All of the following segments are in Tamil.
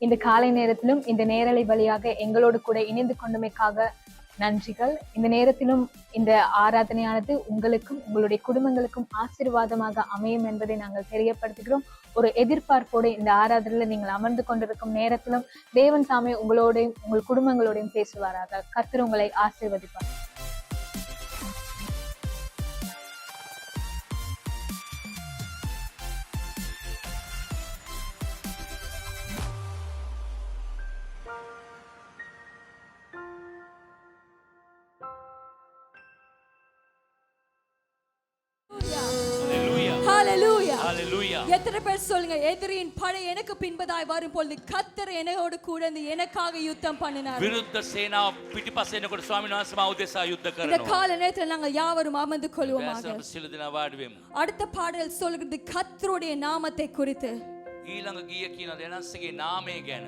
இந்த காலை நேரத்திலும் இந்த நேரலை வழியாக எங்களோடு கூட இணைந்து கொண்டமைக்காக நன்றிகள். இந்த நேரத்திலும் இந்த ஆராதனையானது உங்களுக்கும் உங்களுடைய குடும்பங்களுக்கும் ஆசீர்வாதமாக அமையும் என்பதை நாங்கள் தெரியப்படுத்துகிறோம். ஒரு எதிர்பார்ப்போடு இந்த ஆராதனையில நீங்கள் அமர்ந்து கொண்டிருக்கும் நேரத்திலும் தேவன் தாமே உங்களோடையும் உங்கள் குடும்பங்களோடையும் பேசுவாராக. கர்த்தர் உங்களை ஆசீர்வதிப்பார். எத்தனை பேர் சொல்லுங்க, எதிரியின் படை எனக்கு பின்பதாய் வரும் பொழுது கர்த்தர் என்னோடு கூட இருந்து எனக்காக யுத்தம் பண்ணினார். විරුද්ධ සේනාව පිටිපස්සේ එනකොට ස්වාමීන් වහන්සේ මා උදෙසා යුද්ධ இந்த කරනවා. கால நேரத்தில் நாங்கள் யாவரும் அமர்ந்து கொள்வோமாக. සියලු දෙනා වාඩි වෙමු. அடுத்த பாடல் சொல்கிறது கர்த்தருடைய நாமத்தை குறித்து. ඊළඟ ගීය කියන දෙනස්සගේ නාමය ගැන.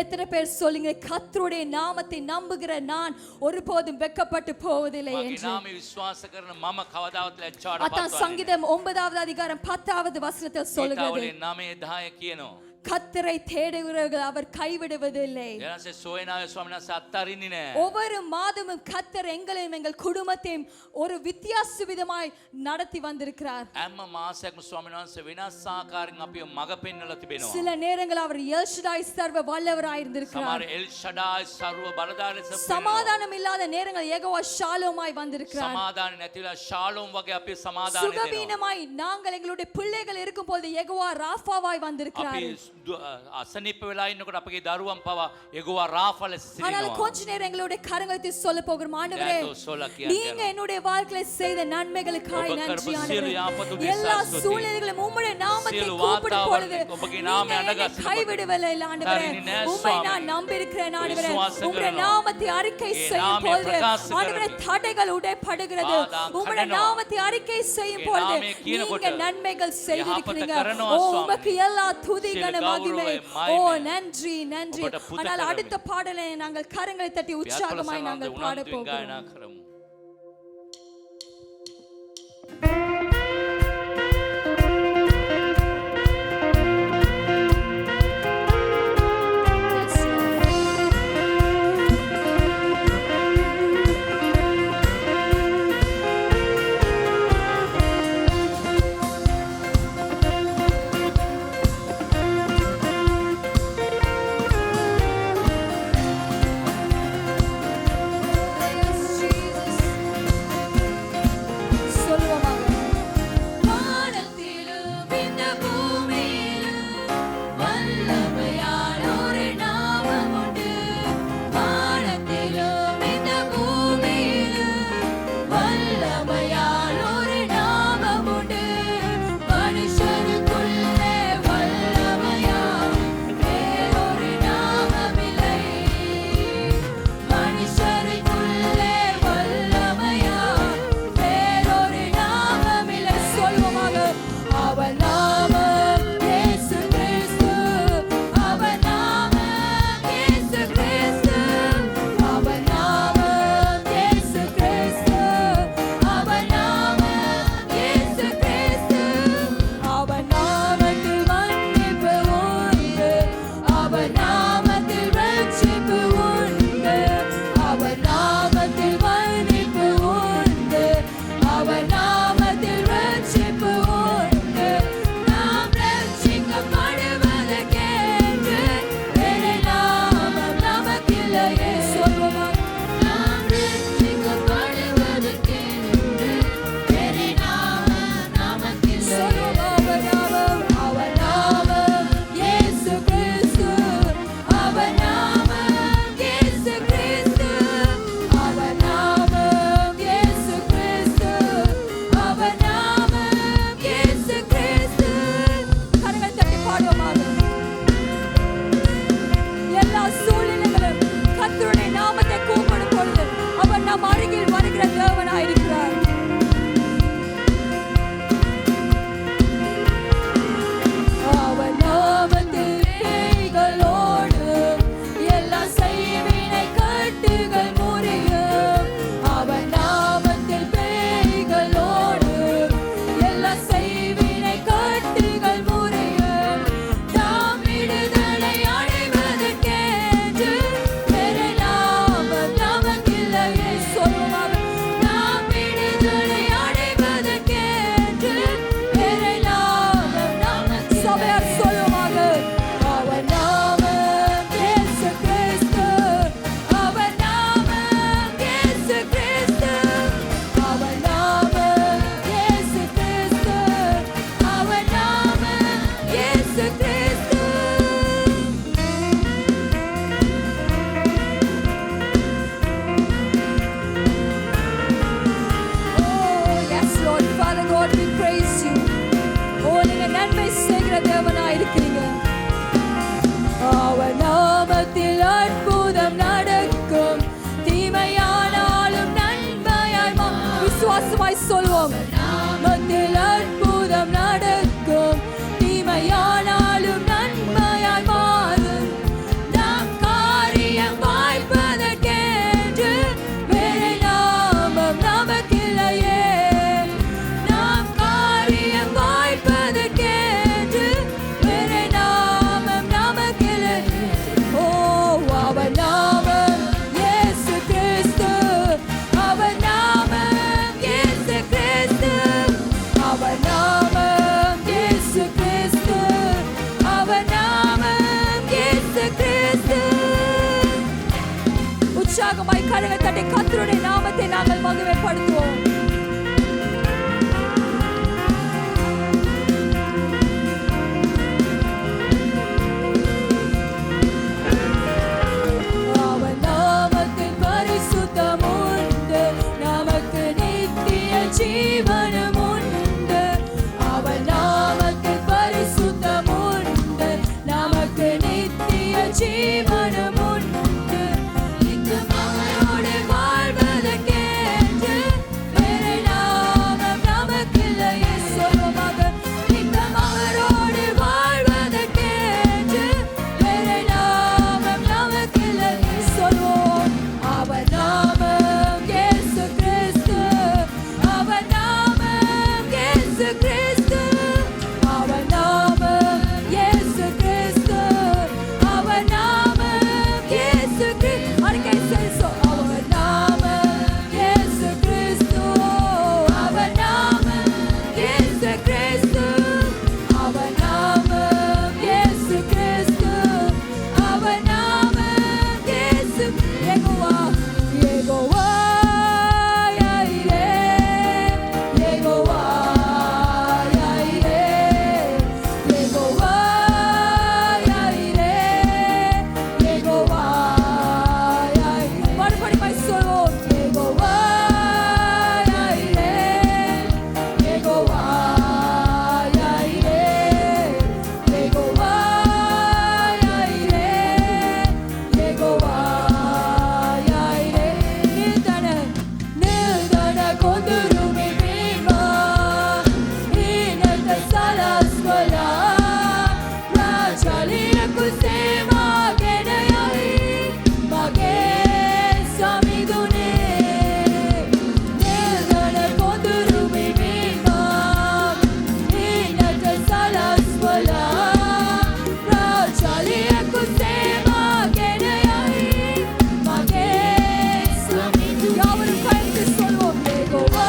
எத்தனை பேர் சொல்லுங்க, கர்த்தருடைய நாமத்தை நம்புகிற நான் ஒருபோதும் வெட்கப்பட்டு போவதில்லை මගේ என்று. නාමය විශ්වාස කරන මම කවදාවත් ලැජ්ජාවට அதான் පත්වන්නේ சங்கீதம் 9வது அதிகாரம் 10வது வசனத்தில் නැහැ. சொல்கிறது, ඒතාවලින් 9:10 කියනවා. கர்த்தரை தேடுகிறவர்கள் அவர் கைவிடுவதில்லை. එනසේ සොයනාවේ ස්වාමීන් වහන්සේ අත්හරින්නේ නැහැ. ஒவ்வொரு மாதமும் கர்த்தர் எங்களையும் எங்கள் குடும்பத்தையும் ஒரு வித்தியாச விதமாய் நடத்தி வந்திருக்கிறார். හැම මාසයක්ම ස්වාමීන් වහන්සේ වෙනස් ආකාරයෙන් අපිව මඟ පෙන්වලා තිබෙනවා. சில நேரங்கள் அவர் எல்ஷடாய் சர்வ வல்லவராய் இருந்திருக்கிறார். සමහර එල් ෂඩායි ਸਰව බලධාරී ලෙස පෙන්වනවා. சமாதானம் இல்லாத நேரங்கள் யெகோவா ஷாலோமாய் வந்திருக்கிறார். සමාදාන නැතිලා ශාලෝම් වගේ අපි සමාදාන දෙනවා. சுகவீனமாய் நாங்கள் எங்களுடைய பிள்ளைகள் இருக்கும்போது யெகோவா ராஃபாவாய் வந்திருக்கிறார். අපි අසනීප වෙලා ඉන්නකොට අපගේ දරුවන් පවා යெகோவா ராஃபா ලෙස ஆனால் සිටිනවා. கொஞ்ச நேரம் எங்களுடைய கரங்களை சொல்ல போகிறோம், ஆண்டவரே நீங்க என்னுடைய வாழ்க்கையில செய்த நன்மைகளுக்காய் நன்றி ஆண்டவரே. எல்லா சூழ்நிலைகளிலும் உம்முடைய நாமத்தை கூப்பிடும் பொழுது நீங்க கைவிடவில்லை ஆண்டவரே. உம்மை நான் நம்பி இருக்கிறேன் ஆண்டவரே. உம்முடைய நாமத்தை அறிக்கை செய்யும் பொழுது ஆண்டவரே தடைகள் உடைபடுகிறது. உம்முடைய நாமத்தை அறிக்கை செய்யும் பொழுது நீங்க நன்மைகள் செய்திருக்கிறீங்க. உமக்கு எல்லா துதி கன மகிமை. ஓ நன்றி நன்றி. ஆனால் அடுத்த பாடலை நாங்கள் கரங்களை தட்டி உற்சாகமாய் நாங்கள் பாட போகிறோம். Jesus. விசுவாசமாய் சொல்வோம். நாமத்தில் அற்புதம் நடக்கும், தீமையானாலும் நன்மையாய் மாறும். நாம் காரியம் வாய்ப்பதற்கென்று வேறு நாமம் நமக்கில்லையே. நாம் காரியம் வாய்ப்பதற்கென்று வேறு நாமம் நமக்கில்லையே. ஓ, அவர் நாமம் இயேசு கிறிஸ்து, அவர் நாமம் இயேசு கிறிஸ்து, அவர் நாமம் இயேசு கிறிஸ்து, அவர் நாமம் இயேசு கிறிஸ்து. உற்சாகமாய் கரங்கள் தட்டி கர்த்தருடைய நாமத்தை நாங்கள் மகிமைப்படுத்துவோம். அவர் நாமத்தில் பரிசுத்தம் உண்டு, நமக்கு நித்திய ஜீவனும் உண்டு. அவர் நாமத்தில் பரிசுத்தம் உண்டு, நமக்கு நித்திய ஜீவனும் உண்டு. இந்த மகனோடு வாழ்வதற்கென்று வேறு நாமம் நமக்கில்லையே. சொல்வமாக, இந்த மகனோடு வாழ்வதற்கென்று வேறு நாமம் நமக்கில்லையே. சொல்வோம். அவர் நாமம் இயேசு கிறிஸ்து, அவர் நாமம் இயேசு கிறிஸ்து, அவர் நாமம் இயேசு கிறிஸ்து, அவர் நாமம் இயேசு கிறிஸ்து. அறிக்கை செய்சோ. அவர் நாமம் இயேசு கிறிஸ்து, அவர் நாமம் இயேசு கிறிஸ்து, அவர் நாமம் இயேசு கிறிஸ்து, அவர் நாமம் இயேசு. யெகோவா, யெகோவா யாயிரே, யெகோவா யாயிரே, யெகோவா யாயிரே, யெகோவா யாயிரே. மறுபடியும் சொல்வோம். யெகோவா யாயிரே, யெகோவா யாயிரே, யெகோவா யாயிரே, யெகோவா யாயிரே. நிர்தன கொண்டுருமி வீமா, இனத்த சலஸ்வலா, ராஜாலிய குசேமா கெனயாய், மகே சமிதுனே. நிர்தன கொண்டுருமி வீமா, இனத்த சலஸ்வலா, ராஜாலிய குசேமா கெனயாய், மகே சமிதுனே. யாவரும் கைத்து சொல்வோம். யெகோவா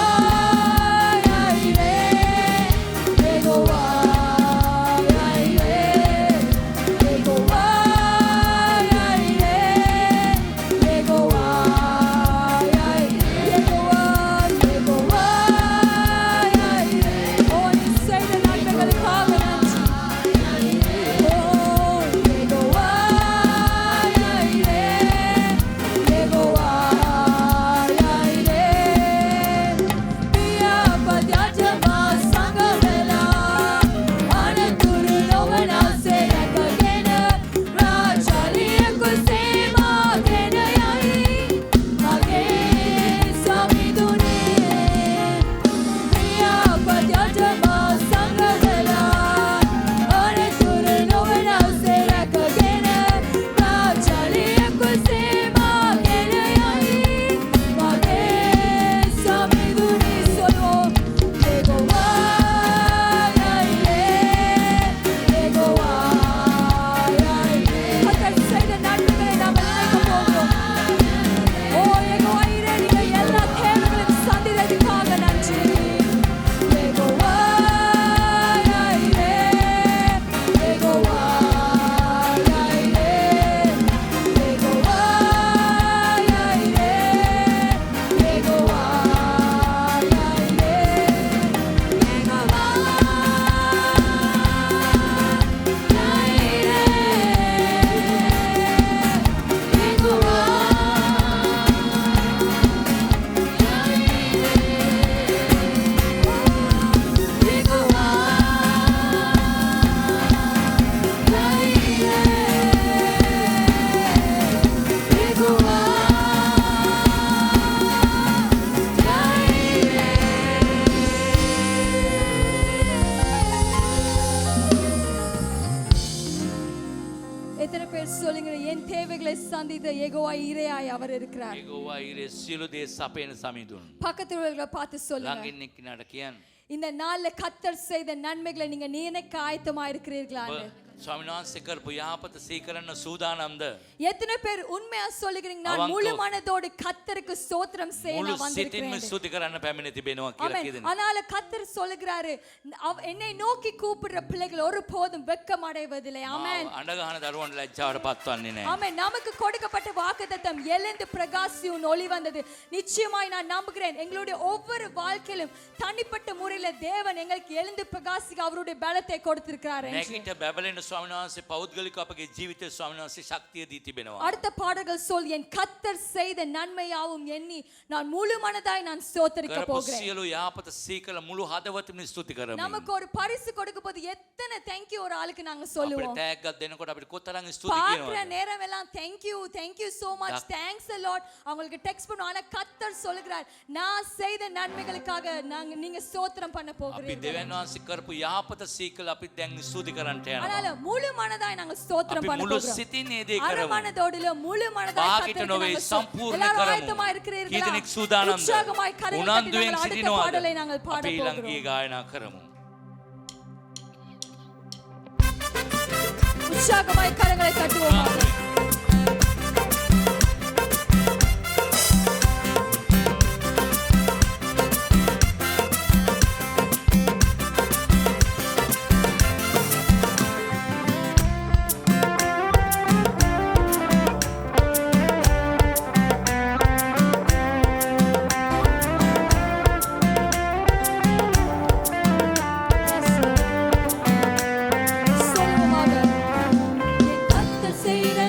என் தேவைகளை சந்தித்த யெகோவா ஈரேயாய் அவர் இருக்கிறார். යෙගෝවා ඊරේ සියලු දේ සපයන සමිඳුන්. பக்கத்துல உள்ளவர்களை பார்த்து சொல்லுங்க, ළඟින් එක්කිනාට කියන්න. இந்த நாள்ல கர்த்தர் செய்த நன்மைகளை நீங்க நினைக்க ஆயத்தமா இருக்கிறீர்களா? ස්වාමීන් වහන්සේ කරපු යහපත සීකරන්න සූදානම්ද? எத்தனை பேர் உண்மையா சொல்லுகிறீங்க, நான் முழு மனதோடு கர்த்தருக்கு ஸ்தோத்திரம் செய்ய මුළු நான் සිතින්ම வந்திருக்கிறேன். ස්තුති කරන්න පැමිණ තිබෙනවා කියලා ஆமென். කියදෙන. ஆனால கர்த்தர் சொல்லுகிறாரு, என்னை நோக்கி கூப்பிடுற பிள்ளைகள் ஒருபோதும் வெட்கம் அடைவதில்லை. ஆமென். අඬගහන දරුවන්ට ලැජ්ජාවට පත්වන්නේ නැහැ. ஆமென். நமக்கு கொடுக்கப்பட்ட வாக்குத்தத்தம் எழுந்து பிரகாசியும் ஒளி வந்தது. நிச்சயமாய் நான் நம்புகிறேன், எங்களுடைய ஒவ்வொரு வாழ்க்கையிலும் தனிப்பட்ட முறையில தேவன் எங்களுக்கு எழுந்து பிரகாசிக்க அவருடைய பலத்தை கொடுத்திருக்கிறார். නැගිට බැබලෙන ස්වාමීන් වහන්සේ පෞද්ගලික අපගේ ජීවිතේ ස්වාමීන් වහන්සේ ශක්තිය දී තිබෙනවා. அடுத்த பாடல்கள் சொல், என் கர்த்தர் செய்த நன்மையாவும் எண்ணி நான் முழு மனதாய் நான் ஸ்தோத்திரிக்க කරපු போகிறேன். සියලු යහපත සීකල මුළු හදවතින්ම ස්තුති කරමු. நமக்கு ஒரு பரிசு கொடுக்கும் போது எத்தனை தேங்க்யூ ஒரு ஆளுக்கு நாங்க අපිට சொல்லுவோம். තෑග්ගක් දෙනකොට අපිට කොතරම් ස්තුති பார்க்கிற කියනවද? நேரம் எல்லாம் thank you so much, thanks a lot அவங்களுக்கு டெக்ஸ்ட் பண்ணுவோம். ஆனா கர்த்தர் சொல்லுகிறார், நான் செய்த நன்மைகளுக்காக நீங்க ஸ்தோத்திரம் பண்ண අපි போகிறீர்கள். දෙවියන් වහන්සේ කරපු යහපත සීකල අපි දැන් ස්තුති කරන්නට යනවා. அதனால முழு மனதாய் நாங்க ஸ்தோத்திரம் අපි பண்ண මුළු போகிறோம். සිතින් මේ දේ அரை කරමු. மனதோடுல முழு மனதாய் වාකිට கர்த்தருக்கு නොවේ நாங்க සම්පූර්ණ எல்லாரும் කරමු. ஆயத்தமா இருக்கிறீர்களா? කීදෙනෙක් සූදානම්ද? உற்சாகமாய் கரங்களை தட்டி උනන්දුවෙන් நாங்கள் அடுத்த සිටිනවද? பாடலை நாங்கள் பாட අපි ඊළඟ போகிறோம். ගීත ගායනා කරමු. உற்சாகமாய் கரங்களை தட்டுவோமாக. சொல்லுவோமாக. என் கர்த்தர் செய்த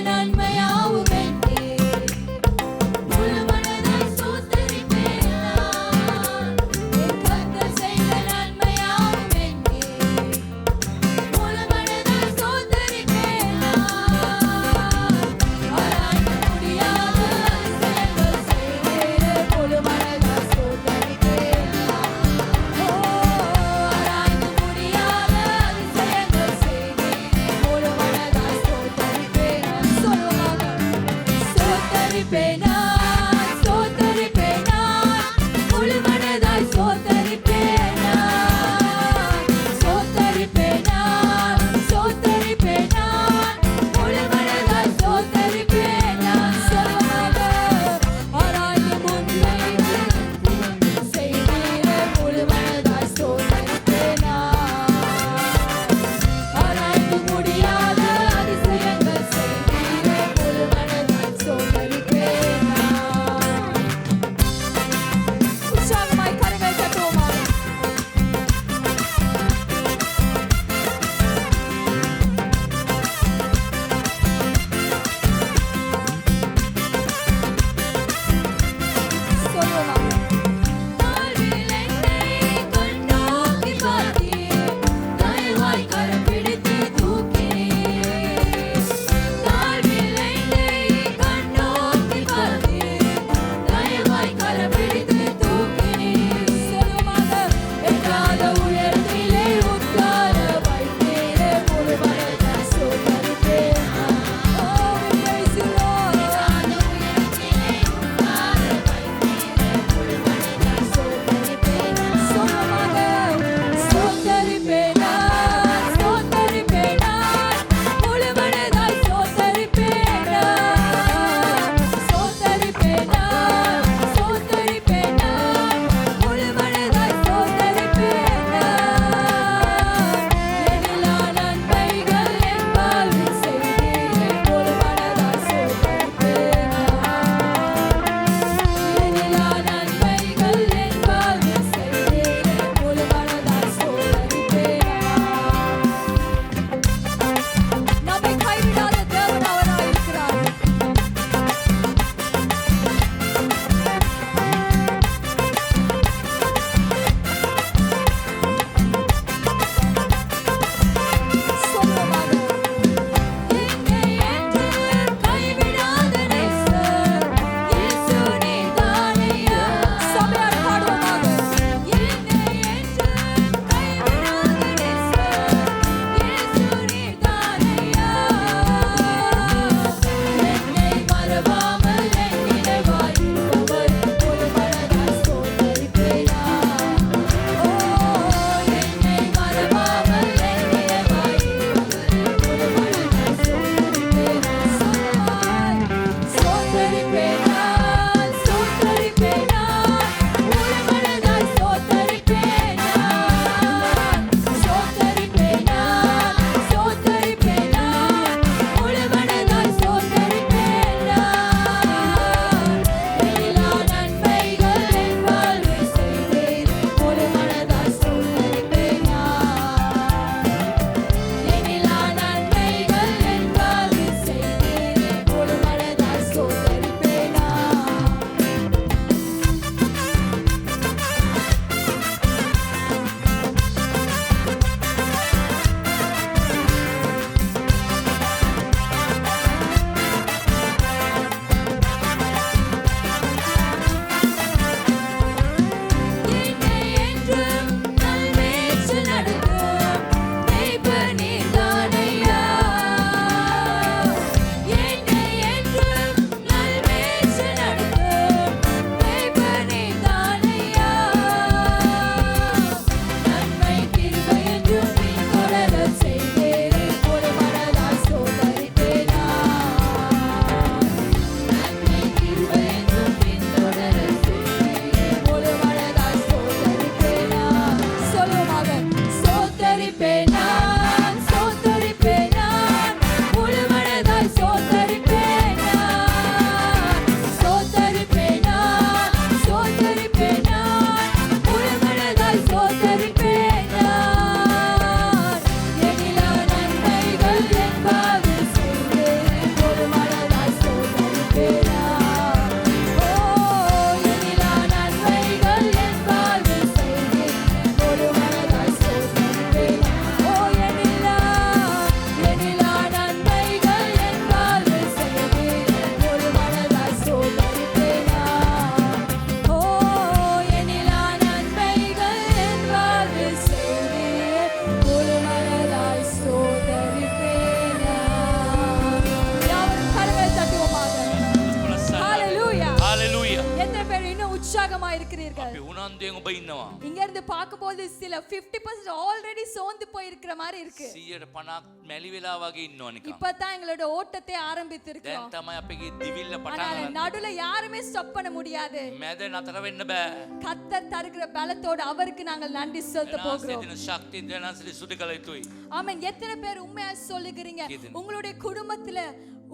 ඔබ ඉන්නවා. இங்க இருந்து பார்க்கும்போது சில 50% ஆல்ரெடி சோர்ந்து போய் இருக்கிற மாதிரி இருக்கு. 150ක් මැලි වෙලා වගේ ඉන්නවා නිකන්. இப்பதான் எங்களோட ஓட்டத்தை ஆரம்பித்திருக்கோம். දැන් තමයි අපේ දිවිල්ල පටන් ஆனா ගන්න. நடுவுல யாருமே ஸ்டாப் பண்ண முடியாது. මැද නතර වෙන්න බෑ. கர்த்தர் தருகிற பலத்தோடு அவருக்கு நாங்கள் நன்றி செலுத்த போகிறோம். දෙන ශක්තිය දෙනාසලි සුදු කළ යුතුයි. ஆமென். எத்தனை பேர் உண்மையா சொல்லுகிறீங்க உங்களுடைய குடும்பத்துல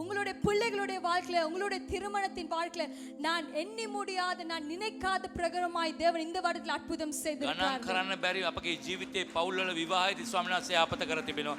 உங்களுடைய பிள்ளைகளுடைய வாழ்க்கையில உங்களுடைய திருமணத்தின் வாழ்க்கையில நான் எண்ணி முடியாத நான் நினைக்காத பிரகாரமாய் தேவன் இந்த வருடத்தில் அற்புதம் செய்திருக்கிறார். ගණන් කරන්න බැරි අපගේ ජීවිතේ පවුල් වල විවාහයේදී ස්වාමීන් වහන්සේ ආපත කර තිබෙනවා.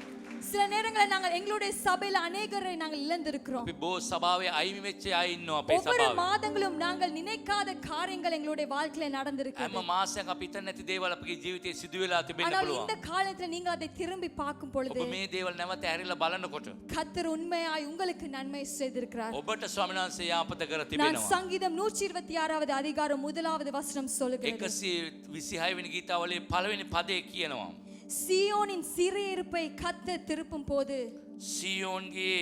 சில நேரங்களில் நாங்கள் எங்களுடைய சபையில அநேகரை நாங்கள் இழந்திருக்கிறோம். අපි බෝ සභාවේ අයිමි වෙච්ච අය ඉන්නවා අපේ ஒவ்வொரு සභාවේ. மாதங்களும் நாங்கள் நினைக்காத காரியங்கள் எங்களுடைய வாழ்க்கையில நடந்திருக்கு. හැම මාසයක් අපි හිතන්නේ නැති දේවල් අපගේ ජීවිතේ සිදු වෙලා තිබෙන්න ஆனால் පුළුවන්. இந்த காலத்துல நீங்க அதை திரும்பி பார்க்கும் பொழுது ඔබ මේ දේවල් නැවත ඇරිලා බලනකොට கர்த்தர் உண்மையாய் உங்களுக்கு நன்மை செய்திருக்கிறார். ඔබට ස්වාමීන් වහන්සේ ආපත කර நான் තිබෙනවා. சங்கீதம் 126வது அதிகாரம் 1வது வசனம் சொல்லுகிறது. 126 වෙනි ගීතාවලියේ පළවෙනි පදේ කියනවා. சீயோனின் சிறையிருப்பை கர்த்தர் திருப்பும் போது සියෝන්ගේ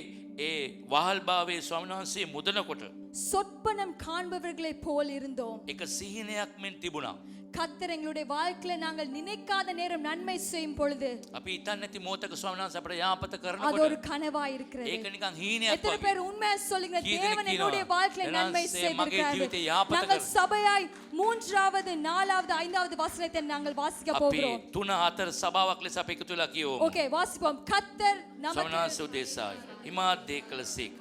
ඒ වහල්භාවයේ ස්වාමීන් වහන්සේ මුදනකොට சொப்பனம் காண்பவர்களை போல் இருந்தோம். එක සිහිනයක් මෙන් තිබුණා. கர்த்தர் எங்களுடைய வாழ்க்கையில நாங்கள் நினைக்காத நேரம் நன்மை செய்யும் பொழுது අපි හිතන්නේ නැති මොහොතක ස්වාමීන් වහන්සේ අපට යාපත அது කරනකොට ஒரு கனவாய் இருக்கிறது. ඒක නිකන් හීනයක් எத்தனை වගේ. பேர் உண்மையா சொல்லுங்க தேவன் என்னுடைய வாழ்க்கையில நன்மை මගේ ජීවිතේ செய்திருக்கிறார். යාපත நாங்கள் කර சபையாய் 3வது 4வது 5வது வசனத்தை நாங்கள் வாசிக்க අපි போகிறோம். 3 4 සභාවක් ලෙස අපි එකතු වෙලා කියවමු. ஓகே வாசிப்போம். கர்த்தர் ස්වාමීන් நமக்கு වහන්සේ උදෙසායි ඉමාදේ කළසේක්.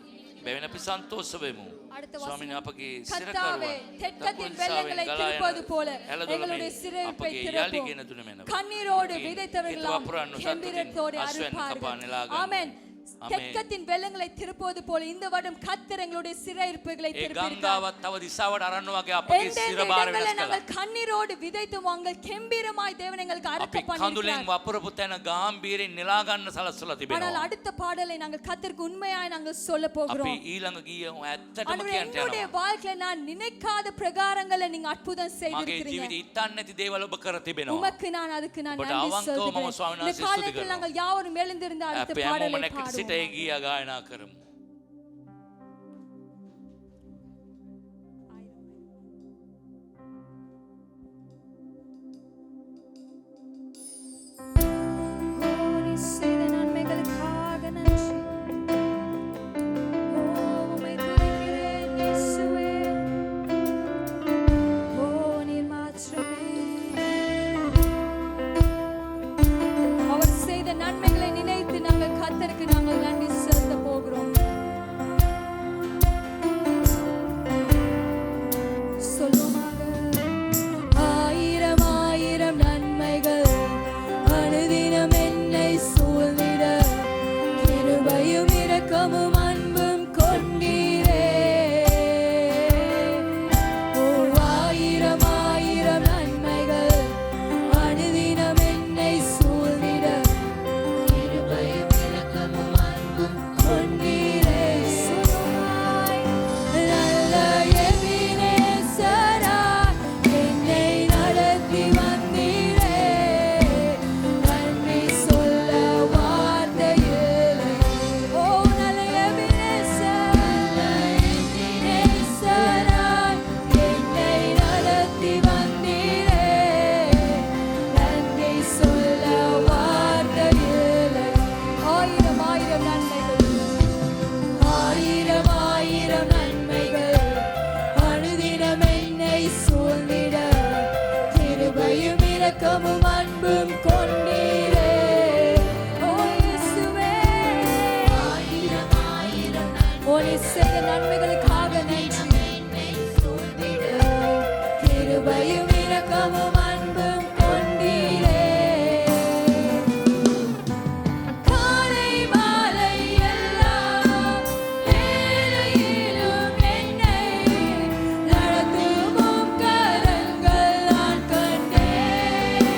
බැවින් අපි සන්තෝෂ වෙමු. அடுத்த ස්වාමීන් வசனம். අපගේ கர்த்தாவே සිරකරුවන් தெற்கத்தின் வெள்ளங்களை திருப்பது போல எங்களுடைய சிறையிருப்பை திறப்போம். கண்ணீரோடு விதைத்தவர்களாம் கெம்பீரத்தோடு அறுப்பார்கள். ஆமென். தெற்கத்தின் வெள்ளங்களை திருப்பது போல இந்த வருடம் கர்த்தர் எங்களுடைய சிறையிருப்புகளை திருப்பியிருக்கிறார். ගංගාවත් තව දිසාවට අරන් වගේ අපගේ සිර බාර වෙනස් කළා. நாங்கள் கண்ணீரோடு விதைத்து வாங்கள் கெம்பீரமாய் தேவன் எங்களுக்கு அறுக்க අපි කඳුලෙන් பண்ணியிருக்கிறார். වපුරපු තැන ගාම්භීරයෙන් නෙලා ගන්න සලස්සලා ஆனால் තිබෙනවා. அடுத்த பாடலை நாங்கள் கர்த்தருக்கு உண்மையாய் நாங்கள் சொல்ல අපි போகிறோம். ඊළඟ ගිය ඇත්තටම ஆண்டவரே, කියන්න என்னுடைய යනවා. வாழ்க்கையில நான் நினைக்காத பிரகாரங்களை நீங்க அற்புதம் මගේ செய்திருக்கிறீங்க. ජීවිතේ ඉත්තන් නැති දේවල් ඔබ කර තිබෙනවා. உமக்கு நான் அதுக்கு நான் ඔබට நன்றி අවංකවම சொல்கிறேன். ස්වාමීන් இந்த වහන්සේ காலத்தில் ස්තුති நாங்கள் யாவரும் எழுந்திருந்த அடுத்த අපි හැමෝම பாடலை නැගිට සිට பாடுவோம். ඒ ගීය ගායනා කරමු. ஓ, நீ செய்த நன்மைகளுக்காக நன்றி. ஓ, உம்மை துதிக்கிறேன் இயேசுவே. ஓ, நீர் மாத்திரமே. அவர் செய்த நன்மைகளை நினைத்து நாங்கள் கர்த்தருக்கு நாங்கள் நன்றி செலுத்த போகிறோம். சொல்லுமாக ஆயிரம் ஆயிரம் நன்மைகள் அனுதினம் என்னை சூழ்ந்திட கிருபையும் இரக்கமும் அன்பும் கொண்டீரே. ஓ, ஆயிரம் ஆயிரம் நன்மைகள் அனுதினம் என்னை சூழ்ந்திட கிருபையும் இரக்கமும் அன்பும் கொண்டீரே. சொல்லுவாய் நல்ல எபினேசராய் என்னை நடத்தி வந்தீரே. நன்றி சொல்ல வார்த்தை இல்லை. ஓ, நல்ல எபினேசராய் என்னை நடத்தி வந்தீரே. நன்றி சொல்ல வார்த்தை இல்லை. ஆயிரம் ஆயிரம் நன்மைகள் ஆயிரம் ஆயிரம் நன்மைகள் அனுதினம் என்னை சூழ்ந்திட கிருபையும் இரக்கமும் அன்பும் கொண்டீரே. ஓ, இயேசுவே. ஆயிரம் ஆயிரம் ஓ, நீ செய்த நன்மைகளுக்காக நன்றி. கிருபையும் இரக்கமும் அன்பும் கொண்டீரே. காலை மாலை எல்லாம் வேளையிலும் என்னை நடத்தும் உம் கரங்கள் நான் கண்டேன்.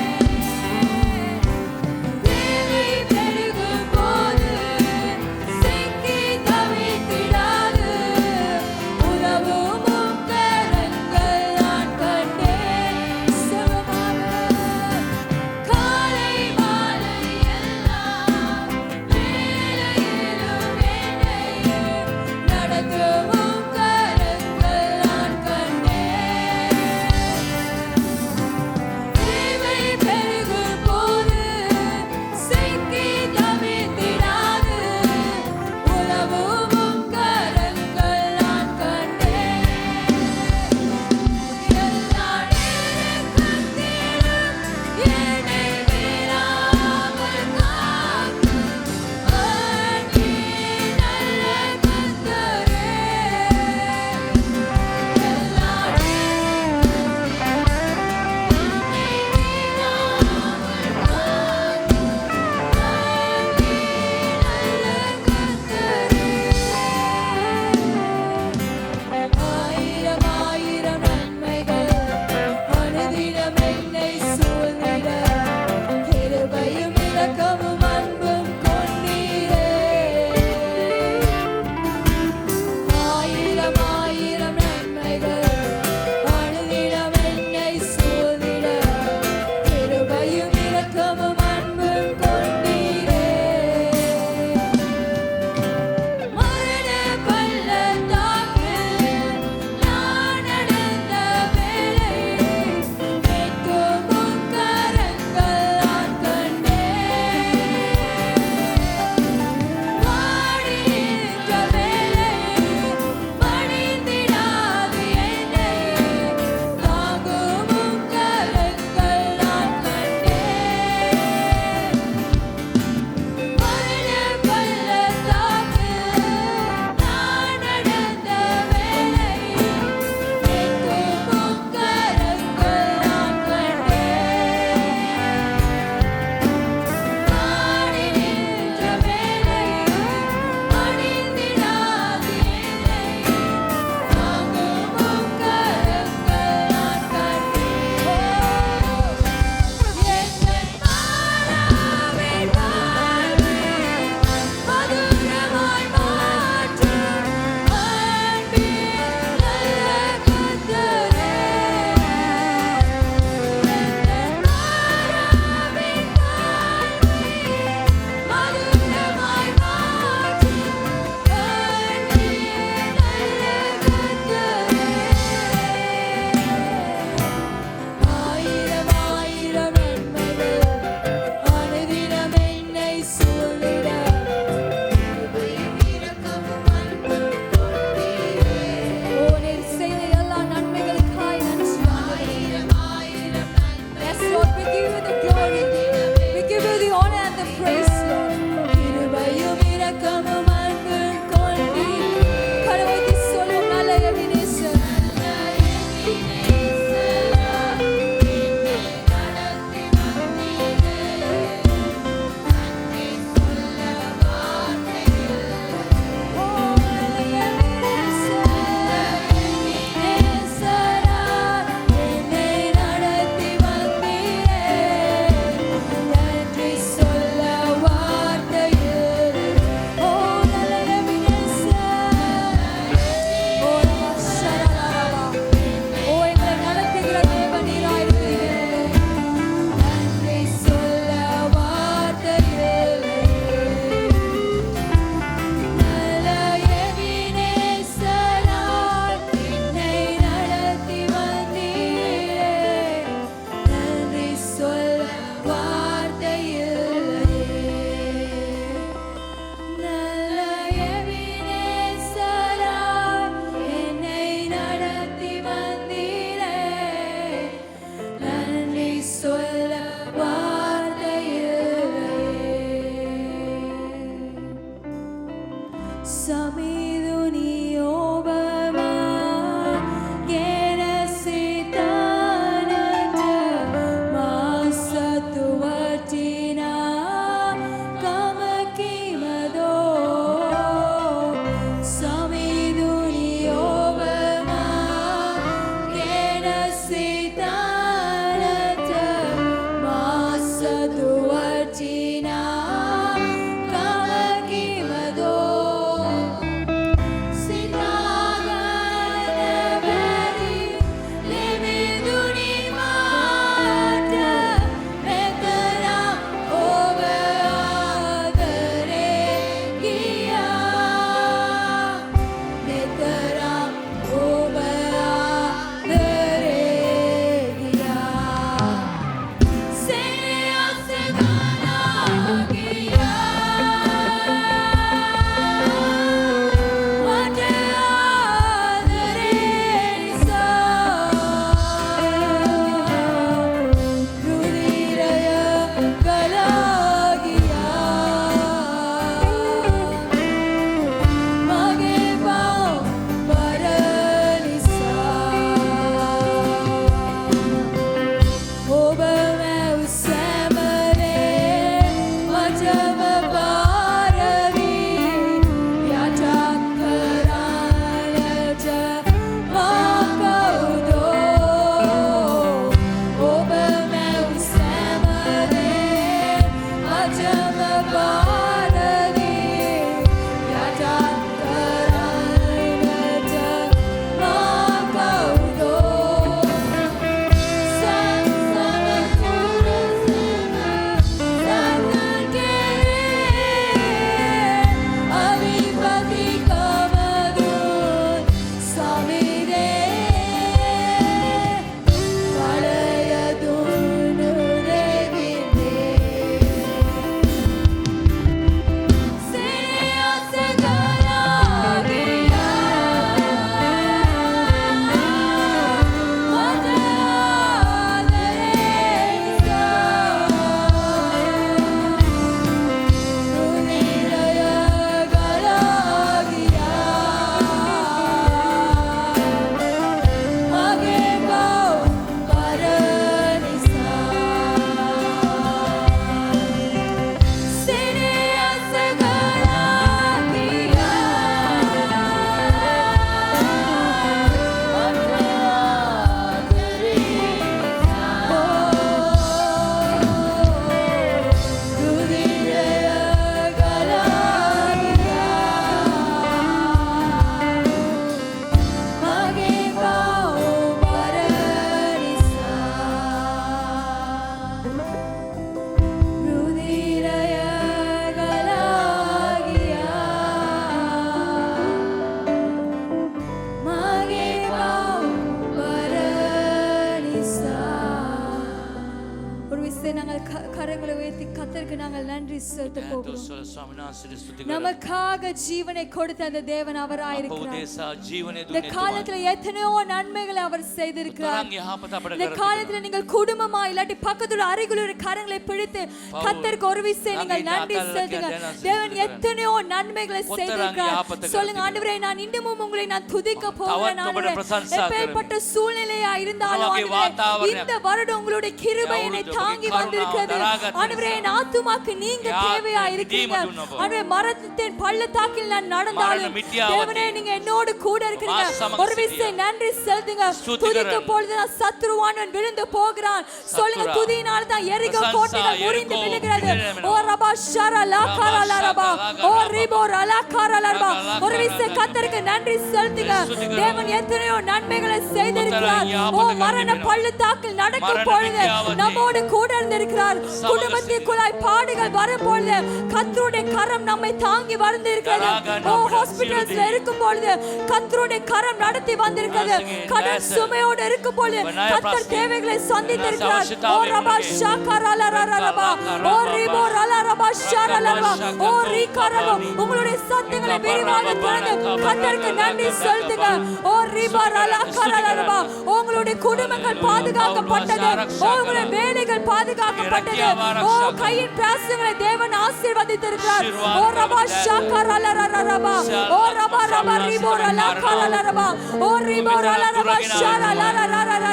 விசை நாங்கள் கரங்களை உயர்த்தி கர்த்தருக்கு நாங்கள் நன்றி செலுத்த போகிறோம். සොල ස්වාමීන් වහන්සේට ස්තුති කරමු. நமக்காக ஜீவனை கொடுத்த அந்த தேவன் අප அவராயிருக்கிறார். උදෙසා ජීවනය இந்த දුන්නේ காலத்துல எத்தனையோ நன்மைகளை அவர் செய்திருக்கிறார். තරම් යහපත අපට இந்த කරලා காலத்துல நீங்கள் குடும்பமா இல்லாட்டி பக்கத்துல அருகில் ஒரு கரங்களை பிடித்து கர்த்தருக்கு ஒரு விசை நீங்கள் நன்றி செலுத்துங்க. தேவன் எத்தனையோ நன்மைகளை செய்திருக்கிறார். சொல்லுங்க, ஆண்டவரே நான் இன்னமும் உங்களை நான் துதிக்க போகிறேன். ஆண்டவரே எப்பேற்பட்ட சூழ்நிலையா இருந்தாலும் ஆண்டவரே இந்த வருடம் உங்களுடைய கிருபை என்னை தாங்கி வந்திருக்கிறது. ஆண்டவரே என் ஆத்துமாக்கு நீங்க தேவையா இருக்கீங்க. ஆண்டவரே மரணத்தின் பள்ளத்தாக்கில் நான் நடந்தாலும் தேவனே நீங்க என்னோடு கூட இருக்கீங்க. ஒரு விசை நன்றி செலுத்துங்க. துதிக்கும் பொழுது நான் சத்துருவானவன் விழுந்து போகிறான். சொல்லுங்க, துதியினால தான் எரிகோ கோட்டைகள் முறிந்து விழுகிறது. ஓ ரபா ஷரா லா காரா லா ரபா ஓ ரிபோ லா காரா லா ரபா. ஒரு விசை கர்த்தருக்கு நன்றி செலுத்துங்க. தேவன் எத்தனையோ நன்மைகளை செய்திருக்கிறார். ஓ மரண பள்ளத்தாக்கில் நடக்கும் பொழுது நம்மோடு கூட இருந்திருக்கிறார். குடும்பத்திற்குள்ளாய் பாடுகள் வரும் பொழுது கர்த்தருடைய கரம் நம்மை தாங்கி வந்திருக்கிறது. ஓ ஹாஸ்பிடல்ஸ்ல இருக்கும் பொழுது கர்த்தருடைய கரம் நடத்தி வந்திருக்கிறது. கடன் சுமையோடு இருக்கும் பொழுது கர்த்தர் தேவைகளை சந்தித்திருக்கிறார். ஓ ரபா ஷாகரா லா ரபா ஓ ரிபோ லா ரபா ஷாரா லா ரபா ஓ ரிகரபோ. உங்களுடைய சத்தங்களை விரிவாக திறந்து கர்த்தருக்கு நன்றி செலுத்துங்க. ஓ ரிபா லா கரா லா ரபா. உங்களுடைய குடும்பங்கள் பாதுகாக்கப்பட்டது. உங்களுடைய வேலைகள் பாதுகாக்கப்பட்டது. ஓ கையின் பிரயாசங்களை தேவன் ஆசீர்வதித்திருக்கிறார். ஓ ரபா ஷாகரா லா ரபா ஓ ரபா ரபா ரிபோ லா கரா லா ரபா ஓ ரிபோ லா ரபா ஷாரா லா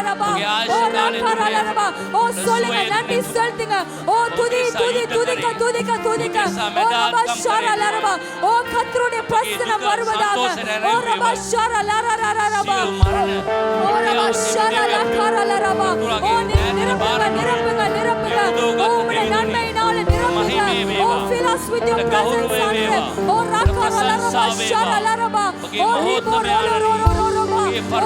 ரபா ஓ லா கரா லா ரபா. ஓ சொல்லுங்க, நன்றி செலுத்துங்க. ஓ துதி துதி துதிக்க துதிக்க துதிக்க. ஓ ரபா ஷாரா லா ரபா. ஓ கர்த்தருடைய பிரசன்னம் வருவதாக. ஓ ரபா ஷாரா லா ரபா ஓ ரபா ஷாரா லா கரா லா ரபா. ஓ நிரப்புங்க நிரப்புங்க நிரப்புங்க. ஓ உம்முடைய நன்மையினால நிரப்புங்க. O fill us with your presence. ஓ ரகா லா ரபா ஷாரா லா ரபா ஓ ரிபோ லா ரபா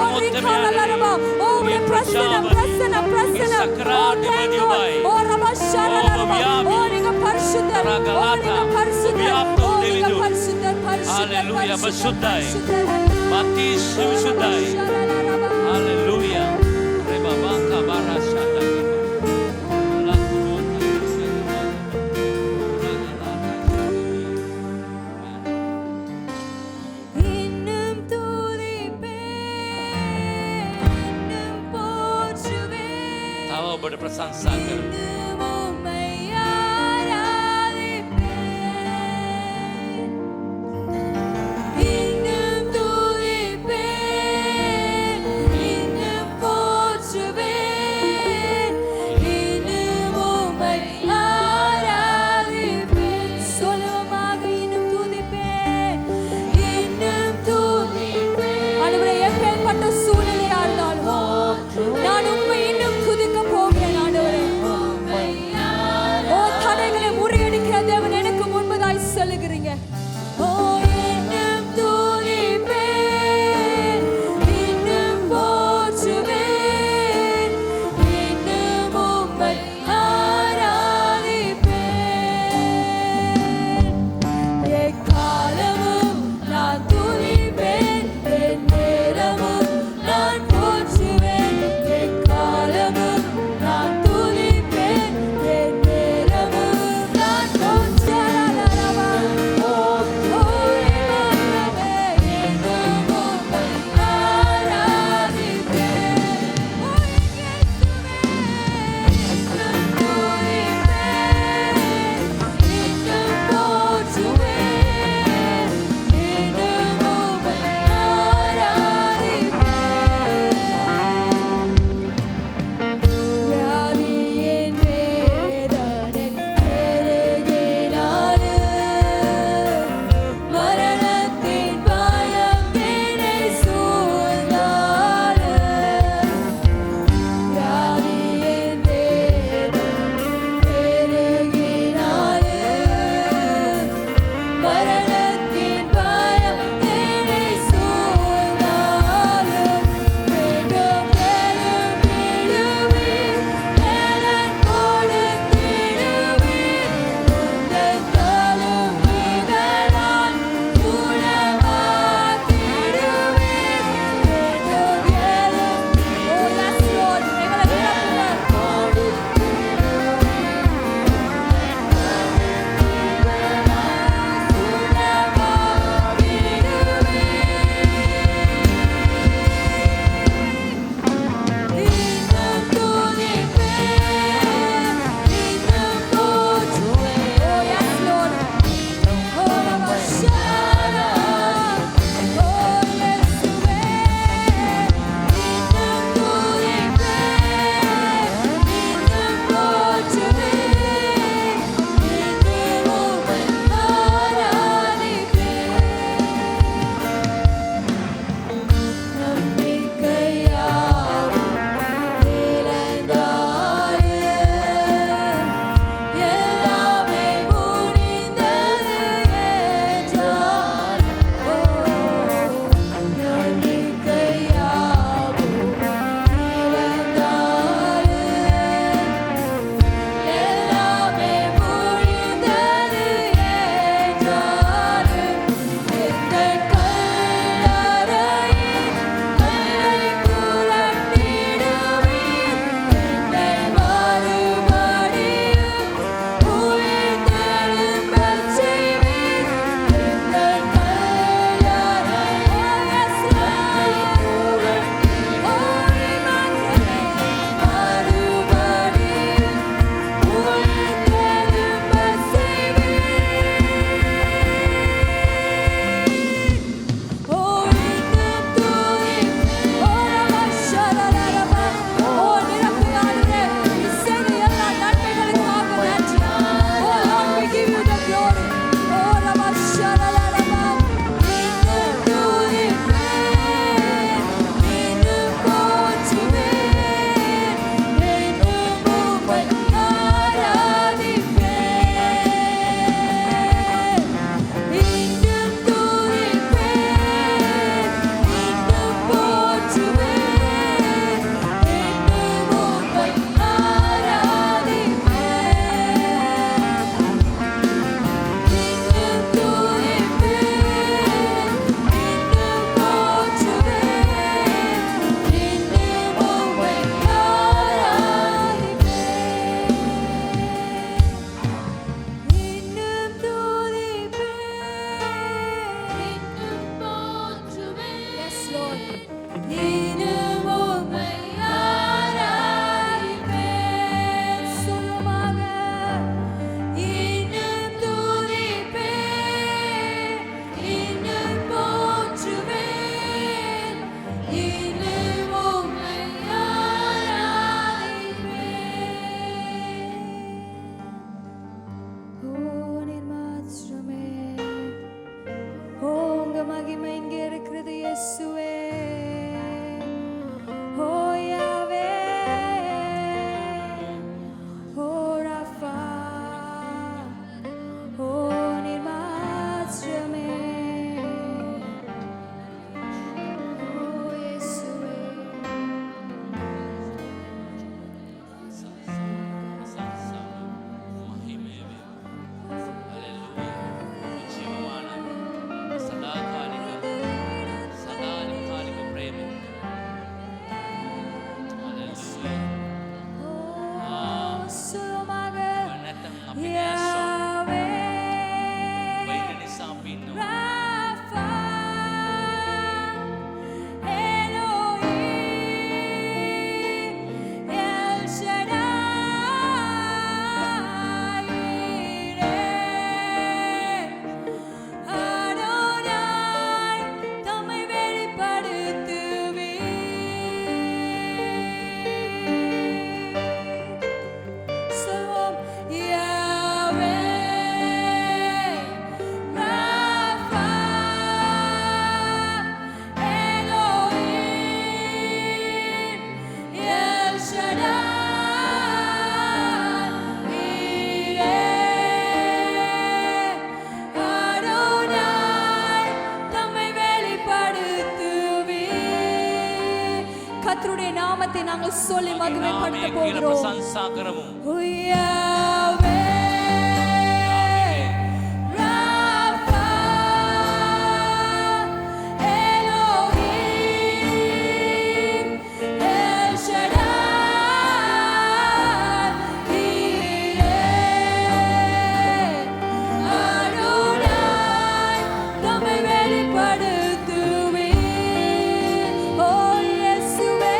ஓ ரிகா லா ரபா. ஓ உம்முடைய பிரசன்னம் பிரசன்னம் பிரசன்னம். ஓ thank you. ஓ ரபா ஷாரா லா ரபா. ஓ நீங்க பரிசுத்தர். ஓ நீங்க பரிசுத்தர். ஓ நீங்க பரிசுத்தர் பரிசுத்தர். Hallelujah. Bersudai. Mati Sudai. Hallelujah. Reba baka barasha dagi. இன்னும் துதிப்பேன், இன்னும் போற்றுவேன், Tawa ඔබට ප්‍රශංසා කරමු. இன்னும் உம்மை ஆராதிப்பேன். இன்னும் துதிப்பேன், இன்னும் போற்றுவேன், நாமத்தை நாங்கள் சொல்லி மகிமைப்படுத்த කියලා போகிறோம். ප්‍රශංසා කරමු. Yahweh, Rapha, Elohim, El Shaddai, Jireh, Adonai, நம்மை வெளிப்படுத்துவீர். ஓ இயேசுவே,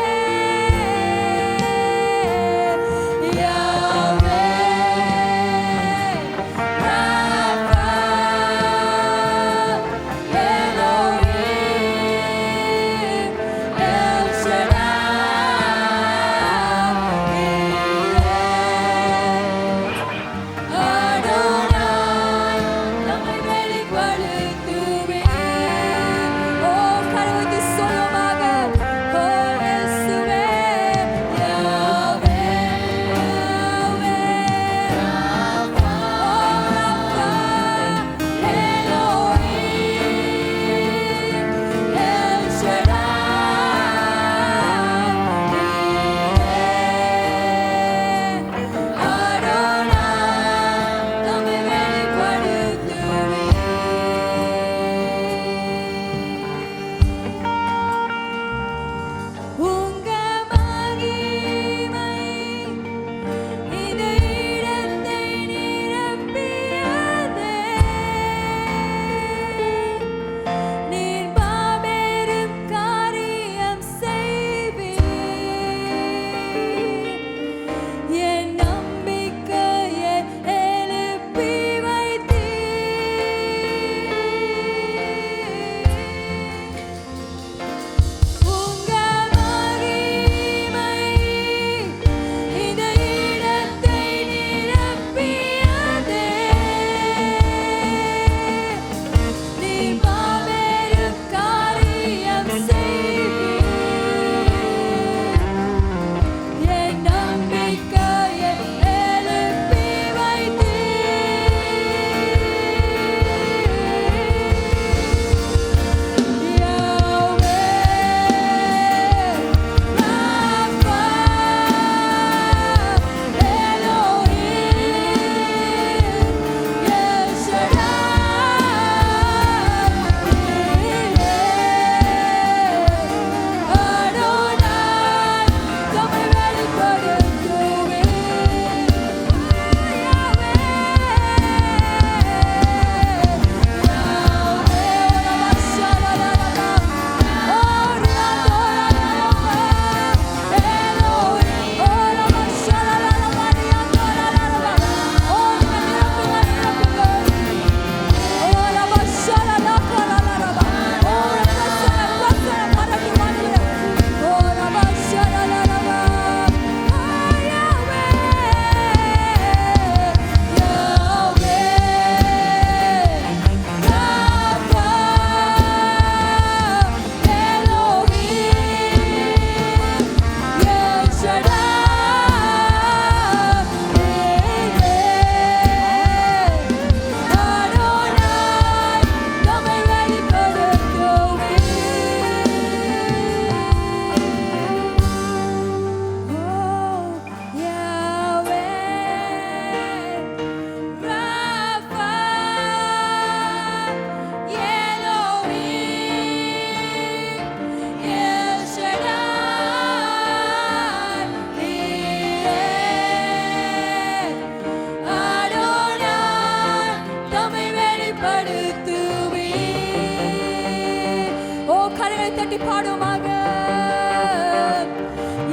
தட்டி பாடுமாக.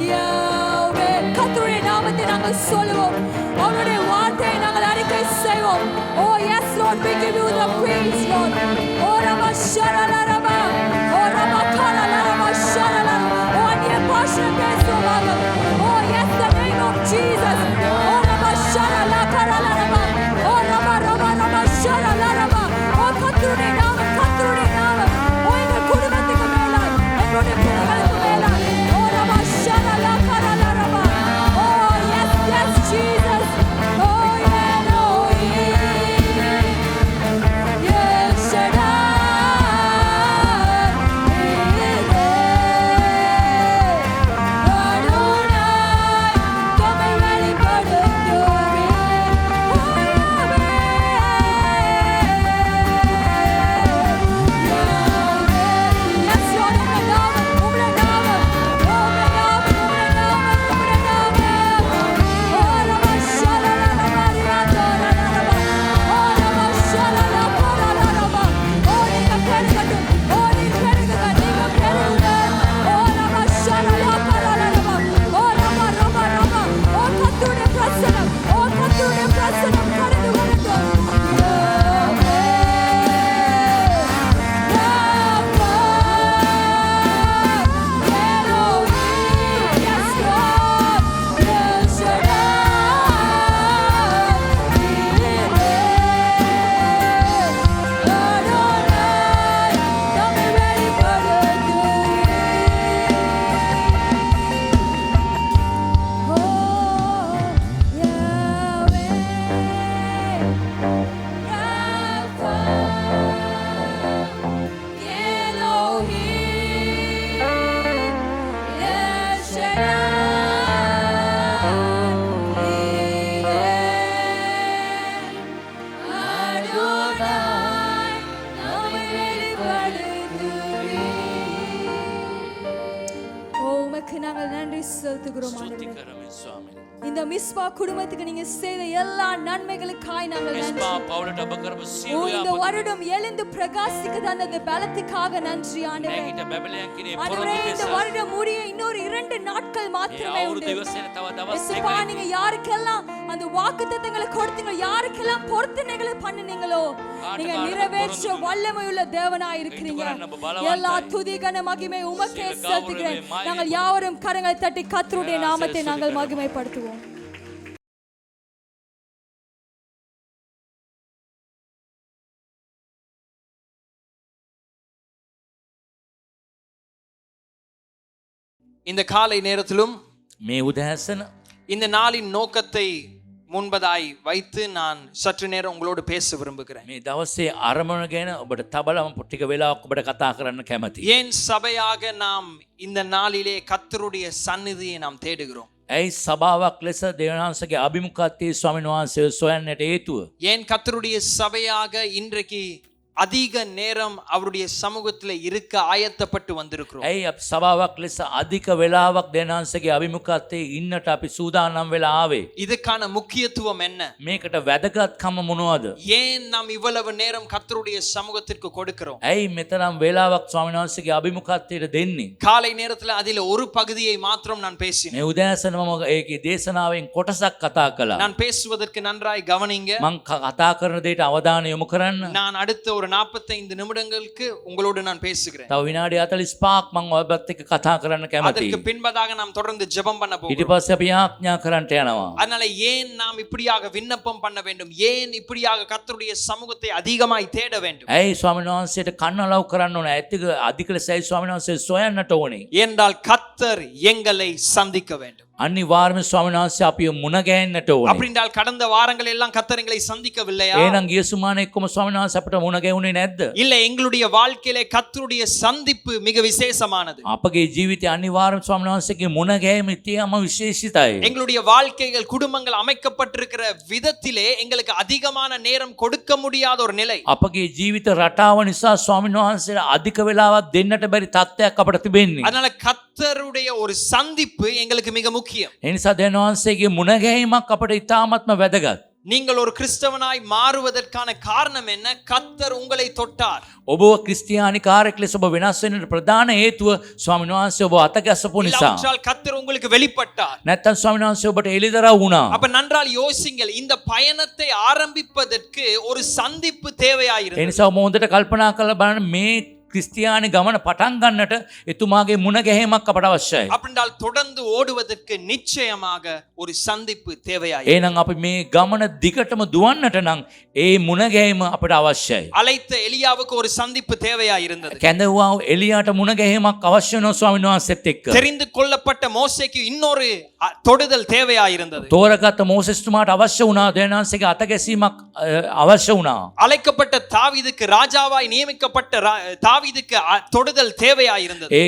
யாவே கர்த்தருடைய நாமத்தை நாங்கள் சொல்லுவோம், அவருடைய வார்த்தையை நாங்கள் அறிக்கை செய்வோம். Oh yes Lord, we give you the praise Lord. Oh Rama Sharala Rama, oh Rama Kala Rama Sharala, oh அந்நிய பாஷை பேசுவோமாக. Oh yes, the name of Jesus. Oh Rama Sharala Kala Rama, oh Rama Rama Rama Sharala Rama. Oh கர்த்தருடைய நாமம், கர்த்தருடைய நாமம். Oh எங்கள் குடும்பத்துக்கு மேலாய், எங்களுடைய பிள்ளைகளுக்கு மேலாய். Oh Rama Sharala Kala Rama. Oh yes, yes Jesus. Oh Shaddai, இந்த மிஸ்பா குடும்பத்துக்கு நீங்க செய்த எல்லா நன்மைகளுக்காய் நாங்கள் நன்றி. මිස්පා පවුලට ඔබ කරපු සියලු இந்த යාපත வருடம் எழுந்து பிரகாசிக்க தந்த அந்த பலத்துக்காக நன்றி ஆண்டவரே. නැගිට බැබලයන් කිනේ ஆண்டவரே, පොරොන්දු இந்த දෙස வருடம் முடிய இன்னொரு 2 நாட்கள் மாத்திரமே අවුරුදු உண்டு. ඉවසෙන තව දවස් இயேசுப்பா, දෙකයි நீங்க யாருக்கெல்லாம் அந்த வாக்குத்தத்தங்களை கொடுத்தீங்க, யாருக்கெல்லாம் பொருத்தனைகளை பண்ணினீங்களோ நீங்க நிறைவேற்ற வல்லமையுள்ள தேவனாய் இருக்கிறீங்க. எல்லா துதி கன மகிமை உமக்கே செலுத்துகிறேன். நாங்கள் யாவரும் கரங்களை தட்டி கர்த்தருடைய நாமத்தை நாங்கள் மகிமைப்படுத்துவோம். இந்த காலை நேரத்திலும் මේ උදෑසන இந்த நாளின் நோக்கத்தை முன்பதாய் வைத்து நான் சற்று நேரம் உங்களோடு பேச விரும்புகிறேன். මේ දවසේ අරමුණ ගැන ඔබට තබලම ටික වෙලාවක් ඔබට කතා කරන්න කැමතියි. ஏன் சபையாக நாம் இந்த நாளிலே கர்த்தருடைய சந்நிதியை நாம் தேடுகிறோம்? ඇයි සභාවක් ලෙස දෙවියන්වහන්සේගේ අභිමුඛත්වයේ ස්වාමීන් වහන්සේ සොයන්නට හේතුව? ஏன் கர்த்தருடைய சபையாக இன்றைக்கு அதிக நேரம் அவருடைய சமூகத்தில் இருக்க ஆயத்தப்பட்டு வந்திருக்கிறோம்? ඇයි අපි සභාවක් ලෙස අධික වෙලාවක් දෙවියන්වහන්සේගේ අභිමුඛත්වයේ ඉන්නට අපි සූදානම් වෙලා ආවේ? இதுக்கான முக்கியத்துவம் என்ன? මේකට වැදගත්කම මොනවද? ஏன் நாம் இவ்வளவு நேரம் கர்த்தருடைய சமூகத்திற்கு கொடுக்கிறோம்? ඇයි මෙතරම් වෙලාවක් ස්වාමීන් වහන්සේගේ අභිමුඛත්වයට දෙන්නේ? காலை நேரத்தில் அதில் ஒரு பகுதியை மாத்திரம் நான் பேசினேன். මේ උදෑසන මම ඒකේ දේශනාවෙන් කොටසක් කතා කළා. நான் பேசுவதற்கு நன்றாய் கவனிங்க. මම කතා කරන දෙයට අවධානය යොමු කරන්න. நான் அடுத்த ஒரு 45 நிமிடங்களுக்கு உங்களோடு நான் பேசுகிறேன். තව විනාඩි 45ක් මම ඔයත් එක්ක කතා කරන්න කැමතියි. அதற்கு பின்பதாக நாம் தொடர்ந்து ஜெபம் பண்ண ඊට போகிறோம். පස්සේ අපි යාඥා කරන්නට යනවා. அதனால ஏன் நாம் இப்படியாக விண்ணப்பம் பண்ண வேண்டும்? ஏன் இப்படியாக கர்த்தருடைய சமூகத்தை அதிகமாய் தேட வேண்டும்? ඇයි ස්වාමීන් වහන්සේට කන්නලව් කරන්න ඕනේ? ඇත්තක අධික ලෙසයි ස්වාමීන් වහන්සේ සොයන්නට ඕනේ. என்றால் கர்த்தர் எங்களை சந்திக்க வேண்டும். අනිවාර්යයෙන්ම ස්වාමීන් වහන්සේ අපිව මුණ ගැහෙන්නට ඕනේ. அப்படின்றால் கடந்த வாரங்கள் எல்லாம் கர்த்தர் எங்களை சந்திக்கவில்லையா? එහෙනම් ගිය සුමානේ එක්කම ස්වාමීන් වහන්සේ අපිට මුණ ගැහුනේ නැද්ද? இல்ல, எங்களுடைய வாழ்க்கையிலே கர்த்தருடைய சந்திப்பு மிக விசேஷமானது. අපගේ ජීවිතය අනිවාර්යයෙන්ම ස්වාමීන් වහන්සේගේ මුණ ගැහිම ඉතියාම විශේෂිතයි. எங்களுடைய வாழ்க்கைகள் குடும்பங்கள் அமைக்கப்பட்டிருக்கிற விதத்திலே எங்களுக்கு அதிகமான நேரம் கொடுக்க முடியாத ஒரு நிலை. අපගේ ජීවිත රටාව නිසා ස්වාමීන් වහන්සේට අධික වෙලාවක් දෙන්නට බැරි තත්ත්වයක් අපිට තිබෙන්නේ. அதனால கர்த்தருடைய ஒரு சந்திப்பு எங்களுக்கு மிக முக்கியம். ඒ නිසා දෙවියන් වහන්සේගේ මුණ ගැහිමක් අපිට ඉතාමත්ම වැදගත්. நீங்கள் ஒரு கிறிஸ்தவனாய் மாறுவதற்கான காரணம் என்ன? கர்த்தர் உங்களை தொட்டார். ඔබ ක්‍රිස්තියානි කාර්යයක් ලෙස ඔබ වෙනස් වෙන්නට ප්‍රධාන හේතුව ස්වාමීන් වහන්සේ ඔබ අතගැස්සපු නිසා. இல்லாவிட்டால் கர்த்தர் உங்களுக்கு வெளிப்பட்டார். නැත්තම් ස්වාමීන් වහන්සේ ඔබට එළිදරව් වුණා. அப்ப நன்றால் யோசிங்கள், இந்த பயணத்தை ஆரம்பிப்பதற்கு ஒரு சந்திப்பு ඒ தேவையாயிருந்தது. නිසා ඔබ හොඳට කල්පනා කරලා බලන්න මේ ක්‍රිස්තියානි ගමන පටන් ගන්නට එතුමාගේ මුණ ගැහිමක් අපට අවශ්‍යයි. அப்படின்றால் தொடர்ந்து ஓடுவதற்கு நிச்சயமாக ஒரு சந்திப்பு தேவையாய். එහෙනම් අපි මේ ගමන දිගටම දුවන්නට නම් ඒ මුණ ගැහිම අපට අවශ්‍යයි. அழைத்த எலியாவுக்கு ஒரு சந்திப்பு தேவையாயிருந்தது. කැඳවුවා එලියාට මුණ ගැහිමක් අවශ්‍ය වෙනවා ස්වාමීන් වහන්සේත් එක්ක. தெரிந்து கொள்ளப்பட்ட மோசேக்கு இன்னொரு தொடுதல் தேவையாயிருந்தது. තෝරගත්ත මෝසෙස්තුමාට අවශ්‍ය වුණා දෙවියන්වහන්සේගේ අතගැසීමක් අවශ්‍ය වුණා. அழைக்கப்பட்ட தாவீதுக்கு ராஜாவாய் நியமிக்கப்பட்ட தாவீதுக்கு தொடுதல் தேவையாயிருந்தது. ඒ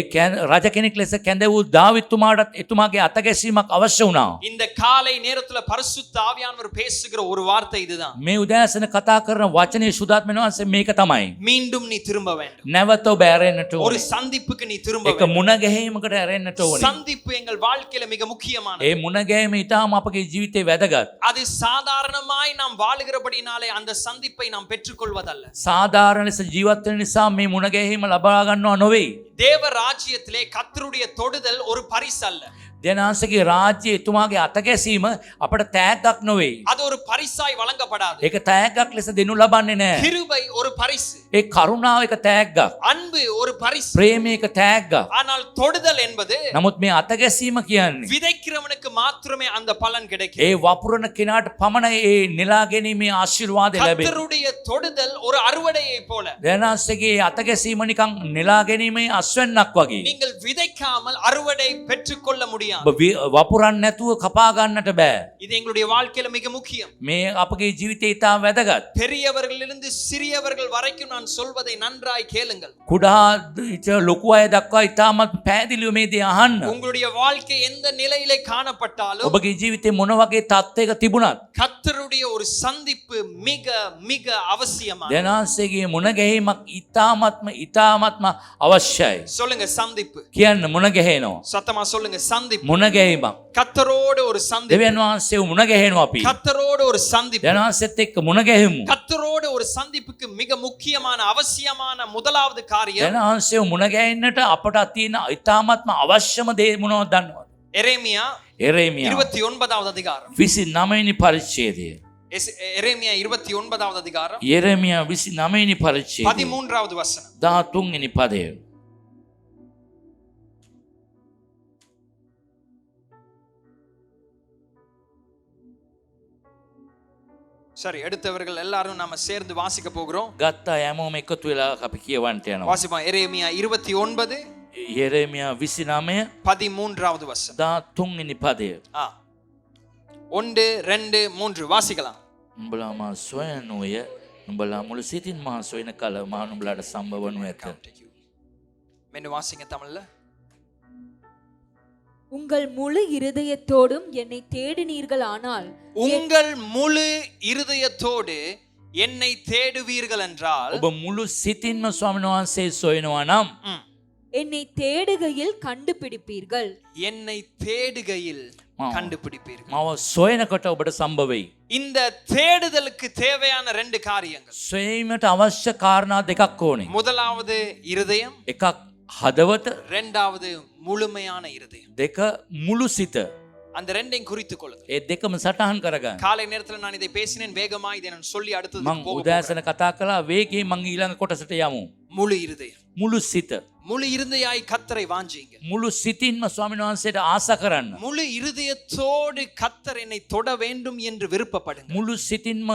රජ කෙනෙක් ලෙස කැඳවූ දාවිත්තුමාටත් එතුමාගේ අතගැසීමක් අවශ්‍ය වුණා. இந்த காலை நேரத்துல பரிசுத்த ஆவியானவர் பேசுகிற ஒரு வார்த்தை இதுதான். මේ උදෑසන කතා කරන වචනේ සුදාත්මන වහන්සේ මේක තමයි. மீண்டும் நீ திரும்ப வேண்டும். නැවත ඔබ ඇරෙන්නට ஒரு ඕනේ. சந்திப்புக்கு நீ திரும்ப ඒක வேண்டும். මුණ ගැහිමකට ඇරෙන්නට ඕනේ. சந்திப்பு எங்கள் வாழ்க்கையில மிக முக்கியமானது. ඒ මුණ ගැහිම ඊටාම අපගේ ජීවිතේ වැදගත්. அது சாதாரணமாய் நாம் வாழுகிறபடினாலே அந்த சந்திப்பை நாம் பெற்றுக்கொள்வதல்ல. සාධාරණ ලෙස ජීවත් වෙන නිසා මේ මුණ ගැහිම ලබා ගන්නව නොවේ. தேவ ராஜ்யத்திலே கர்த்தருடைய தொடுதல் ஒரு பரிசு அல்ல. දෙවියන්වහන්සේගේ රාජ්‍යයේ එතුමාගේ අතගැසීම අපට තෑග්ගක් නොවේ. அது ஒரு பரிசாய் வழங்கப்படாது. ඒක තෑග්ගක් ලෙස දෙනු ලබන්නේ නැහැ. கிருபை ஒரு பரிசு. ඒ කරුණාව එක තෑග්ගක්. அன்பு ஒரு பரிசு. ප්‍රේමය එක තෑග්ගක්. ஆனால் தொடுதல் என்பது නමුත් මේ අතගැසීම කියන්නේ விதைக்கிறவனுக்கு மாத்திரமே அந்த பலன் கிடைக்கும். ඒ වපුරන කෙනාට පමණයි ඒ නෙලා ගැනීමේ ආශිර්වාදය ලැබෙන්නේ. கர்த்தருடைய தொடுதல் ஒரு அறுவடையை போல. දෙවියන්වහන්සේගේ අතගැසීම නිකන් නෙලා ගැනීමේ අස්වැන්නක් වගේ. நீங்கள் விதைக்காமல் அறுவடை பெற்றுக்கொள்ள முடியாது. ඔබ වපුරන්න නැතුව කපා ගන්නට බෑ. இது எங்களுடைய வாழ்க்கையில மிக முக்கியம். මේ අපගේ ජීවිතේ ඉතාම වැදගත්. பெரியவர்களிலிருந்து சிறியவர்கள் வரைக்கும் நான் சொல்வதை நன்றாய் கேளுங்கள். කුඩා ඉත ලොකු අය දක්වා ඉතාමත් පැහැදිලිව මේ දේ අහන්න. உங்களுடைய வாழ்க்கை எந்த நிலையிலே காணப்பட்டாலும் ඔබගේ ජීවිතේ මොන වගේ තත්ත්වයක තිබුණත් கர்த்தருடைய ஒரு சந்திப்பு மிக மிக அவசியமா. දෙනාන්සේගේ මුණ ගැහිමක් ඉතාමත්ම අවශ්‍යයි. சொல்லுங்க சந்திப்பு. කියන්න මුණ ගැහෙනවා. சத்தமா சொல்லுங்க சந்திப்பு. මුණ ගැහිමක්. கர்த்தரோடு ஒரு சந்திப்பு. දෙවියන් වහන්සේ මුණ ගැහෙනවා අපි. கர்த்தரோடு ஒரு சந்திப்பு. දෙනාන්සෙත් එක්ක මුණ ගැහිමු. கர்த்தரோடு ஒரு சந்திப்புக்கு மிக முக்கியமான அவசியமான முதலாவது காரியம் දෙනාන්සේ මුණ ගැහෙන්නට අපට තියෙන ඉතාමත්ම අවශ්‍යම දේ මොනවද දන්නවද? எரேமியா එරේමියා 29வது அதிகாரம். 29 වෙනි පරිච්ඡේදය. எரேமியா 29வது அதிகாரம் යෙරමියා 29 වෙනි පරිච්ඡේදය 13வது வசனம். 13 වෙනි පදය. சரி, எடுத்தவர்கள் எல்லாரும் நாம சேர்ந்து வாசிக்க போகிறோம். ගත්ත හැමෝම එකතු වෙලා අපි කියවන්ට යනවා. வாசிப்போம். எரேமியா 29 යෙරමියා 29 13வது வசனம். 13 වෙනි පදය. 1 2 3 வாசிக்கலாம். උඹලා මා සොයනුය උඹලා මුළු සිතින් මා සොයන කල මා නුඹලාට සම්බවනු ඇත. මෙන්න வாசிங்க தமிழ்ல. உங்கள் முழு இருதயத்தோடும் என்னை தேடினீர்கள் ஆனால் உங்கள் முழு இருதயத்தோடு என்னை தேடுவீர்கள் என்றால் ඔබ මුළු සිතින්ම ස්වාමීන් වහන්සේ සොයනවා නම් என்னை தேடுகையில் கண்டுபிடிப்பீர்கள். என்னை தேடுகையில் கண்டுபிடிப்பீர்கள். මාව සොයනකොට ඔබට සම්භව වෙයි. இந்த தேடுதலுக்கு தேவையான ரெண்டு காரியங்கள். සොයීමට අවශ්‍ය කාරණා දෙකක් ඕනේ. முதலாவது இருதயம், එකක් හදවත, இரண்டாவது முழுமையான இருதயம். දෙක මුළු සිත. அந்த ரெண்டையும் குறித்துக் கொள்ளுங்கள். ඒ දෙකම සටහන් කරගන්න. காலை நேரத்துல நான் இதை பேசினேன், வேகமா இதை நான் சொல்லி அடுத்தது මං උදෑසන කතා කළා වේගයෙන් මං ඊළඟ කොටසට යමු. முழு இருதயம். මුළු සිත. முழு இருதயாய் கர்த்தரை வாஞ்சிங்க. මුළු සිතින්ම ස්වාමීන් වහන්සේට ආසා කරන්න. முழு இருதயத்தோடு கர்த்தர் என்னை தொட வேண்டும் என்று விருப்பப்படுங்க. මුළු සිතින්ම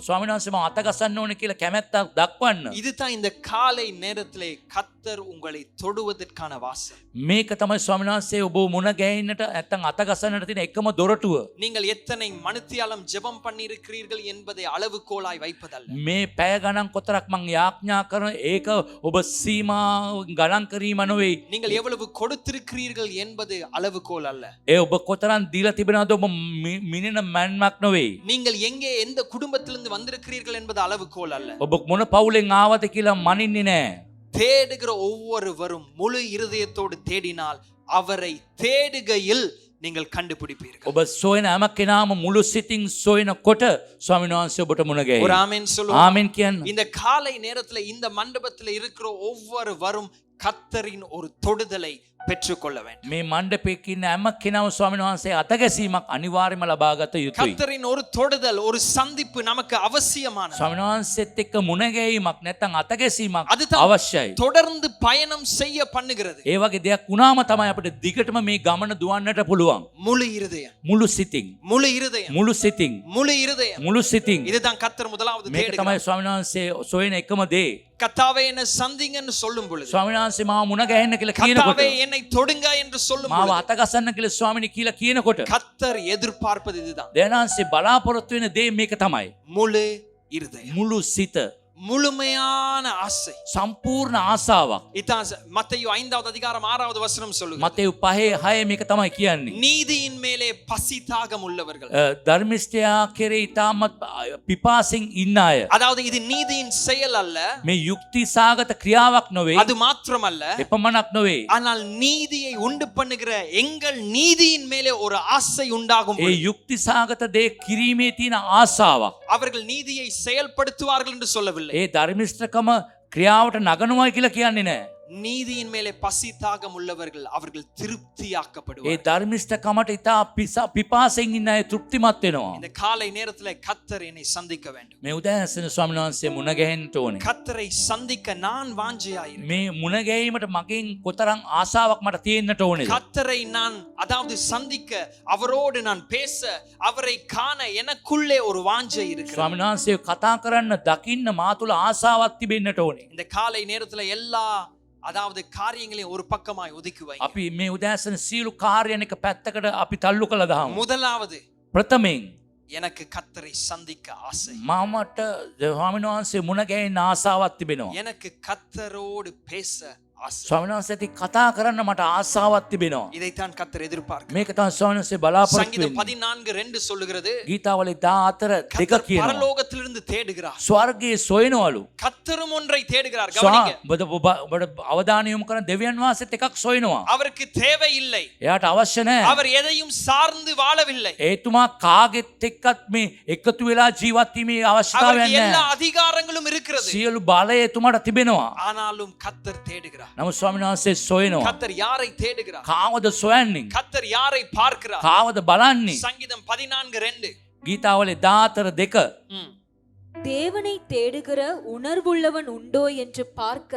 ස්වාමීන් වහන්සේ මම අත ගසන්න ඕනේ කියලා කැමැත්තක් දක්වන්න. இதுதான் இந்த காலை நேரத்திலே கர்த்தர் உங்களை தொடுவதற்கான வாசல். මේක තමයි ස්වාමීන් වහන්සේ ඔබ මුණ ගැහෙන්නට නැත්නම් අත ගසන්නට තියෙන එකම දොරටුව. நீங்கள் எத்தனை மணித்தியாலம் ஜெபம் பண்ணியிருக்கிறீர்கள் என்பதை அளவுகோலாய் வைப்பதல்ல. මේ පැය ගණන් කොතරක් මං යාඥා කරන ඒක ඔබ සීමා ගණන් කිරීම නෙවෙයි. நீங்கள் எவ்வளவு கொடுத்திருக்கிறீர்கள் என்பது அளவுகோல் அல்ல. ඒ ඔබ කොතරම් දීලා තිබෙනවද ඔබ මිනින මන්මක් නෙවෙයි. நீங்கள் எங்கே எந்த குடும்பத்திலிருந்து வந்திருக்கிறீர்கள் என்பது அளவுகோல் அல்ல. ඔබ මොන පවුලෙන් ආවද කියලා මනින්නේ නැහැ. தேடுகிற ஒவ்வொருவரும் முழு இருதயத்தோடு தேடினால் அவரை தேடுகையில் நீங்கள் கண்டுபிடிப்பீர்கள். ඔබ සොයන හැම කෙනාම මුළු සිතින් සොයනකොට ස්වාමීන් වහන්සේ ඔබට මුණ ஒரு ගැහෙයි. ஆமென் சொல்லுவோம். ආමෙන් කියන්න. இந்த காலை நேரத்துல இந்த மண்டபத்துல இருக்கிற ஒவ்வொருவரும் கர்த்தரின் ஒரு தொடுதலை பெற்றுக்கொள்ள வேண்டும். මේ මණ්ඩපයේ ඉන්න හැම කෙනාම ස්වාමීන් වහන්සේ අතගැසීමක් අනිවාර්යයෙන්ම ලබා ගත යුතුයි. கர்த்தரின் ஒரு தொடுதல், ஒரு சந்திப்பு நமக்கு அவசியமானது. ස්වාමීන් වහන්සේත් එක්ක මුණ ගැහිමක් නැත්නම් අතගැසීමක් அதுதான் අවශ්‍යයි. தொடர்ந்து பயணம் செய்ய பண்ணுகிறது. ඒ වගේ දෙයක් වුණාම තමයි අපිට දිගටම මේ ගමන දුවන්නට පුළුවන්. முழு இருதயம், මුළු සිතින්. முழு இருதயம், මුළු සිතින්. முழு இருதயம். මුළු සිතින්. இதுதான் கர்த்தர் முதலாவது මේක தேடுகிறார். තමයි ස්වාමීන් වහන්සේ සොයන එකම දේ. கர்த்தாவே என்னை சந்திங்கன்னு சொல்லும் பொழுது, ස්වාමීන් වහන්සේ මාව මුණ ගැහෙන්න කියලා කියනකොට கர்த்தாவே என்னை தொடுங்க என்று சொல்லும் මාව பொழுது, අතගසන්න කියලා ස්වාමීනි කියලා කියනකොට கர்த்தர் எதிர்பார்ப்பது இதுதான். දෙවියන්සේ බලාපොරොත්තු වෙන දේ මේක තමයි. முழு இருதயம், මුළු සිත. முழுமையான ஆசை. සම්පූර්ණ ආසාවක්. இதான் மத்தேயு 5வது அதிகாரம் 6வது வசனம் சொல்லுகிறது. මතෙව් 5:6 මේක තමයි කියන්නේ. நீதியின் மேலே பசி தாகம் உள்ளவர்கள். ධර්මිෂ්ඨයා කෙරේ ඉතාමත් පිපාසින් ඉන්න අය. அதாவது இது நீதியின் செயல் அல்ல, මේ යුක්ති සාගත ක්‍රියාවක් නොවේ. அது மாத்திரமல்ல, එපමණක් නොවේ. ஆனால் நீதியை உண்டு பண்ணுகிற எங்கள் நீதியின் மேலே ஒரு ஆசை உண்டாகும் ඒ பொழுது, යුක්ති සාගත දේ කිරීමේ තියෙන ආසාවක්. அவர்கள் நீதியை செயல்படுத்துவார்கள் என்று சொல்லவில்லை. ඒ ධර්මිෂ්ඨකම ක්‍රියාවට නගනවා කියලා කියන්නේ නැහැ. நீதியின் மேலே பசி தாகம் உள்ளவர்கள் அவர்கள் ඒ திருப்தியாக்கப்படுவார்கள். ධර්මිෂ්ඨකමට ඉතා පිපාසෙන් ඉන්න අය තෘප්තිමත් වෙනවා. இந்த காலை நேரத்துல கர்த்தர் என்னை சந்திக்க வேண்டும். මේ උදෑසන ස්වාමීන් වහන්සේ මුණ ගැහෙන්න ඕනේ. கர்த்தரை சந்திக்க நான் வாஞ்சையாயிருக்கிறேன். මේ මුණ ගැහිමට මගෙන් කොතරම් ආසාවක් මට තියෙන්නට ඕනේද? கர்த்தரை நான் அதாவது சந்திக்க, அவரோடு நான் பேச, அவரை காண எனக்குள்ளே ஒரு வாஞ்சை இருக்கிறது. ස්වාමීන් වහන්සේ කතා කරන්න දකින්න මා තුළ ආසාවක් තිබෙන්නට ඕනේ. இந்த காலை நேரத்துல எல்லா அதாவது காரியங்களையும் ஒரு பக்கமாய் ஒதுக்கி வை. අපි මේ උදෑසන සියලු කාර්යයන් එක පැත්තකට අපි තල්ලු කළා දාමු. முதலாவது, ප්‍රථමයෙන් எனக்கு கர்த்தரை சந்திக்க ஆசை. මමට ස්වාමීන් වහන්සේ මුණ ගැහෙන්න ආසාවක් තිබෙනවා. எனக்கு கர்த்தரோடு பேச ஆசை. ස්වාමීන් වහන්සේ කතා කරන්න මට ආසාවක් තිබෙනවා. இதைத்தான் கர்த்தர் எதிர்பார்க்கிறார். මේක තමයි ස්වාමීන් වහන්සේ බලාපොරොත්තු சங்கீதம் වෙන්නේ. 14:2 சொல்லுகிறது, ගීතාවලි 14 2 கர்த்தர் කියනවා. பரலோகத்திலிருந்து தேடுகிறார். ස්වර්ගයේ සොයනවලු. கர்த்தரும் ஒன்றை தேடுகிறார். கவனிங்க, ඔබට අවධානය යොමු කරන දෙවියන් වහන්සේත් එකක් සොයනවා. அவருக்கு தேவை இல்லை, එයාට අවශ්‍ය නැහැ. அவர் எதையும் சார்ந்து வாழவில்லை, ඒතුමා කාගෙත් එක්කත් මේ එකතු වෙලා ජීවත් වීමේ අවශ්‍යතාවයක් அவருக்கு எல்லா නැහැ. அதிகாரங்களும் இருக்கிறது. සියලු බලය එතුමාට තිබෙනවා. ஆனாலும் கர்த்தர் தேடுகிறார். නමුත් ස්වාමීන් වහන්සේ සොයනවා. கர்த்தர் யாரை தேடுகிறார்? කාවද සොයන්නේ? கர்த்தர் யாரை பார்க்கிறார்? කාවද බලන්නේ? சங்கீதம் 14:2. ගීතාවලි 14 2 தேவனை தேடுகிற உணர்வுள்ளவன் உண்டோ என்று பார்க்க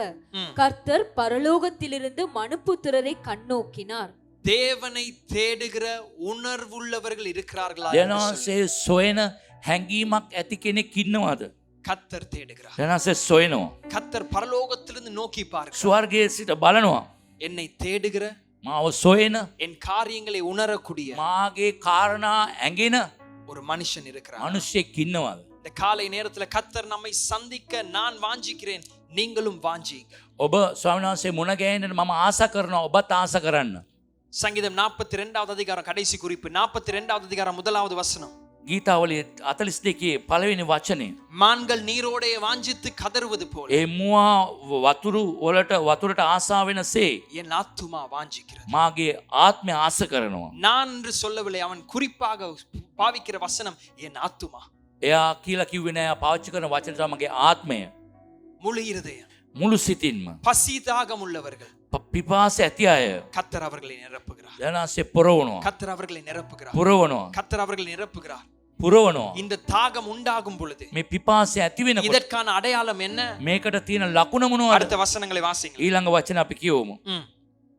கர்த்தர் பரலோகத்திலிருந்து மனுப்புத்திரரை கண்ணோக்கினார். தேவனை தேடுகிற உணர்வுள்ளவர்கள் இருக்கிறார்களா? දෙනවාසේ සොයන හැඟීමක් ඇති කෙනෙක් ඉන්නවද? கர்த்தர் தேடுகிறார். දෙනවාසේ සොයනවා. கர்த்தர் பரலோகத்திலிருந்து நோக்கி பார்க்கிறார். ස්වර්ගයේ සිට බලනවා. என்னை தேடுகிற, මාව සොයන, என் காரியங்களை உணரக்கூடிய මාගේ කාරණා ඇඟෙන ஒரு மனுஷன் இருக்கிறார். මිනිස්සෙක් ඉන්නවද? இந்த காலை நேரத்துல கர்த்தர் நம்மை சந்திக்க நான் வாஞ்சிக்கிறேன், நீங்களும் வாஞ்சிங்க. ඔබ ස්වාමීන් වහන්සේ මුණ ගැහෙන්නට මම ආස කරනවා. ඔබත් ආස කරන්න. சங்கீதம் 42வது அதிகாரம் கடைசி குறிப்பு, 42வது அதிகாரம் 1வது வசனம். ගීතාවලිය 42 පළවෙනි වචනේ. மான்கள் நீரோடே வாஞ்சித்து கதறுவது போல ඒ මුවා වතුරට ආසා වෙනසේ என் ஆத்துமா வாஞ்சிக்கிறது. මාගේ ආත්මය ආස කරනවා. நான் என்று சொல்லவில்லை, அவன் குறிப்பாக பாவிக்கிற வசனம் என் ஆத்துமா. එයා කියලා කිව්වේ නෑ. පාවිච්චි කරන වචන තමයි මගේ ආත්මය. முழு இருதயம், මුළු සිතින්ම. பசி தாகம் உள்ளவர்கள் පිපාස ඇති අය கர்த்தர் அவர்களை நிரப்புகிறார். දැනාසේ පුරවනවා. கர்த்தர் அவர்களை நிரப்புகிறார். පුරවනවා. கர்த்தர் அவர்களை நிரப்புகிறார். පුරවනවා. இந்த தாகம் உண்டாகும் பொழுது මේ පිපාසය ඇති වෙනකොට இதற்கான அடையாளம் என்ன? මේකට තියෙන ලකුණ මොනවද? அடுத்த வசனங்களை வாசிங்க. ඊළඟ වචන අපි කියවමු.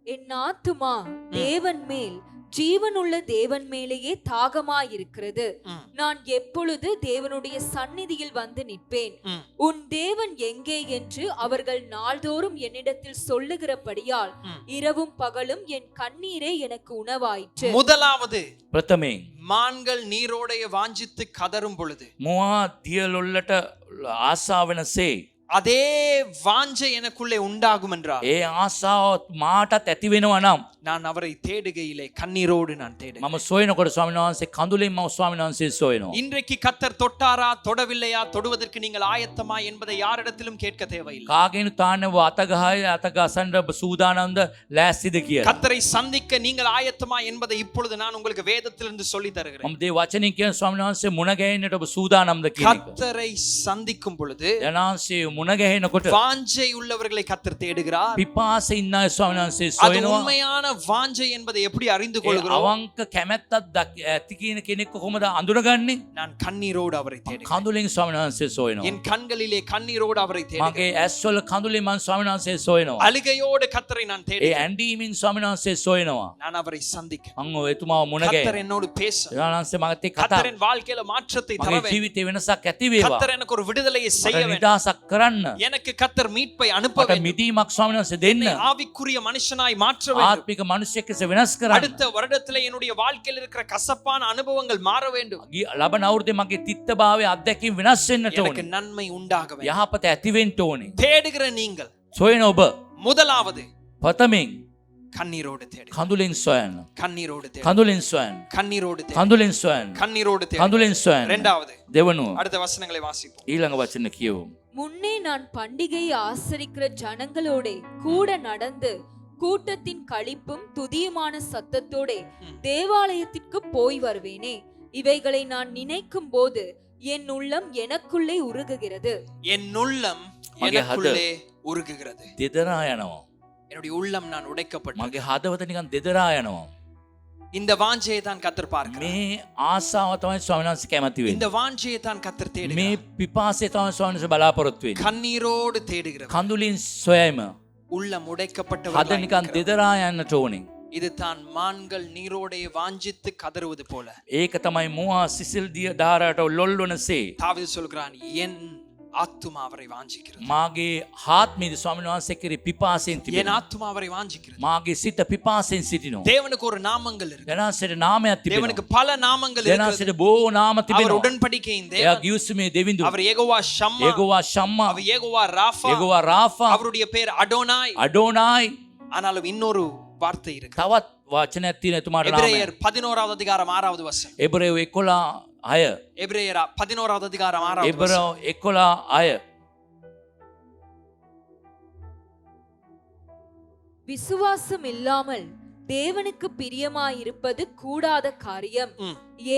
என் ஆத்துமா தேவன் மேல், ஜீவனுள்ள தேவன் மேலேயே தாகமாயிருக்கிறது. நான் எப்பொழுது தேவனுடைய சந்நிதியில் வந்து நிற்பேன்? உன் தேவன் எங்கே என்று அவர்கள் நாள்தோறும் என்னிடத்தில் சொல்லுகிறபடியால் இரவும் பகலும் என் கண்ணீரே எனக்கு உணவாயிற்று. முதலாவது, ප්‍රථමයෙන් மான்கள் நீரோடைய வாஞ்சித்து கதறும் பொழுது මුවා දියලොල්ලට ආසා වෙනසේ அதே வாஞ்சை எனக்குள்ளே உண்டாகும் என்றால் ඒ ආසාව මාටත් ඇති වෙනවා නම් நான் அவரை தேடுகையிலே கண்ணீரோடு நான் தேடுகிறேன். මම සොයනකොට ස්වාමීන් වහන්සේ කඳුලින් මම ස්වාමීන් වහන්සේ සොයනවා. இன்றைக்கு கர்த்தர் தொட்டாரா தொடவில்லையா, தொடுவதற்கு நீங்கள் ஆயத்தமா என்பதை யாரிடத்திலும் கேட்க தேவையில்லை. කාගෙනු තාන්නව අතගහය අතගසන්න සූදානම්ද ලෑස්තිද කියලා. கர்த்தரை சந்திக்க நீங்கள் ஆயத்தமா என்பதை இப்பொழுது நான் உங்களுக்கு வேதத்திலிருந்து சொல்லி தருகிறேன். මම දේ වචනින් කියන ස්වාමීන් වහන්සේ මුණ ගැහෙන්නට ඔබ සූදානම්ද කියන එක. கர்த்தரை சந்திக்கும் பொழுது යනාංශයේ මුණ ගැහෙනකොට வாஞ்சை உள்ளவர்களை கர்த்தர் தேடுகிறார். පිපාසෙ ඉන්න අය ස්වාමීන් වහන්සේ அது සොයනවා. உண்மையான வாஞ்சை என்பதை எப்படி அறிந்து ඒ கொள்கிறோம்? අවංක කැමැත්තක් ඇති කියන කෙනෙක් කොහොමද අඳුරගන්නේ? நான் கண்ணீரோடு அவரை தேடுகிறேன். කඳුලින් ස්වාමීන් වහන්සේ සොයනවා. என் கண்களிலே கண்ணீரோடு அவரை தேடுகிறேன். මගේ ඇස්වල කඳුලින් මම ස්වාමීන් වහන්සේ සොයනවා. அழுகையோடு கர்த்தரை நான் ඒ தேடுகிறேன். ඇඬීමින් ස්වාමීන් වහන්සේ සොයනවා. நான் அவரை சந்திக்க, මම එතුමාව මුණ கர்த்தர் ගැහෙනවා. என்னோடு பேச, යනාංශේ මගත් එක්ක කතා கர்த்தர் என் வாழ்க்கையில மாற்றத்தை தர මගේ வேண்டும். ජීවිතේ වෙනසක් ඇති වේවා. கர்த்தர் எனக்கு ஒரு விடுதலையை செய்ய මට வேண்டும். නිදහසක් කරන්න. எனக்கு கர்த்தர் மீட்பை அனுப்ப මට வேண்டும். මිදීමක් ස්වාමීන් වහන්සේ දෙන්න. என்னை ஆவிக்குரிய மனுஷனாய் மாற்ற வேண்டும். ආත්මික මිනිසෙක් ලෙස වෙනස් කරන්න. அடுத்த வருடத்திலே என்னுடைய வாழ்க்கையில் இருக்கிற கசப்பான அனுபவங்கள் மாற வேண்டும். ලබන අවුරුද්දේ මගේ තිත්තභාවයේ අත්දැකීම් වෙනස් වෙන්නට எனக்கு ඕනේ. நன்மை உண்டாக வேண்டும். යහපත ඇති වෙන්න ඕනේ. தேடுகிற நீங்கள் සොයන ඔබ முதலாவது ප්‍රථමයෙන් கண்ணீரோடு தேடு, කඳුලින් සොයන්න. கண்ணீரோடு தேடு, කඳුලින් සොයන්න. கண்ணீரோடு தேடு, කඳුලින් සොයන්න. கண்ணீரோடு தேடு. කඳුලින් සොයන්න. இரண்டாவது, දෙවනුව அடுத்த வசனங்களை வாசிப்போம். ඊළඟ වචන කියවමු. முன்னே நான் பண்டிகையை ஆசரிக்கிற ஜனங்களோட கூட நடந்து கூட்டத்தின் களிப்பும் துதியுமான சத்தத்தோட தேவாலயத்திற்கு போய் வருவேனே. இவைகளை நான் நினைக்கும் போது என் உள்ளம் எனக்குள்ளே உருகுகிறது. என் உள்ளம் எனக்குள்ளே உருகுகிறது. දෙදරා යනවා. என்னுடைய உள்ளம் நான் உடைக்கப்பட்டது. මගේ හදවත නිකන් දෙදරා යනවා. இந்த வாஞ்சையை தான் கர்த்தர் பார்க்கிறார். මේ ආසාව තමයි ස්වාමීන් වහන්සේ කැමති இந்த වෙන්නේ. வாஞ்சையை தான் கர்த்தர் මේ தேடுகிறார். පිපාසය තමයි ස්වාමීන් වහන්සේ බලාපොරොත්තු වෙන්නේ. கண்ணீரோடு தேடுகிறார். කඳුලින් සොයම உள்ளம் හද உடைக்கப்பட்டவர்களாய் නිකන් இருக்கிறார். දෙදරා යන්නට ඕනේ. இது தான் மான்கள் நீரோடே வாஞ்சித்து கதறுவது போல. ඒක තමයි මුවා සිසිල් දිය ධාරාවට ලොල් වනසේ. தாவீது சொல்கிறான், என் ஆத்துமா அவரை வாஞ்சிக்கிறது. මාගේ ආත්මයේදී ස්වාමීන් වහන්සේ කෙරේ පිපාසයෙන් என் තිබෙනවා. ஆத்துமா அவரை வாஞ்சிக்கிறது. මාගේ සිත පිපාසයෙන් සිටිනවා. தேவனுக்கு ஒரு நாமங்கள் இருக்கு. දෙනාසට නාමයක් தேவனுக்கு තිබෙනවා. பல நாமங்கள் இருக்கு. දෙනාසට බොහෝ නාම அவர் තිබෙනවා. உடன்படிக்கையின் එයා தேவன். ගිවිසුමේ දෙවිඳු. அவர் யெகோவா ஷம்மா. යெகோවා ஷம்மா. அவர் யெகோவா ராஃபா. යெகோවා රාෆා. அவருடைய பேர் அடோனாய். අඩෝනායි. ஆனாலும் இன்னொரு வார்த்தை இருக்கு. තවත් වචනයක් තියෙන එතුමාට නාමයක්. எபிரேயர் 11வது அதிகாரம் 6வது வசனம். එබ්‍රේව 11:6. எபிரேயர் 11வது அதிகாரம் 6வது එබ්‍රේව வசனம். 11:6. விசுவாசம் இல்லாமல் தேவனுக்கு பிரியமாயிருப்பது கூடாத காரியம்.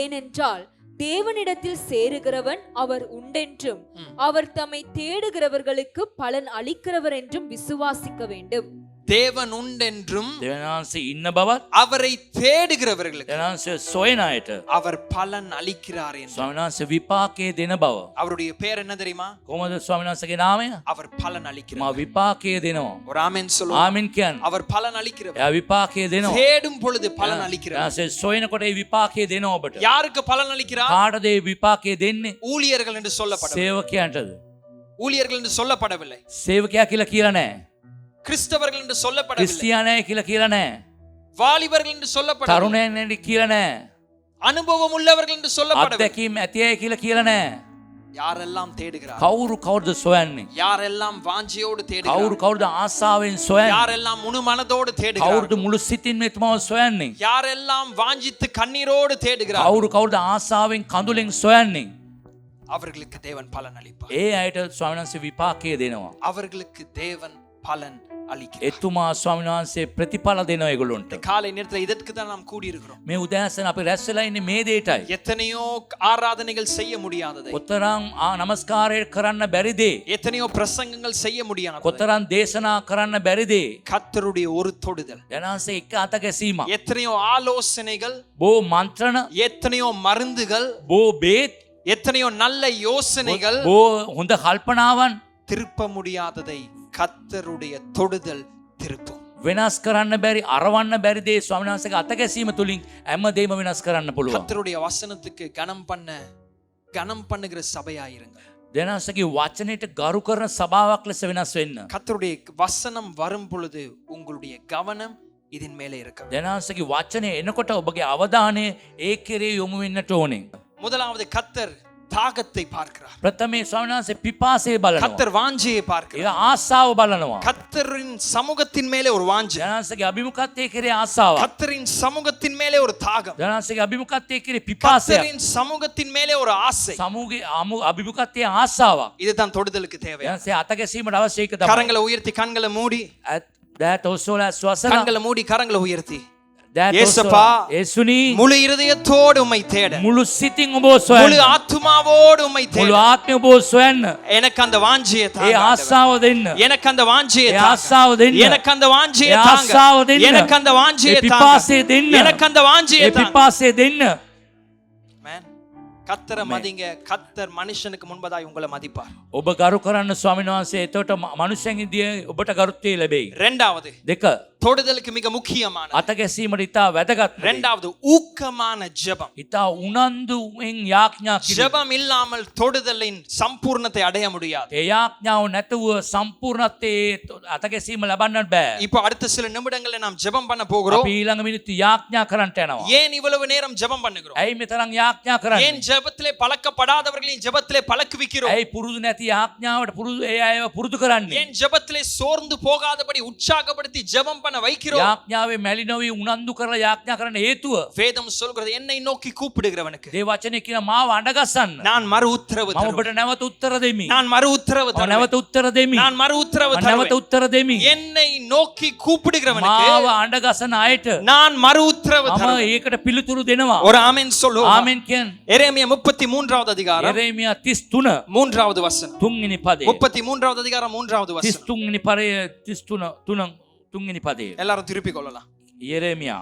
ஏனென்றால் தேவனிடத்தில் சேருகிறவன் அவர் உண்டென்றும் அவர் தம்மை தேடுகிறவர்களுக்கு பலன் அளிக்கிறவர் என்றும் விசுவாசிக்க வேண்டும். தேவன் உண்டென்றும் දෙවියන්සේ ඉන්න බවත් அவரை தேடுகிறவர்களுக்கு දෙවියන්සේ සොයන අයට அவர் பலன் அளிக்கிறார் என்று. ස්වාමීන් වහන්සේ විපාකයේ දෙන බව. அவருடைய பேர் என்ன தெரியுமா? කොහොමද ස්වාමීන් වහන්සේගේ නාමය? அவர் பலன் මා அளிக்கிறார். විපාකයේ දෙනවා. ஒரு ஆமென் சொல்லுங்க. ආමෙන් කියන්නේ. அவர் பலன் அளிக்கிறவர். එයා විපාකයේ දෙනවා. தேடும் பொழுது பலன் அளிக்கிறார். යාසේ සොයනකොට ඒ විපාකයේ දෙනවා ඔබට. யாருக்கு பலன் அளிக்கிறார்? කාටද ඒ විපාකයේ දෙන්නේ? ஊழியர்கள் என்று சொல்லப்படவில்லை. සේවකයන්ටද? ஊழியர்கள் என்று சொல்லப்படவில்லை. සේවකයා කියලා කියලා නැහැ. கிறிஸ்தவர்கள் என்று சொல்லப்படவில்லை. ක්‍රිස්තියානයි කියලා කියලා නැහැ. வாலிபர்கள் என்று சொல்லப்படவில்லை. තරුණයන් කියලා නැහැ. அனுபவம் உள்ளவர்கள் என்று சொல்லப்படவில்லை. අත්දැකීම් ඇති අය කියලා කියලා නැහැ. யாரெல்லாம் தேடுகிறார்? කවුරුද සොයන්නේ? யாரெல்லாம் வாஞ்சியோடு தேடுகிறார்? කවුරුද ආසාවෙන් සොයන්නේ? யாரெல்லாம் முழு மனதோடு தேடுகிறார்? කවුරුද මුළු සිතින්ම එතුමාව සොයන්නේ? யாரெல்லாம் வாஞ்சித்து கண்ணீரோடு தேடுகிறார்? කවුරුද ආසාවෙන් කඳුලෙන් සොයන්නේ? அவர்களுக்கு தேவன் பலன் அளிப்பார். ඒ අයට ස්වාමීන් වහන්සේ විපාකයේ දෙනවා. அவர்களுக்கு தேவன் பலன் அளிக்கிறார். එතුමා ස්වාමීන් වහන්සේ ප්‍රතිඵල දෙනවා ඒගොල්ලොන්ට. காலை நேரத்தில் இதற்கு தான் நாம் கூடி இருக்கிறோம். මේ උදෑසන අපි රැස් වෙලා ඉන්නේ මේ දෙයටයි. எத்தனையோ ஆராதனைகள் செய்ய முடியாததை, කොතරම් නමස්කාරය කරන්න බැරිද? எத்தனையோ பிரசங்கங்கள் செய்ய முடியாததை, කොතරම් දේශනා කරන්න බැරිද? கர்த்தருடைய ஒரு தொடுதல், යනාසේ එක අත ගැසීමක්. எத்தனையோ ஆலோசனைகள், බෝ මන්ත්‍රණ, எத்தனையோ மருந்துகள், බෝ බේත්, எத்தனையோ நல்ல யோசனைகள், බෝ හොඳ කල්පනාවන් திருப்ப முடியாததை கர்த்தருடைய தொடுதல் திருப்பும். වෙනස් කරන්න බැරි අරවන්න බැරි දේ ස්වාමීන් වහන්සේගේ අත ගැසීම තුලින් හැමදේම වෙනස් කරන්න පුළුවන්. கர்த்தருடைய வசனத்துக்கு கனம் பண்ணுகிற சபையாயிருங்க. දෙනාසගේ වචනයට ගරු කරන සභාවක් ලෙස වෙනස් වෙන්න. கர்த்தருடைய வசனம் வரும் பொழுது உங்களுடைய கவனம் இதன் மேலே இருக்க வேண்டும். දෙනාසගේ වචනේ එනකොට ඔබගේ අවධානය ඒ කෙරේ යොමු වෙන්නට ඕනේ. முதலாவது கர்த்தர் தாகத்தை பார்க்கிறார். ප්‍රථමේ ස්වාමීන් වහන්සේ පිපාසය බලනවා. கர்த்தர் வாஞ்சையை பார்க்கிறார். ඒක ආසාව බලනවා. கர்த்தரின் சமூகத்தின் மேலே ஒரு வாஞ்சை, දෙනාසගේ අභිමුඛත්වයේ කෙරේ ආසාව. கர்த்தரின் சமூகத்தின் மேலே ஒரு தாகம், දෙනාසගේ අභිමුඛත්වයේ කෙරේ පිපාසය. கர்த்தரின் சமூகத்தின் மேலே ஒரு ஆசை. සමුගේ අභිමුඛත්වයේ ආසාවක්. இதுதான் தொடுதலுக்கு தேவை. දෙනාසේ අත ගැසීමට අවශ්‍ය එක තමයි. கரங்களை உயர்த்தி கண்களை மூடி, දෑත ඔස්සෝලා ස්වසන. கண்களை மூடி கரங்களை உயர்த்தி, දෑත ஏசப்பா, ඔස්සෝලා. 예수නි முழு இருதயத்தோடு உம்மை தேட, මුළු සිතින් ඔබ முழு සොයන්න. ஆத்துமாவோடு உம்மை தேட මුළු ආත්මය ඔබ සොයන්න. எனக்கு அந்த வாஞ்சையை ඒ தாங்க. ආසාව දෙන්න. எனக்கு அந்த வாஞ்சையை ඒ தாங்க. ආසාව දෙන්න. எனக்கு அந்த வாஞ்சையை ඒ தாங்க. ආසාව දෙන්න. எனக்கு அந்த வாஞ்சையை ඒ தாங்க. පිපාසය දෙන්න. எனக்கு அந்த வாஞ்சையை ඒ தாங்க. පිපාසය දෙන්න. Amen. கர்த்தரை மதிங்க. கர்த்தர் மனுஷனுக்கு முன்பதாய் உங்களை மதிப்பார். ඔබ ගරු කරන්න ස්වාමීන් වහන්සේ එතකොට මනුෂ්‍යයන් ඉදියේ ඔබට ගරුත්වය ලැබෙයි. இரண்டாவது, දෙක தொடுதலுக்கு மிக முக்கியமான, අත ගැසීමට ඉතා වැදගත්. இரண்டாவது ஊக்கமான ஜெபம். ඉතා උනන්දුවෙන් යාඥා කිරීම. ஜெபம் இல்லாமல் தொடுதலின் சம்பூர்ணத்தை அடைய முடியாது. ඒ යාඥාව නැතුව සම්පූර්ණත්වයේ අත ගැසීම ලබන්නට බෑ. இப்போ அடுத்த சில நிமிடங்கள்ல நாம் ஜெபம் பண்ண போகிறோம். අපි ඊළඟ මිනිත්තු යාඥා කරන්නට යනවා. ஏன் இவ்வளவு நேரம் ஜெபம் பண்ணுகிறோம்? ඇයි මෙතරම් යාඥා කරන්නේ? ஏன் ஜெபத்திலே பழக்கப்படாதவர்களையும் ஜெபத்திலே பழக்குவிக்கிறோம்? ඇයි පුරුදු නැති යාඥාවට පුරුදු ඒ අයව පුරුදු කරන්නේ? ஏன் ஜெபத்திலே சோர்ந்து போகாதபடி உற்சாகப்படுத்தி ஜெபம் பண்ண வைக்கிறோம்? යාඥාවේ මැලි නොවි උනන්දු කරලා යාඥා කරන්න හේතුව வேதம் சொல்கிறது, என்னை நோக்கி கூப்பிடுகிறவனுக்கு දේ වචනේ කියන මාව අඬගස්සන්න. நான் மறு உத்தரவு මම தருவேன். ඔබට නැවත උත්තර දෙමි. நான் மறு உத்தரவு මම தருவேன். නැවත උත්තර දෙමි. நான் மறு உத்தரவு මම නැවත தருவேன். උත්තර දෙමි. என்னை நோக்கி கூப்பிடுகிறவனுக்கு මාව අඬගසන අයට நான் மறு உத்தரவு මම தருவேன். ඒකට පිළිතුරු දෙනවා. ஒரு ஆமென் சொல்லுவோம். ආමෙන් කියන්නේ. எரேமியா 33வது அதிகாரம் එරේමියා 33 3வது வசனம். 3 වෙනි පදේ. 33வது அதிகாரம் 3வது வசனம். 33 වෙනි පරය 33 3 වෙනි පදේ. எல்லாரும் திருப்பி கொள்ளலாம். එරේමියා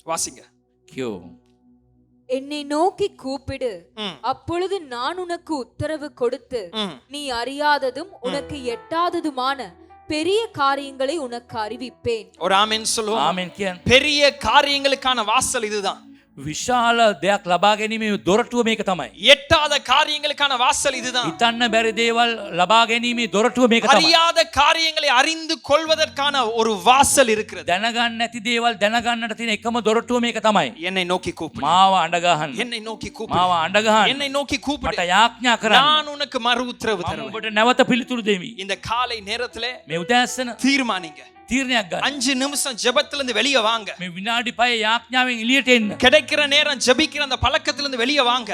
வாசிங்க. කියෝ. என்னை நோக்கி கூப்பிடு, ம். அப்பொழுது நான் உனக்கு உத்தரவு கொடுத்து ம். நீ அறியாததும் உனக்கு எட்டாததுமான பெரிய காரியங்களை உனக்கு அறிவிப்பேன். ஒரு ஆமென் சொல்லுவோம். ආමෙන් කියන්නේ. பெரிய காரியங்களுக்கான வாசல் இதுதான். විශාල දෙයක් ලබා ගැනීමේ දොරටුව මේක තමයි. எட்டாத காரியங்களுக்கான வாசல் இதுதான். හිතන්න බැරි දේවල් ලබා ගැනීමේ දොරටුව මේක තමයි. அறியாத காரியங்களை அறிந்து கொள்வதற்கான ஒரு வாசல் இருக்கிறது. දැනගන්න නැති දේවල් දැනගන්නට තියෙන එකම දොරටුව මේක තමයි. என்னை நோக்கி கூப்பிடு, මාව අඬගහන්න. என்னை நோக்கி கூப்பிடு, මාව අඬගහන්න. என்னை நோக்கி கூப்பிடு, මට යාඥා කරන්න. நான் உனக்கு மறு உத்தரவு මම தருவேன். ඔබට නැවත පිළිතුරු දෙමි. இந்த காலை நேரத்திலே මේ උදෑසන தீர்மானிங்க. තීරණයක් ගන්න. 5 நிமிஷம் ஜெபத்துல இருந்து வெளியே வாங்க. මේ විනාඩි 5 යාඥාවෙන් එළියට එන්න. கிடைக்கிற நேரம் ஜெபிக்கிற அந்த பழக்கத்துல இருந்து வெளியே வாங்க.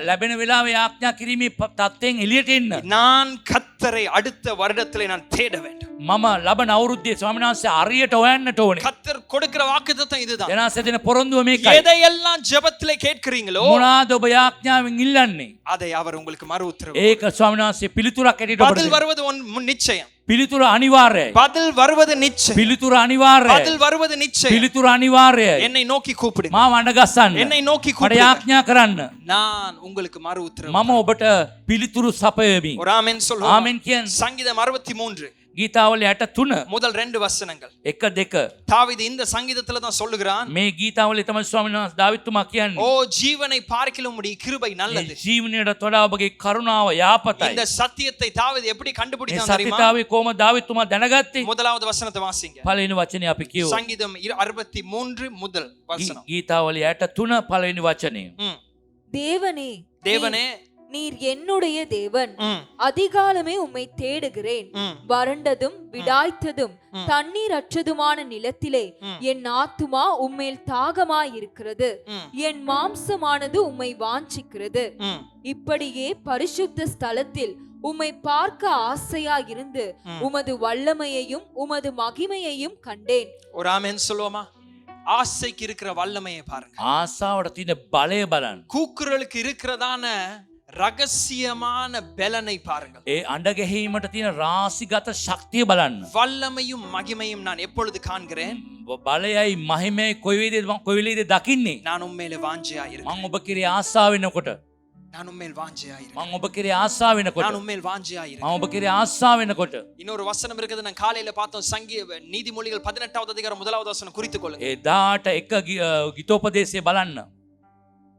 ලැබෙන වෙලාවේ යාඥා කිරීමේ තත්ත්වයෙන් එළියට එන්න. நான் கர்த்தரை அடுத்த வருடத்திலே நான் தேட வேண்டும். මම ලබන අවුරුද්දේ ස්වාමීන් වහන්සේ අරියට හොයන්නට ඕනේ. கர்த்தர் கொடுக்கிற வாக்குத்தத்தம் இதுதான். දෙනාස දෙන පොරොන්දුව මේකයි. எதையெல்லாம் ஜெபத்திலே கேட்கிறீங்களோ මොනවාද ඔබ යාඥාවෙන් ඉල්ලන්නේ? அதை அவர் உங்களுக்கு மறு உத்தரவு. ඒක ස්වාමීන් වහන්සේ පිළිතුරක් ඇටියට ඔබට பதில் දෙන්න. வருவது நிச்சயம். පිළිතුර අනිවාර්යයි. பதில் வருவது நிச்சயம். පිළිතුර අනිවාර්යයි. பதில் வருவது நிச்சயம். පිළිතුර අනිවාර්යයි. என்னை நோக்கி கூப்பிடுங்க. මාව අඬගස්සන්න. என்னை நோக்கி මට கூப்பிடுங்க. යාඥා කරන්න. நான் உங்களுக்கு மறு உத்தரவு. මම ඔබට පිළිතුරු සපයමි. ஒரு ஆமென் சொல்லுவோம். ආමෙන් කියන්න. சங்கீதம் 63 ගීතාවල 63 முதல் 2 வசனங்கள். 1 2 தாவீது இந்த சங்கீதத்துல தான் சொல்லுகிறான், මේ ගීතාවල තමයි ස්වාමීන් වහන්සේ දාවිත්තුමා කියන්නේ. ஓ ஜீவனை பார்க்கிலும் உம்முடைய கிருபை நல்லது. ජීවනයට වඩා ඔබගේ කරුණාව யாපතයි. இந்த சத்தியத்தை தாவீது எப்படி මේ கண்டுபிடித்தான் தெரியுமா? සත්‍යතාවේ කොහොම දාවිත්තුමා දැනගත්තේ? முதலாவது வசனத்தை வாசிங்க. පළවෙනි වචනේ අපි කියමු. சங்கீதம் 63 முதல் வசனம். ගීතාවල 63 පළවෙනි වචනේ. ம். தேவனே தேவனே நீர் என்னுடைய தேவன். ம். அதிகாலமே உம்மை தேடுகிறேன். ம். வறண்டதும் விடாய்த்ததும் தண்ணீர் அற்றதுமான நிலத்திலே என் ஆத்துமா உம்மேல் தாகமாயிருக்கிறது. ம். என் மாம்சமானது உம்மை வாஞ்சிக்கிறது. ம். இப்படியே பரிசுத்த ஸ்தலத்தில் உம்மை பார்க்க ஆசையாயிருந்து உமது வல்லமையையும் உமது மகிமையையும் கண்டேன். ஒரு ஆமென் சொல்லுவோமா? ஆசைக்கு இருக்கிற வல்லமையை பாருங்க. ආසාවට තියෙන බලය බලන්න. கூக்குரலுக்கு இருக்கிறதான ரகசியமான பலனை பாருங்கள். ඒ අඬ ගැහිමට තියෙන රාසිගත ශක්තිය බලන්න. வல்லமையும் மகிமையும் நான் எப்பொழுது காண்கிறேன்? බලයයි මහිමයි කොයි වෙලේද දකින්නේ? நான் உண்மையிலே வாஞ்சையா இருக்கிறேன். මම ඔබ කෙරේ ආසාව වෙනකොට நான் உண்மையில் வாஞ்சையா இருக்கிறேன். මම ඔබ කෙරේ ආසාව වෙනකොට நான் உண்மையில் வாஞ்சையா இருக்கிறேன். මම ඔබ කෙරේ ආසාව වෙනකොට இன்னொரு வசனம் இருக்குது, நான் காலையில பார்த்தோம். நீதிமொழிகள் 18வது அதிகாரம் 1வது வசனம் குறித்துக் கொள்ளுங்க. ඒ 18 එක ගීතෝපදේශය බලන්න.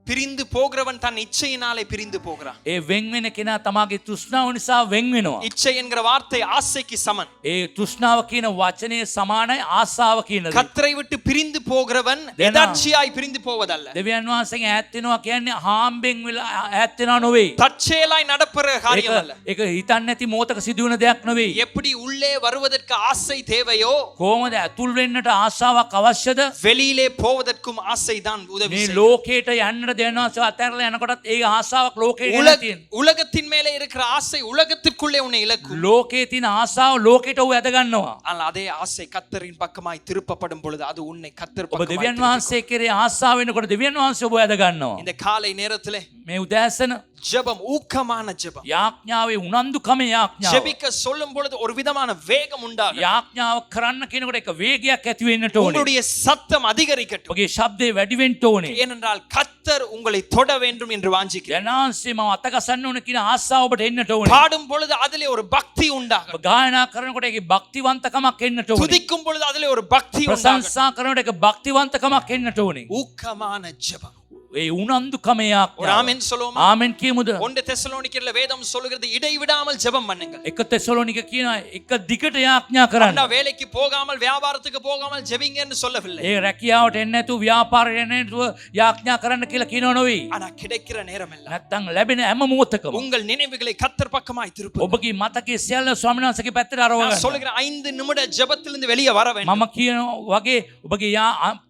பிரிந்து போகிறவன் தன் இச்சையினாலே பிரிந்து போகிறான். ඒ වෙන් වෙන කෙනා තමාගේ තෘෂ්ණාව නිසා වෙන් වෙනවා. இச்சை என்கிற வார்த்தை ஆசைக்கு சமன். ඒ තෘෂ්ණාව කියන වචනේ සමානයි ආසාව කියන දේ. கர்த்தரை விட்டு பிரிந்து போகிறவன் எதர்ச்சியாய் பிரிந்து போவதல்ல. දෙවියන් වහන්සේගෙන් ඈත් වෙනවා කියන්නේ හාම්බෙන් වෙලා ඈත් වෙනවා නෙවෙයි. தற்செயலாய் நடப்புற காரியம் அல்ல. ඒක හිතන්නේ නැති මොහතක සිදුවන දෙයක් නෙවෙයි. எப்படி உள்ளே வருவதற்கு ஆசை தேவையோ කොහොමද ඇතුල් වෙන්නට ආසාවක් අවශ්‍යද? வெளியிலே போவதற்கும் ஆசை தான் உதவி මේ செய்யும். ලෝකයට යන්නට දෙනවා අතරලා යනකොටත් ඒ ආසාවක් ලෝකයට එන්න තියෙන. உலகத்தின் மேலே இருக்கிற ஆசை உலகத்திற்குள்ளே உன்னை இழுக்கும். ලෝකයේ තියෙන ආසාව ලෝකයට ඔය ඇද ගන්නවා. ஆனால் அதே ஆசை கர்த்தரின் பக்கமாய் திருப்பப்படும் பொழுது அது உன்னை கர்த்தர் ඔබ பக்கமாய் දෙවියන් திருப்பும். වහන්සේ කෙරේ ආසාව වෙනකොට දෙවියන් වහන්සේ ඔබ ඇද ගන්නවා. இந்த காலை நேரத்திலே මේ උදෑසන ஜெபம், ஊக்கமான ஜெபம். යාඥාවේ උනන්දුකමේ යාඥාව. ஜெபிக்க சொல்லும் பொழுது ஒரு விதமான வேகம் உண்டாகும். යාඥාව කරන්න කියනකොට එක වේගයක් ඇති වෙන්නට ඕනේ. உங்களுடைய சத்தம் அதிகரிக்கட்டும். ඔබගේ ශබ්දේ වැඩි වෙන්න ඕනේ. ஏனென்றால் கர்த்தர் உங்களை தொட வேண்டும் என்று வாஞ்சிக்கிறார். යනාංශේ මම අතගසන්න ඕන කියන ආසාව ඔබට එන්නට ඕනේ. பாடும் பொழுது அதிலே ஒரு பக்தி உண்டாகும். ඔබ ගායනා කරනකොට ඒකේ භක්තිවන්තකමක් එන්නට ඕනේ. துதிக்கும் பொழுது அதிலே ஒரு பக்தி உண்டாகும். ප්‍රශංසා කරනකොට ඒක භක්තිවන්තකමක් එන්නට ඕනේ. ஊக்கமான ஜெபம். ඒ උනන්දුකමේ ஒரு යාඥාව. ஆமென் சொல்லுவோமா? ආමෙන් කියමුද? 1 தெசலோனிக்கேயர்ல வேதம் சொல்லுகிறது, இடைவிடாமல் ஜெபம் பண்ணுங்கள். එක තෙසලෝනික කියන එක දිගට යාඥා කරන්න. அண்ணா வேலைக்கு போகாமல் வியாபாரத்துக்கு போகாமல் ஜெபிங்கன்னு சொல்லவில்லை. ඒ රැකියාවට එන්නේ නැතුව ව්‍යාපාරයට එන්නේ නැතුව යාඥා කරන්න කියලා කියනව නෙවෙයි. ஆனா கிடைக்கிற நேரம் எல்லாம் නැත්තම් ලැබෙන හැම මොහොතකම உங்கள் நினைவுகளை கர்த்தர் பக்கமாய் திருப்பு. ඔබගේ මතකයේ සියල්ල ස්වාමීන් වහන්සේගේ පැත්තට අරව நான் ගන්න. சொல்லுகிறேன், 5 நிமிட ஜெபத்திலிருந்து வெளியே வர வேண்டும். මම කියන වගේ ඔබගේ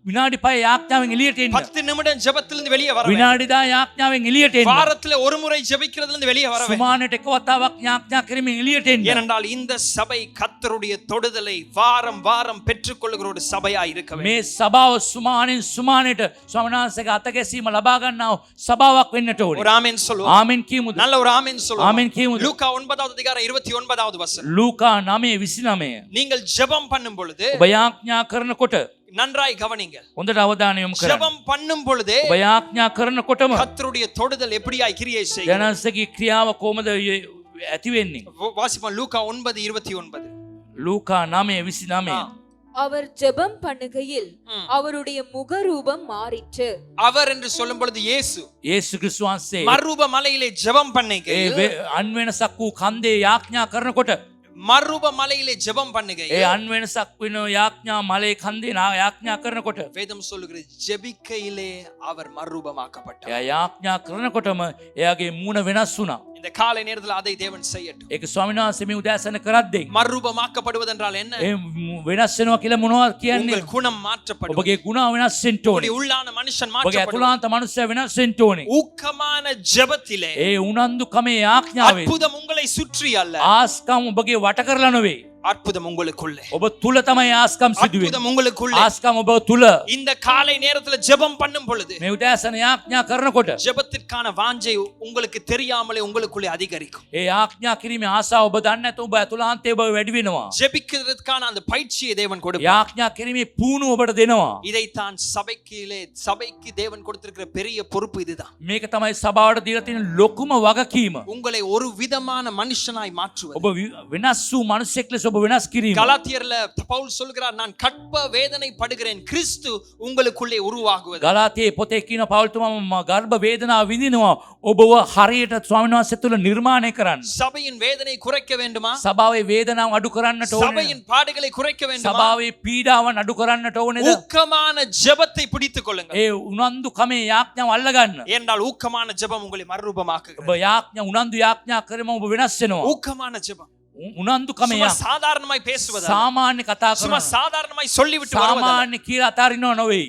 විනාඩි 5 යාඥාවෙන් එළියට එන්න. 10 நிமிடம் ஜெபத்திலிருந்து வெளியே வர வேண்டும். විනාඩි 10 යාඥාවෙන් එළියට එන්න. வாரத்துல ஒரு முறை ஜெபிக்கிறதிலிருந்து வெளியே வர வேண்டும். සුමානට එක වතාවක් යාඥා කිරීමෙන් එළියට එන්න. ஏனென்றால் இந்த சபை கர்த்தருடைய தொடுதலை வாரம் வாரம் பெற்றுக்கொள்ளுகிற ஒரு சபையாய் இருக்க வேண்டும். මේ සභාව සුමානෙන් සුමානට ස්වාමීන් වහන්සේගේ අතගැසීම ලබා ගන්නා සභාවක් වෙන්නට ஒரு ඕනේ. ஆமென் சொல்லுவோம். ආමෙන් කියමුද? நல்ல ஒரு ஆமென் சொல்லுவோம். ஆமென் කියමුද? லூக்கா 9வது அதிகாரம் 29வது வசனம். ලූකා 9:29 நீங்கள் ஜெபம் பண்ணும் பொழுது ඔබ යාඥා කරනකොට நன்றாய் கவனிங்கள். හොඳට අවධානය යොමු කරන්න. ஜெபம் பண்ணும் பொழுது ඔබ යාඥා කරනකොටම கர்த்தருடைய தொடுதல் எப்படியாய் கிரியை செய்யும்? ජනසගේ ක්‍රියාව කොහොමද ඇති වෙන්නේ? வாசிப்போம் லூக்கா 9:29. ලූකා 9:29 அவர் ஜெபம் பண்ணுகையில் அவருடைய முகரூபம் மாறிற்று. அவர் என்று சொல்லும் பொழுது இயேசு යේසු ක්‍රිස්තුස් වහන්සේ மறுரூப மலையிலே ஜெபம் பண்ணுகையில் අන්වෙනසක් වූ කන්දේ යාඥා කරනකොට மறுரூப மலையிலே ஜெபம் பண்ணுகையில் අන්වෙනසක් වෙන යාඥා මලේ කන්දේ යාඥා කරනකොට வேதம் சொல்லுகிறது ஜெபிக்கையிலே அவர் மறுரூபமாக்கப்பட்டார். එයා යාඥා කරනකොටම එයාගේ මූණ වෙනස් වුණා. இந்த காலை நேரத்தில் அதை தேவன் செய்யட்டும். ඒක ස්වාමීන් වහන්සේ මේ උදෑසන කරද්දී மறுரூபமாக்கப்படுவது என்றால் என்ன? ඒ වෙනස් වෙනවා කියලා මොනවද කියන්නේ? உங்கள் குணம் மாற்றப்படும். ඔබගේ ගුණ වෙනස් වෙන්න ඕනේ. உங்களுடைய உள்ளான மனுஷன் ඔබගේ மாற்றப்படும். අතුලාන්ත මනුස්සයා වෙනස් වෙන්න ඕනේ. ஊக்கமான ஜெபத்திலே ඒ උනන්දු කමේ යාඥාවේ அற்புதம் உங்களை சுற்றி அல்ல, ආස්කම් ඔබගේ වට කරලා නෙවෙයි. அற்புதம் உங்களுக்குள்ளே. ඔබ තුල තමයි ආස්කම් සිදු වෙන්නේ. அற்புதம் உங்களுக்குள்ளே. ආස්කම් ඔබ තුල. இந்த காலை நேரத்துல ஜெபம் பண்ணும் பொழுது මේ උදෑසන යාඥා කරනකොට ஜெபத்திற்கான வாஞ்சை உங்களுக்கு தெரியாமலே உங்களுக்குள்ளே அதிகரிக்கும். ඒ යාඥා කිරීමේ ආසාව ඔබ දන්නේ නැතුව ඔබ අතුලාන්තයේ ඔබ වැඩි වෙනවා. ஜெபிக்கிறதுக்கான அந்த பயிற்சியை தேவன் கொடுப்பார். යාඥා කිරීමේ පුහුණුව ඔබට දෙනවා. இதைத்தான் சபைக்கு தேவன் கொடுத்திருக்கிற பெரிய பொறுப்பு இதுதான். මේක තමයි සභාවට දීලා තියෙන ලොකුම වගකීම. உங்களை ஒரு விதமான மனுஷனாய் மாற்றுவது. ඔබ වෙනස් වූ මිනිසෙක් ලෙස ඔබ වෙනස් කිරීම. கலாத்தியர்ல பவுல் சொல்கிறார், நான் கற்ப வேதனை படுகிறேன், கிறிஸ்து உங்களுக்குள்ளே உருவாகுவது. ගලාතියේ පොතේ කියන පවුල්තුමා මම ගර්භ වේදනාව විඳිනවා. ඔබව හරියට ස්වාමීන් වහන්සේ තුල නිර්මාණය කරන්න. சபையின் வேதனை குறைக்க வேண்டுமா? සභාවේ වේදනාව අඩු කරන්නට ඕනේ. சபையின் பாடுகளை குறைக்க வேண்டுமா? සභාවේ පීඩාවන් අඩු කරන්නට ඕනේද? ஊக்கமான ஜெபத்தை பிடித்துக் கொள்ளுங்கள். ඒ උනන්දු කමේ යාඥාව අල්ලගන්න. ஏனென்றால் ஊக்கமான ஜெபம் உங்களை மறுரூபமாக்குகிறது. ඔබ යාඥා උනන්දු යාඥා කරේම ඔබ වෙනස් වෙනවා. ஊக்கமான ஜெபம் උනන්දු කමේ சும்மா சாதாரணமாய் பேசுவது, සාමාන්‍ය කතා சும்மா කරනවා. சாதாரணமாய் சொல்லிவிட்டு வருவது. සාමාන්‍ය කියලා අතාරිනව නෙවෙයි.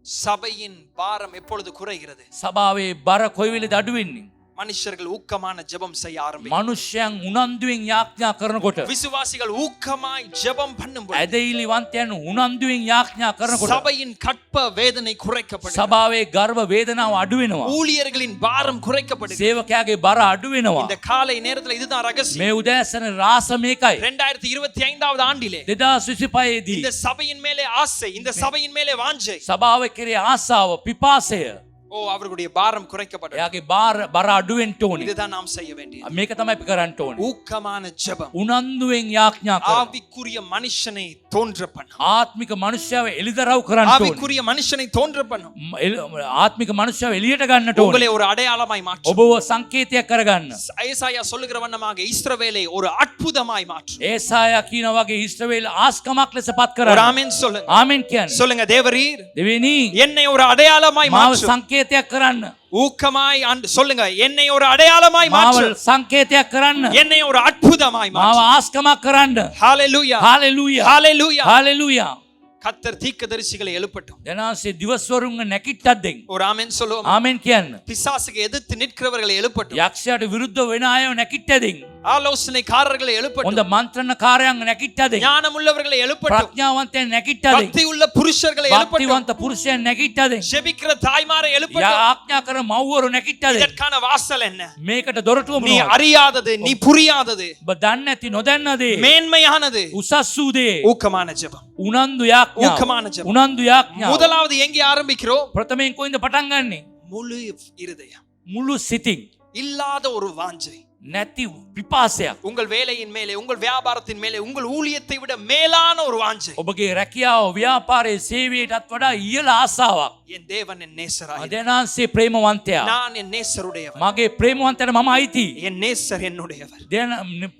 சபையின் பாரம் எப்பொழுது குறைகிறது? සභාවේ බර කොයි වෙලේද අඩු වෙන්නේ? மனுஷர்கள் ஊக்கமான ஜெபம் செய்ய ஆரம்பிக்கும். මනුෂ්‍යයන් උනන්දුවෙන් යාඥා කරනකොට, விசுவாசிகள் ஊக்கமாய் ஜெபம் பண்ணும்போது ඇදහිලිවන්තයන් උනන්දුවෙන් යාඥා කරනකොට சபையின் கற்ப வேதனை குறைக்கப்படும். සභාවේ ගර්භ වේදනාව අඩු වෙනවා. ஊழியர்களின் பாரம் குறைக்கப்படும். සේවකයාගේ බර අඩු වෙනවා. இந்த காலை நேரத்துல இதுதான் ரகசியம். මේ උදෑසන රාස මේකයි. 2025வது ஆண்டிலே 2025 දී இந்த சபையின் மேலே ஆசை, இந்த சபையின் மேலே வாஞ்சை. සභාව කෙරේ ආසාව, පිපාසය, ஓ, அவர்களுடைய பாரம் குறைக்கப்படும். එයාගේ බර අඩු වෙන්න ඕනේ. இதுதான் நாம் செய்ய வேண்டியது. මේක තමයි අපි කරන්න ඕනේ. ஊக்கமான ஜெபம் උනන්දුවෙන් යාඥා කරන්න. ஆவிக்குரிய மனுஷனை தோன்ற பண்ணும். ආත්මික මනුෂ්‍යව එලිදරව් කරන්න ඕනේ. ஆவிக்குரிய மனுஷனை தோன்ற பண்ணும். ආත්මික මනුෂ්‍යව එළියට ගන්නට ඕනේ. உங்களை ஒரு அடையாளமாய் மாற்றும். ඔබව සංකේතයක් කරගන්න. ஏசாயா சொல்லுகிற வண்ணமாக இஸ்ரவேலை ஒரு அற்புதமாய் மாற்றும். ඒසායා කියන වගේ ඊශ්‍රායේල් ආස්කමක් ලෙස පත් ஒரு කරන්න. ஆமென் சொல்லுங்க. ආමෙන් කියන්නේ. சொல்லுங்க, தேவரீர் දෙවෙනි என்னை ஒரு அடையாளமாய் මාව மாற்றும். සංකේතයක් කරන්න. ஊக்கமாய் சொல்லுங்க, என்னை ஒரு அடையாளமாய் මාව மாற்றும். සංකේතයක් කරන්න. என்னை ஒரு அற்புதமாய் මාව மாற்றும். ආස්කමක් කරන්න. ஹalleluya, හාලෙලූයා. ஹalleluya. හාලෙලූයා. கர்த்தர் தீர்க்கதரிசிகளை எழுப்பட்டும். දනාසේ දිවස්වරුන්ව නැකිට්ටක් දෙන්න. ஒரு ஆமென் சொல்லுவோம். ආමෙන් කියන්න. பிசாசுக்கு எதிர்த்து நிற்கிறவர்களை எழுப்பட்டும். යක්ෂයාට විරුද්ධ වෙන අයව නැකිට්ට දෙන්න. ஆலோசனைக்காரர்களை எழுப்பட்டும். හොඳ මන්ත්‍රණකාරයන් නැකිට්ට දෙන්න. ஞானம் உள்ளவர்களை எழுப்பட்டும். ප්‍රඥාවන්තයන් නැකිට්ට දෙන්න. பக்தி உள்ள புருஷர்களை எழுப்பட்டும். භක්තිවන්ත පුරුෂයන් නැකිට්ට දෙන්න. ஜெபிக்கிற தாய்மாரை எழுப்பட்டும். ආඥා කරන මව්වරු නැකිට්ට දෙන්න. இதற்கான வாசல் என்ன? මේකට දොරටුව நீ මොනවද? அறியாதது, நீ புரியாதது, ඔබ දන්නේ නැති නොදන්න දේ, மேன்மையானது උසස් වූ දේ, ஊக்கமான ஜெபம். උනන්දු යාඥා. ஊக்கமான ஜெபம். උනන්දු යාඥා. முதலாவது எங்கே ஆரம்பிக்கிறோம்? ප්‍රථමයෙන් කොයින්ද පටන් ගන්නෙ? முழு இருதயம். මුළු සිතින්. இல்லாத ஒரு வாஞ்சை. නැති පිපාසයක්. உங்கள் வேலையின் மேலே, உங்கள் வியாபாரத்தின் மேலே, உங்கள் ஊழியத்தை விட மேலான ஒரு வாஞ்சை. ඔබගේ රැකියාව, ව්‍යාපාරයේ, සේවයටත් වඩා ඉහළ ආසාවක්. என் தேவன் என் நேசராய். දෙනාන්සේ ප්‍රේමවන්තයා. நான் என் நேசருடையவர். මගේ ප්‍රේමවන්තයාට මම අයිති. என் நேசர் என்னுடையவர்.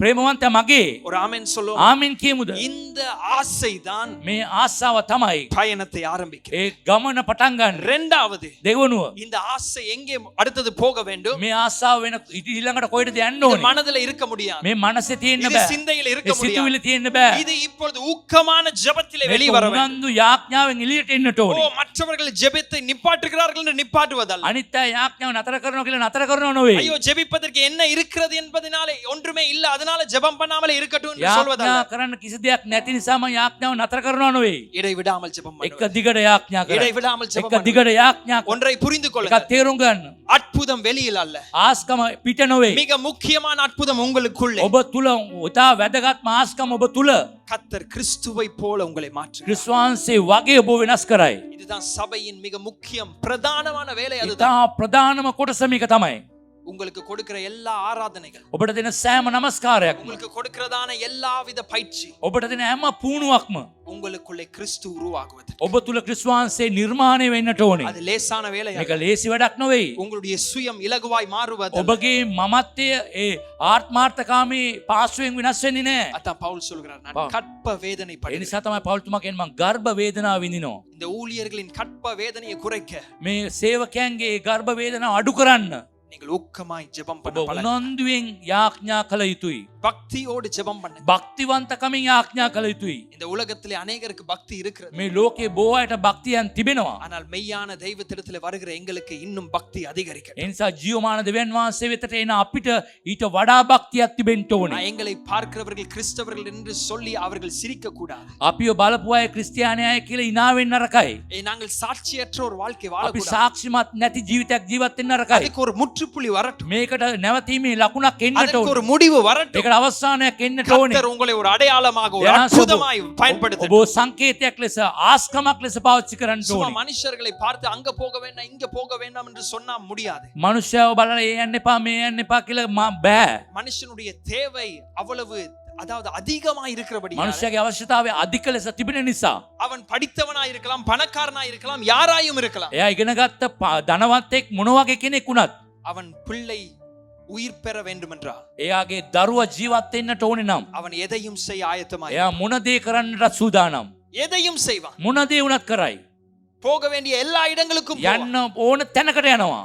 ප්‍රේමවන්තයා මගේ. ஒரு ஆமென் சொல்லுவோம். ආමෙන් කියමුද? இந்த ஆசை தான் මේ ආසාව තමයි பயணத்தை ஆரம்பிக்கிறது. ඒ ගමන පටන් ගන්න. இரண்டாவது, දෙවනුව இந்த ஆசை எங்கே அடுத்தது போக வேண்டும்? මේ ආසාව වෙන ඊළඟට කොහෙටද යන්න இது ඕනේ? மனதில் இருக்க முடியாது. මේ මනසේ තියෙන්න இது බෑ. சிந்தையில் இருக்க ඒ முடியாது. සිතුවිලි තියෙන්න බෑ. இது இப்பொழுது ஊக்கமான ஜெபத்திலே මේක வெளிவர வேண்டும். උනන්දු යාඥාවෙන් එළියට එන්නට ஓ, ඕනේ. மற்றவர்கள் ஜெபத்தை நிப்பாட்டுகிறார்கள் என்று நிப்பாட்டுவதல்ல. අනිත් අය යාඥාව නතර කරනවා කියලා නතර කරනව නෙවෙයි. ஐயோ, ஜெபிப்பதற்கு என்ன இருக்கிறது என்பதனாலே ஒன்றுமே இல்ல, அதனால ஜெபம் பண்ணாமலே இருக்கட்டும் என்று යාඥා சொல்வதல்ல. කරන්න කිසි දෙයක් නැති නිසාම යාඥාව නතර කරනව නෙවෙයි. இடைவிடாமல் ஜெபம் එක பண்ணுவது. දිගට යාඥා කරන්න. இடைவிடாமல் ஜெபம் එක பண்ணுவது. දිගට යාඥා කරන්න. ஒன்றை புரிந்து එකක් கொள்ளுங்கள். තේරුම් ගන්න. அற்புதம் வெளியில் அல்ல, ආස්කම පිට නෙවෙයි. மிக முக்கியமான அற்புதம் உங்களுக்குள்ளே. ඔබ තුල උතා වැදගත්ම ආස්කම ඔබ තුල. கர்த்தர் கிறிஸ்துவை போல உங்களை மாற்று. ක්‍රිස්තුවන්සේ වගේ ඔබ වෙනස් කරයි. இதுதான் சபையின் மிக முக்கியம் பிரதானமான வேலை. அதுதான் ඉතා ප්‍රධානම කොටස මේක තමයි. உங்களுக்கு கொடுக்கிற எல்லா ஆராதனைகள், ඔබට දෙන සෑම නමස්කාරයක්ම, உங்களுக்கு கொடுக்கிறதான எல்லாவித பயிற்சி, ඔබට දෙන හැම පුහුණුවක්ම உங்களுக்குள்ளே கிறிஸ்து உருவாகுவது. ඔබ තුල ක්‍රිස්තුස් වහන්සේ නිර්මාණය වෙන්නට ඕනේ. அது லேசான வேலை මේක அல்ல. ලේසි වැඩක් නෙවෙයි. உங்களுடைய சுயம் இலகுவாய் மாறுவது. ඔබගේ මමත්වය ඒ ආත්මාර්ථකාමී පාර්ශ්වයෙන් වෙනස් වෙන්නේ නැහැ. அதான் பவுல் சொல்கிறார், நான் பவுல். கற்ப வேதனை ඒ படுகிறேன். නිසා තමයි පවුල් තුමා කියන්නේ මං ගර්භ වේදනාව විඳිනවා. இந்த ஊழியர்களின் கற்ப வேதனையை குறைக்க මේ සේවකයන්ගේ ගර්භ වේදනාව අඩු කරන්න நீங்கள் ஊக்கமாய் ஜெபம் ඔබ பண்ண பழகுங்க. උනන්දුවෙන් යාඥා කළ යුතුයි. பக்தியோடு ஜெபம் பண்ணுங்க. භක්තිවන්තකමින් යාඥා කළ යුතුයි. இந்த உலகத்திலே அநேகருக்கு பக்தி இருக்கிறது. මේ ලෝකේ බොහෝ අයට භක්තියන් තිබෙනවා. ஆனால் மெய்யான தெய்வத்திடத்தில் வருகிற எங்களுக்கு இன்னும் பக்தி அதிகரிக்கட்டும். ඒ නිසා ජීවමාන දෙවියන් වහන්සේ වෙතට එන අපිට ඊට වඩා භක්තියක් තිබෙන්න ඕනේ. எங்களை பார்க்கிறவர்கள் கிறிஸ்தவர்கள் என்று சொல்லி அவர்கள் சிரிக்க கூடாது. අපිව බලපු අය ක්‍රිස්තියානි අය කියලා hina වෙන්න නරකයි. நாங்கள் சாட்சியற்ற ஒரு வாழ்க்கை අපි வாழக்கூடாது. සාක්ෂිමත් නැති ජීවිතයක් ජීවත් වෙන්න නරකයි. அதுக்கு ஒரு முற்றுப்புள்ளி வரட்டும். මේකට නැවතීමේ ලකුණක් එන්නට அதுக்கு ඕනේ. ஒரு முடிவு வரட்டும். ඒකට අවසානයක් එන්නට ඕනේ. கர்த்தர் உங்களை ஒரு அடையாளமாக ஒரு යනාස அற்புதமாய் பயன்படுத்த. ඔබ සංකේතයක් ලෙස ආස්කමක් ලෙස පාවිච්චි කරන්න சும்மா ඕනේ. மனுஷர்களை பார்த்து அங்க போக வேண்டாம் இங்க போக வேண்டாம் என்று சொன்னா முடியாது. මනුෂ්‍යව බලලා ඒ යන්න එපා මේ යන්න එපා කියලා බෑ. மனுஷனுடைய தேவை அவ்வளவு அதாவது அதிகமாய் இருக்கிறபடி මනුෂ්‍යගේ අවශ්‍යතාවය අධික ලෙස තිබෙන නිසා அவன் படித்தவனாய் இருக்கலாம், பணக்காரனாய் இருக்கலாம், யாராயும் இருக்கலாம். එයා ඉගෙනගත්ත ධනවන්තෙක් මොන වගේ කෙනෙක් වුණත් அவன் பிள்ளை உயிர் பெற வேண்டும் என்றால் එයාගේ දරුවා ජීවත් වෙන්නට ඕනේ නම් அவன் எதையும் செய்ய ஆயத்தமாய் එයා මොන දේ කරන්නට සූදානම්. எதையும் செய்வான். මොන දේ වුණත් කරයි. போக வேண்டிய எல்லா இடங்களுக்கும் போவான். යන්න ඕන තැනකට යනවා.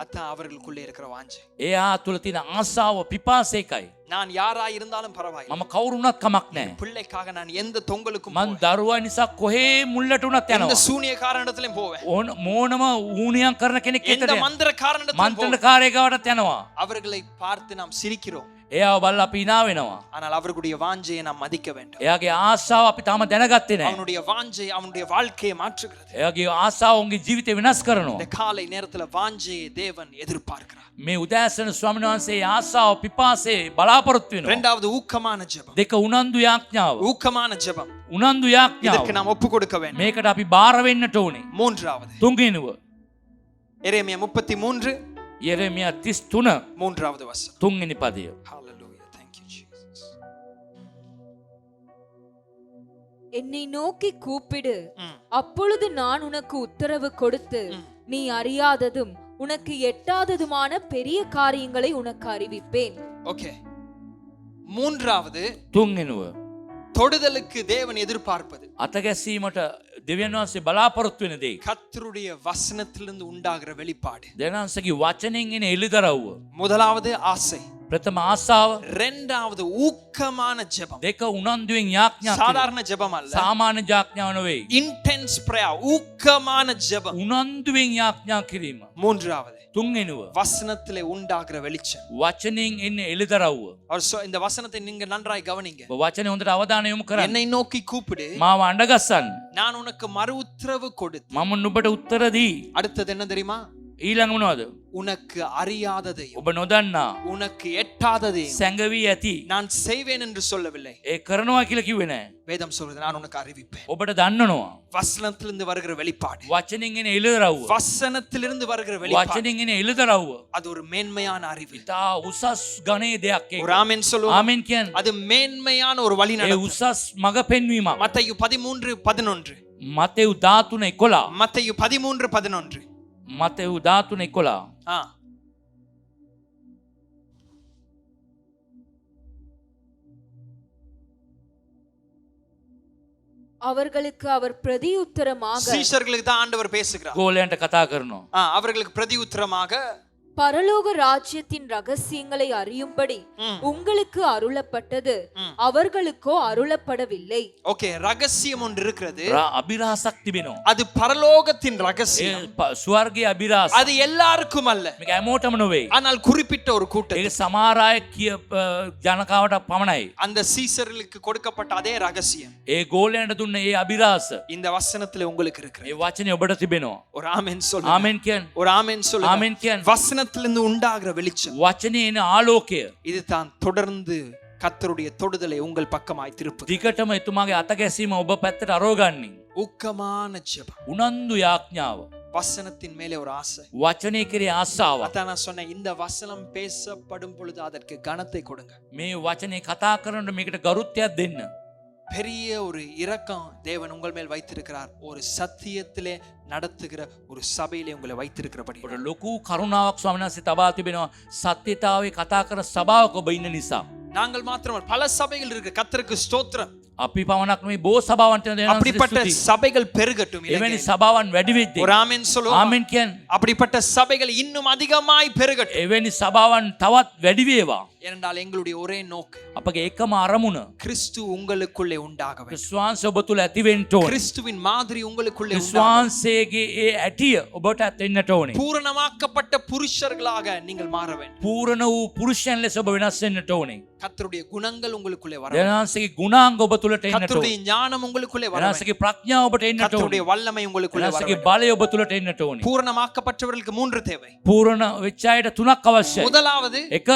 அதான் அவர்களுக்குள்ளே இருக்கிற வாஞ்சை. එයා තුල තියෙන ආසාව පිපාසය එකයි. நான் யாராய் இருந்தாலும் பரவாயில்லை, මම කවුරු වුණත් කමක් නැහැ. பிள்ளைக்காக நான் எந்த தொங்கலுக்கும் මං දරුවා නිසා කොහේ මුල්ලට වුණත් எந்த යනවා. சூனியக்காரனிடத்திலும் போவேன், මොනම ඌණියම් කරන කෙනෙක් எந்த එක්කද மந்திரக்காரனிடத்திலும் போவேன். මන්ත්‍රකාරයෙකුට යනවා. அவர்களை பார்த்து நாம் சிரிக்கிறோம், එයාව බලලා අපි hina වෙනවා. ஆனால் அவர்களுடைய வாஞ்சையை நாம் மதிக்க வேண்டும். එයාගේ ආසාව අපි තාම දැනගත්තේ නැහැ. அவனுடைய வாஞ்சை அவனுடைய வாழ்க்கையை மாற்றுகிறது. එයාගේ ආසාව උන්ගේ ජීවිතේ වෙනස් කරනවා. இந்த காலை நேரத்துல வாஞ்சையை தேவன் எதிர்பார்க்கிறார். මේ උදෑසන ස්වාමීන් වහන්සේ ආසාව පිපාසයේ බලාපොරොත්තු වෙනවා. இரண்டாவது ஊக்கமான ஜெபம். දෙක උනන්දු යාඥාව. ஊக்கமான ஜெபம் උනන්දු යාඥාව. இதற்கு நாம் ஒப்பு கொடுக்க வேண்டும். මේකට අපි බාර වෙන්නට ඕනේ. மூன்றாவது තුන්වෙනිව எரேமியா 33 යෙරෙමියා 33 மூன்றாவது வசனம். තුන්වෙනි පදය. Hallelujah. Thank you Jesus. என்னை நோக்கி கூப்பிடு, ம். அப்பொழுது நான் உனக்கு உத்தரவு கொடுத்து நீ அறியாததும் உனக்கு எட்டாததுமான பெரிய காரியங்களை உனக்கு அறிவிப்பேன். ஓகே. மூன்றாவது තුන්වෙනුව தொடுதலுக்கு தேவன் எதிர்பார்ப்பது අතගැසීමට දෙවියන් වහන්සේ බලාපොරොත්තු වෙන දේ. கர்த்தருடைய வசனத்திலிருந்து உண்டாகிற வெளிப்பாடு. දෙවියන්සේගේ වචනෙන් එන එළිදරව්ව. முதலாவது ஆசை, ප්‍රථම ආසාව, இரண்டாவது ஊக்கமான ஜெபம். දෙක උනන්දුවෙන් යාඥා කිරීම. சாதாரண ஜெபம் அல்ல, සාමාන්‍ය යාඥාව නෙවෙයි. இன்டென்ஸ் பிரேயர், ஊக்கமான ஜெபம். උනන්දුවෙන් යාඥා කිරීම. மூன்றாவது තුන්වෙනුව வசனத்திலே உண்டாகிற வெளிச்சம். වචනෙන් එන එළිදරව්ව. இந்த வசனத்தை நீங்க நன்றாய் கவனிங்க. ඔබ වචනේ හොඳට අවධානය යොමු කරන්න. என்னை நோக்கி கூப்பிடு, මාව අඬගස්සන්න. நான் உனக்கு மறு உத்தரவு கொடுத்து. මම නුඹට උත්තර දී. அடுத்தது என்ன தெரியுமா? ඊළඟ මොනවද? உனக்கு அறியாததையும் ඔබ නොදන්නා உனக்கு எட்டாததையும் සැඟවී ඇති நான் செய்வேன் என்று சொல்லவில்லை. ඒ කරනවා කියලා කිව්වේ නෑ. வேதம் சொல்றது நான் உனக்கு அறிவிப்பேன். ඔබට දන්නනවා. வசனத்திலிருந்து வருகிற வெளிப்பாடு, වචනෙන් එන එළිදරව්ව. வசனத்திலிருந்து வருகிற வெளிப்பாடு, වචනෙන් එන එළිදරව්ව. அது ஒரு மேன்மையான அறிவு. ඉතා උසස් ගණේ දෙයක් ඒක. ஒரு ஆமென் சொல்லுவோம். ආමෙන් කියන්නේ. அது மேன்மையான ஒரு வழி ඒ நடத்தும். උසස් මඟ පෙන්වීමක්. மத்தேயு 13:11. මතෙව් 13:11. மத்தேயு 13:11. මතෙව් 13:11. ஆ. அவர்களுக்கு அவர் பிரதியுத்தரமாக, சீஷர்களுக்கு தான் ஆண்டவர் பேசுகிறார். ගෝලයන්ට කතා කරනවා. அவர்களுக்கு பிரதி உத்தரமாக பரலோக ராஜ்யத்தின் ரகசியங்களை அறியும்படி உங்களுக்கு அருளப்பட்டது, அவர்களுக்கோ அருளப்படவில்லை. ஓகே, ரகசியம் ஒன்று இருக்கிறது. අභිරහසක් තිබෙනවා. அது பரலோகத்தின் ரகசியம். ස්වර්ගයේ අභිරහස. அது எல்லாருக்கும் அல்ல, මේක හැමෝටම නෙවෙයි. ஆனால் குறிப்பிட்ட ஒரு கூட்டம். ඒක සමහර අය ජනකාවට පමණයි. அந்த சீசர்களுக்கு கொடுக்கப்பட்ட அதே ரகசியம் ඒ ගෝලයන්ට දුන්න ඒ අභිරහස இந்த வசனத்துல உங்களுக்கு இருக்கிறது. ඒ වචනේ ඔබට තිබෙනවා. ஒரு ஆமென் சொல்லுங்க. ආමෙන් කියන්නේ. ஒரு ஆமென் சொல்லுங்க. ආමෙන් කියන්නේ. வசனத்திலிருந்து உண்டாகிற வெளிச்சம், වචනේ එන ආලෝකය இது தான் தொடர்ந்து கர்த்தருடைய தொடுதலை உங்கள் பக்கமாய் திருப்புது. දිගටම එතුමාගේ අත ගැසීම ඔබ පැත්තට අරෝගන්නේ. ஊக்கமான ஜெபம். උනන්දු යාඥාව. வசனத்தின் மேலே ஒரு ஆசை. වචනය කෙරේ ආසාවක්. அதான் நான் சொன்னேன், இந்த வசனம் பேசப்படும் பொழுது அதற்கு கனத்தை கொடுங்க. මේ වචනේ කතා කරනකොට මේකට ගරුත්වයක් දෙන්න. பெரிய ஒரு இரக்கம் தேவன் உங்கள் மேல் வைத்திருக்கிறார். ஒரு சத்தியத்திலே நடத்துகிற ஒரு சபையிலே உங்களை வைத்திருக்கிறபடி ඔබට ලොකු කරුණාවක් ස්වාමීන් වහන්සේ තබා තිබෙනවා. සත්‍යතාවේ කතා කරන සභාවක ඔබ ඉන්න නිසා. நாங்கள் மாத்திரமல்ல, பல சபைகள் இருக்கு. கர்த்தருக்கு ஸ்தோத்திரம். අපි පමණක් මේ බොහෝ සභාවන්ට දෙනවා. அப்படிப்பட்ட சபைகள் பெருகட்டும். එවැනි සභාවන් වැඩි වෙද්දී. ஒரு ஆமென் சொல்லுவோம். ආමෙන් කියන්නේ. அப்படிப்பட்ட சபைகள் இன்னும் அதிகமாய் பெருகட்டும். එවැනි සභාවන් තවත් වැඩි වේවා. ஏனென்றால் எங்களுடைய ஒரே நோக்கு අපගේ එකම අරමුණ கிறிஸ்து உங்களுக்குள்ளே உண்டாக வேண்டும். ක්‍රිස්තුවන්සේ ඔබ තුල ඇති වෙන්න ඕනේ. கிறிஸ்துவின் மாதிரி உங்களுக்குள்ளே உண்டாக ක්‍රිස්තුවන්සේගේ ඒ ඇටිය ඔබට ඇතෙන්නට ඕනේ. பூரணமாக்கப்பட்ட புருஷர்களாக நீங்கள் மாற வேண்டும். පූර්ණ වූ පුරුෂයන් ලෙස ඔබ වෙනස් වෙන්නට ඕනේ. கர்த்தருடைய குணங்கள் உங்களுக்குள்ளே வர வேண்டும். දෙවියන්සේගේ ගුණාංග ඔබ තුලට එන්නට கர்த்தருடைய ඕනේ. ஞானம் உங்களுக்குள்ளே வர வேண்டும். දෙවියන්සේගේ ප්‍රඥාව ඔබට එන්නට ඕනේ. கர்த்தருடைய வல்லமை உங்களுக்குள்ளே வர දෙවියන්සේගේ வேண்டும். බලය ඔබ තුලට එන්නට ඕනේ. பூரணமாக்கப்பட்டவர்களுக்கு 3 தேவை. පූර්ණ වෙච්ච අයට 3ක් අවශ්‍යයි. முதலாவது එක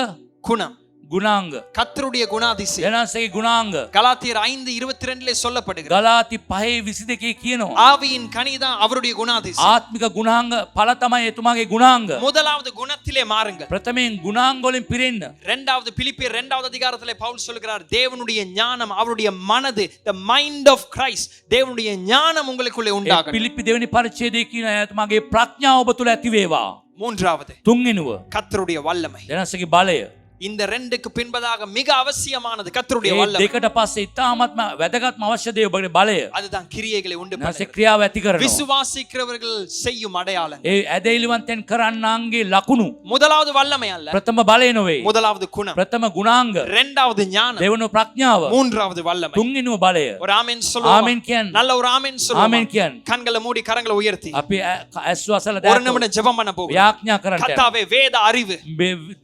குணம், ගුණාංග. கர்த்தருடைய குணாதிசயம். දෙවියන්සේගේ ගුණාංග. கலாத்தியர் 5:22 சொல்லப்படுகிறது. ගලාති 5:22 කියනවා. ஆவியின் கனிதான் அவருடைய குணாதிசயம். ආත්මික ගුණාංග ඵල තමයි එතුමාගේ ගුණාංග. முதலாவது குணத்திலே மாறுங்கள். ප්‍රථමයෙන් ගුණාංග වලින් පිරෙන්න. இரண்டாவது பிலிப்பியர் 2வது அதிகாரத்திலே பவுல் சொல்கிறார், தேவனுடைய ஞானம், அவருடைய மனது, the mind of Christ, தேவனுடைய ஞானம் உங்களுக்குள்ளே உண்டாகட்டும். පිලිප්පි දෙවෙනි පරිච්ඡේදයේ කියන එතුමාගේ ප්‍රඥාව ඔබ තුල ඇති වේවා. மூன்றாவது තුන්වෙනුව கர்த்தருடைய வல்லமை. දෙවියන්සේගේ බලය. இந்த ரெண்டுக்கு பின்பதாக மிக அவசியமானது கர்த்தருடைய ඒ வல்லமை. දෙකට පස්සේ ඉතාමත්ම වැදගත්ම අවශ්‍ය දේ ඔබගේ බලය. அதுதான் கிரியைகளை உண்டு නැසෙ பண்ணுகிறது. ක්‍රියාව ඇති කරනවා. விசுவாசிக்கிறவர்கள் செய்யும் அடையாளம். ඒ ඇදහිලිවන්තයන් කරන්නාන්ගේ ලකුණු. முதலாவது வல்லமை அல்ல, ප්‍රථම බලය නොවේ. முதலாவது குணம். ප්‍රථම ගුණාංග. இரண்டாவது ஞானம். දෙවනුව ප්‍රඥාව. மூன்றாவது வல்லமை. තුන්වෙනුව බලය. ஒரு ஆமென் சொல்லுவோம். ආමෙන් කියන්න. நல்ல ஒரு ஆமென் சொல்லுவோம். ආමෙන් කියන්න. கண்களை மூடி கரங்களை உயர்த்தி අපි ඇස් වසල ஒரு දැක්කොත් நிமிடம் ஜெபம் பண்ண போகிறோம். යාඥා කරන්න. கர்த்தாவே, வேத அறிவு,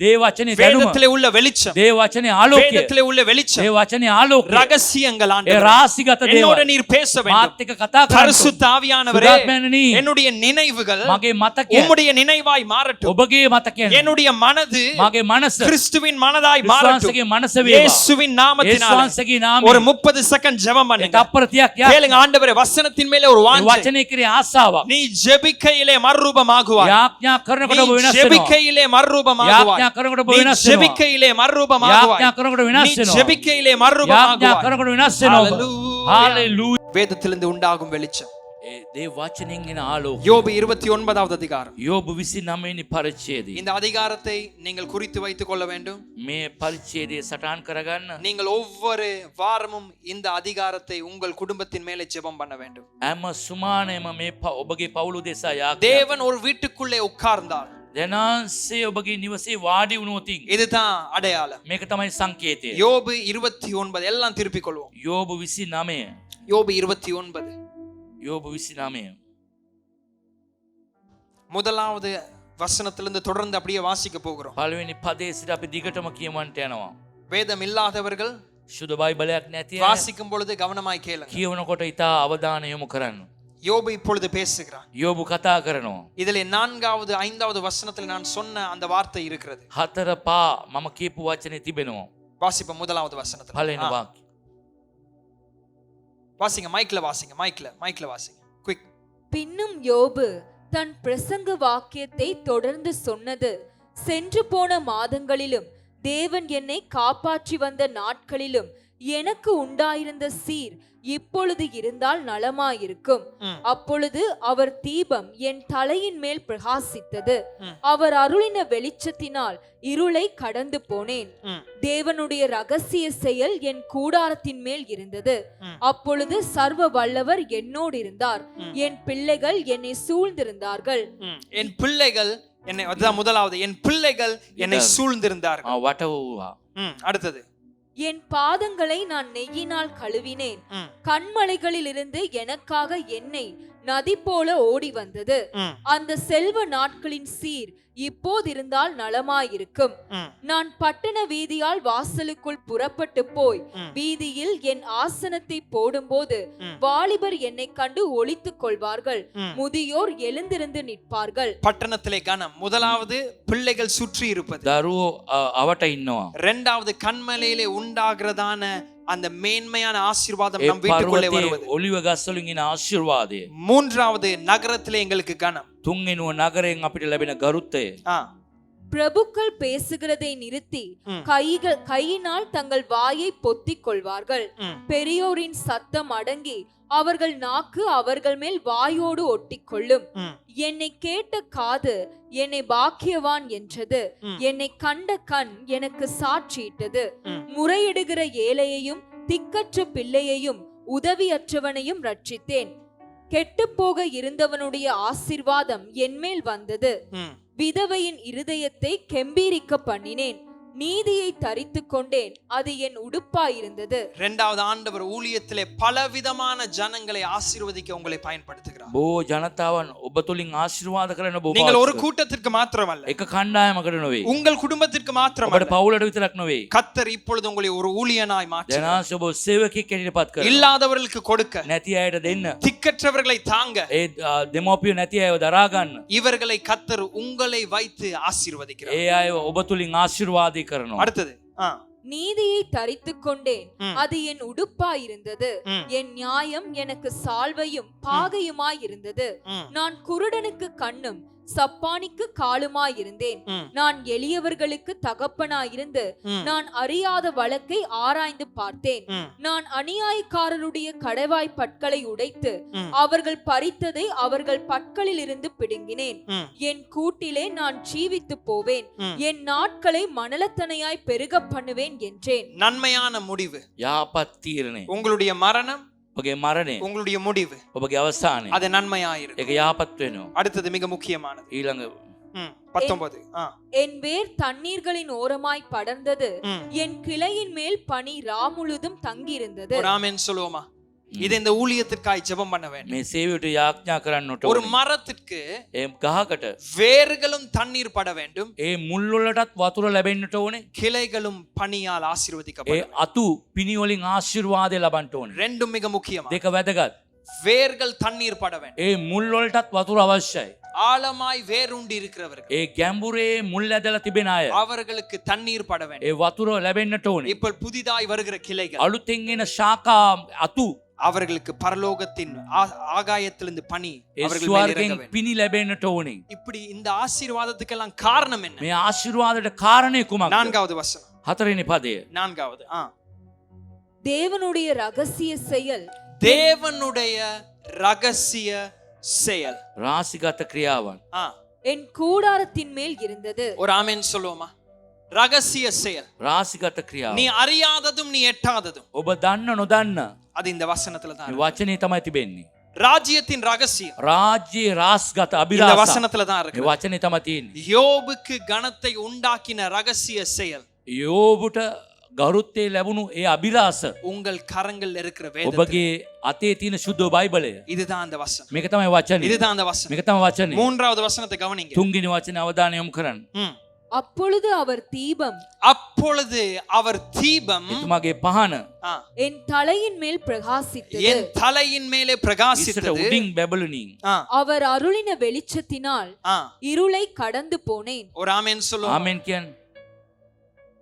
දේව වචනේ දැනුම. வேதத்திலே உள்ள வெளிச்சம், දේව වචනේ ආලෝකය. வேதத்திலே உள்ள வெளிச்சம், දේව වචනේ ආලෝකය. ரகசியங்கள் ඒ ஆண்டவரே, රාශිගත என்னோட දේවල්. நீர் பேச வேண்டும். මාත් එක්ක කතා කරන්න. பரிசுத்த ஆவியானவரே, සුදාත්මයනි, என்னுடைய நினைவுகள் මගේ මතකය உம்முடைய நினைவாய் மாறட்டும். ඔබගේ මතකයන්. என்னுடைய மனது මගේ මනස கிறிஸ்துவின் மனதாய் மாறட்டும். ක්‍රිස්තුවන්සේගේ මනස වේවා. இயேசுவின் நாமத்தினாலே యేసుවන්සේගේ නාමයෙන්. ஒரு 30 செகண்ட் ஜெபம் பண்ணுங்க. තප්පර 30ක් යා. கேளுங்க, ஆண்டவரே, வசனத்தின் மேலே ஒரு මේ வாஞ்சை. වචනේ කිරේ ආසාවක්. நீ ஜெபிக்கையிலே மறுரூபமாகுவாய். යාඥා කරනකොට ඔබ நீ වෙනස් වෙනවා. ஜெபிக்கையிலே மறுரூபமாகுவாய். යාඥා කරනකොට ඔබ நீ වෙනස් වෙනවා. ஜெபிக்கையிலே மறுரூபமாகுவாய். යාඥා කරනකොට நீ වෙනස් වෙනවා. ஜெபிக்கையிலே යාඥා மறுரூபமாகுவாய். කරනකොට වෙනස් වෙනවා ඔබ. Hallelujah. හalleluya. வேதத்திலிருந்து உண்டாகும் வெளிச்சம். ඒ දේ වචනෙන් එන ආලෝකය. யோபு 29வது அதிகாரம். யோபு 29 වෙනි පරිච්ඡේදය. இந்த அதிகாரத்தை நீங்கள் குறித்து வைத்துக் கொள்ள வேண்டும். මේ පරිච්ඡේදය සටහන් කරගන්න. நீங்கள் ஒவ்வொரு வாரமும் இந்த அதிகாரத்தை உங்கள் குடும்பத்தின் மேலே ஜெபம் பண்ண வேண்டும். හැම සුමානෙම මේ ඔබගේ පවුල දෙසා යාඥා. தேவன் ஒரு வீட்டுக்குள்ளே உட்கார்ந்தார். දෙනාන්සේ ඔබගේ නිවසේ වාඩි වුණොතින් இதுதான் அடையாளம். මේක තමයි සංකේතය. யோபு 29 எல்லாம் திருப்பிக் கொள்வோம். யோபு 29. யோபு 29 யோபு 29. முதலாவது வசனத்திலிருந்து தொடர்ந்து அப்படியே வாசிக்க போகிறோம். පළවෙනි පදේ සිට අපි දිගටම කියවන්නට යනවා. வேதம் இல்லாதவர்கள் සුදු බයිබලයක් නැති අය வாசிக்கும் பொழுது கவனமாய் கேளுங்க. කියවනකොට ඉතා අවධානය යොමු කරන්න. யோபு இப்பொழுது பேசுகிறான். யோபு කතා කරනවා. இதிலே 4வது 5வது வசனத்தில் நான் சொன்ன அந்த வார்த்தை இருக்கிறது. හතර පා මම කියපු වචනේ තිබෙනවා. வாசிப்போம் முதலாவது வசனத்துல. පළවෙනි වාක්‍ය. வாசிங்க, மைக்ல வாசிங்க, மைக்ல வாசிங்க. குயிக். பின்னும் யோபு தன் பிரசங்க வாக்கியத்தை தொடர்ந்து சொன்னது, சென்று போன மாதங்களிலும் தேவன் என்னை காப்பாற்றி வந்த நாட்களிலும் எனக்கு உண்டாயிருந்த சீர் இப்பொழுது இருந்தால் நலமாயிருக்கும். அப்பொழுது அவர் தீபம் என் தலையின் மேல் பிரகாசித்தது. அவர் அருளின வெளிச்சத்தினால் இருளை கடந்து போனேன். தேவனுடைய ரகசிய செயல் என் கூடாரத்தின் மேல் இருந்தது. அப்பொழுது சர்வ வல்லவர் என்னோடு இருந்தார். என் பிள்ளைகள் என்னை சூழ்ந்திருந்தார்கள். என் பிள்ளைகள் என்னை, அதுதான் முதலாவது, என் பிள்ளைகள் என்னை சூழ்ந்திருந்தார்கள். වට වූවා. அடுத்தது, என் பாதங்களை நான் நெய்யினால் கழுவினேன். கண்மலைகளில் இருந்து எனக்காக எண்ணெய் நதி போல ஓடி வந்தது. அந்த செல்வ நாட்களின் சீர் இப்போதிருந்தால் நலமாயிருக்கும். நான் பட்டண வீதியால் வாசலுக்குள் புறப்பட்டு போய் வீதியில் என் ஆசனத்தை போடும்போது வாலிபர் என்னை கண்டு ஒளித்துக் கொள்வார்கள். முதியோர் எழுந்திருந்து நிற்பார்கள். பட்டணத்திலே கனம். முதலாவது பிள்ளைகள் சுற்றி இருப்பது. දරුවෝ අවට ඉන්නවා. இரண்டாவது கண்மலையிலே உண்டாகிறதான அந்த மேன்மையான ஆசீர்வாதம் ඒ நம் வீட்டுக்குள்ளே පර්වතයේ வருவது. ඔලිව ගස්වලින් එන ආශිර්වාදය. மூன்றாவது நகரத்திலே எங்களுக்கு கனம். තුන්වෙනුව නගරයෙන් අපිට ලැබෙන ගරුත්වය. ஆ, பிரபுக்கள் பேசுகிறதை நிறுத்தி கையினால் தங்கள் வாயை பொத்திக் கொள்வார்கள். ம். பெரியோரின் சத்தம் அடங்கி அவர்கள் நாக்கு அவர்கள் மேல் வாயோடு ஒட்டிக்கொள்ளும். ம். என்னை கேட்ட காது என்னை பாக்கியவான் என்றது. ம். என்னை கண்ட கண் எனக்கு சாட்சியிட்டது. ம். முறையிடுகிற ஏழையையும் திக்கற்ற பிள்ளையையும் உதவியற்றவனையும் ரட்சித்தேன். கெட்டுப்போக இருந்தவனுடைய ஆசீர்வாதம் என்மேல் வந்தது. ம். விதவையின் இருதயத்தை கெம்பீரிக்க பண்ணினேன். நீதியை தரித்துக் கொண்டேன், அது என் உடுப்பாயிருந்தது. இரண்டாவது ஆண்டவர் ஊழியத்திலே பலவிதமான ஜனங்களை ஆசீர்வதிக்க உங்களை பயன்படுத்துகிறார். බෝ ජනතාවන් ඔබ තුලින් ආශිර්වාද කරන බොහෝ நீங்கள் ஒரு கூட்டத்திற்கு மாத்திரமல்ல, එක කණ්ඩායමකට නොවේ. உங்கள் குடும்பத்திற்கு ඔබට மாத்திரமல்ல, පවුලට විතරක් නොවේ. கர்த்தர் இப்பொழுது உங்களை ஒரு ஊழியனாய் மாற்ற, ජනාස ඔබ සේවකයෙක් හැටියට පත් කරනවා. இல்லாதவர்களுக்கு கொடுக்க, නැති අයට දෙන්න. திக்கற்றவர்களை தாங்க, ඒ දෙමෝපියෝ නැති අයව දරා ගන්න. இவர்களை கர்த்தர் உங்களை வைத்து ஆசீர்வதிக்கிறார். ඒ අයව ඔබ තුලින් ආශිර්වාද කරනවා. அடுத்தது நீதியை தரித்துக் கொண்டேன், ம். அது என் உடுப்பாயிருந்தது. ம். என் நியாயம் எனக்கு சால்வையும் பாகையுமாயிருந்தது. ம். நான் குருடனுக்கு கண்ணும் சப்பானிக்கு காலுமாயிருந்தேன். ம். நான் எளியவர்களுக்கு தகப்பனாயிருந்து ம். நான் அறியாத வழக்கை ஆராய்ந்து பார்த்தேன். ம். நான் அநியாயக்காரருடைய கடவாய் பற்களை உடைத்து ம். அவர்கள் பறித்ததை அவர்கள் பற்களில் இருந்து பிடுங்கினேன். ம். என் கூட்டிலே நான் ஜீவித்து போவேன், ம். என் நாட்களை மணலத்தனையாய் பெருக பண்ணுவேன் என்றேன். நன்மையான முடிவு. යහපත් තීරණය. உங்களுடைய மரணம், ඔබගේ මරණය, உங்களுடைய முடிவு, ඔබගේ අවසානය. அது நன்மையாயிருக்கு. ඒක යහපත් වෙනවා. அடுத்தது மிக முக்கியமானது. ඊළඟ 19. என் வேர் தண்ணீர்களின் ஓரமாய் படர்ந்தது. ம். என் கிளையின் மேல் பனி ராமுழுதும் தங்கியிருந்தது. ஒரு ஆமென் சொல்லுவோமா? இது இந்த ஊழியத்திற்காய் ஜெபம் பண்ண வேண்டும். මේ සේවයට යාඥා කරන්නට ஒரு ඕනේ. மரத்திற்கு ඒ ගහකට வேர்களும் தண்ணீர் பட வேண்டும், ඒ මුල් වලටත් වතුර ලැබෙන්නට ඕනේ. கிளைகளும் பனியால் ඒ ஆசீர்வதிக்கப்படும். අතු පිණි වලින් ආශිර්වාදය ලබන්න ඕනේ. ரெண்டும் மிக முக்கியமா. දෙක වැදගත්. வேர்கள் தண்ணீர் பட வேண்டும். ඒ මුල් වලටත් වතුර අවශ්‍යයි. ஆழமாய் வேரூண்டி இருக்கிறவர்கள், ඒ ගැඹුරේ මුල් ඇදලා තිබෙන අය அவர்களுக்கு தண்ணீர் பட வேண்டும். ඒ වතුර ලැබෙන්නට ඕනේ. இப்போ புதிதாய் வருகிற கிளைகள், අලුතෙන් එන ශාකා අතු அவர்களுக்கு பரலோகத்தின் ஆகாயத்திலிருந்து பனி ඒ அவர்கள் மேல் இறங்க ස්වර්ගෙන් வேண்டும். පිණි ලැබෙන්නට ඕනේ. இப்படி இந்த ஆசீர்வாதத்துக்கெல்லாம் காரணம் என்ன? මේ ආශිර්වාදයට කාරණේ කුමක්ද? நான்காவது வசனம். හතරවෙනි පදය. நான்காவது தேவனுடைய ரகசிய செயல் தேவனுடைய ரகசிய செயல். රාසිගත ක්‍රියාවන්. என் கூடாரத்தின் மேல் இருந்தது. ஒரு ஆமென் சொல்லுவோமா? ரகசிய செயல். රාසිගත ක්‍රියාව. நீ அறியாததும் நீ எட்டாததும் ඔබ දන්න නොදන්න அது இந்த வசனத்துல தான் මේ இருக்கு. වචනේ තමයි තිබෙන්නේ. ராஜ்யத்தின் ரகசியம் රාජ්‍යයේ රාස්ගත இந்த අභිලාෂ வசனத்துல தான் මේ இருக்கு. වචනේ තමයි තියෙන්නේ. யோபுக்கு கனத்தை உண்டாக்கின ரகசிய செயல் යෝබුට ගරුත්වයේ ලැබුණු ඒ අභිලාෂ உங்கள் கரங்கள் இருக்கிற வேதம். ඔබගේ අතේ තියෙන සුද්ධ බයිබලය. இதுதான் அந்த வசனம். මේක තමයි වචනේ. இதுதான் அந்த வசனம். මේක තමයි වචනේ. மூன்றாவது வசனத்தை கவனிங்க. තුන්වෙනි වචනේ අවධානය යොමු කරන්න. அப்பொழுது அவர் தீபம் அப்பொழுது அவர் தீபம் එතුමාගේ පහන என் தலையின் மேல் பிரகாசித்தது. என் தலையின் மேலே ඉස්සට பிரகாசித்தது. උඩින් බැබළුණින්. அவர் அருளின வெளிச்சத்தினால் இருளை கடந்து போனேன். ஒரு ஆமென் சொல்லுவோம். ආමෙන් කියන්නේ.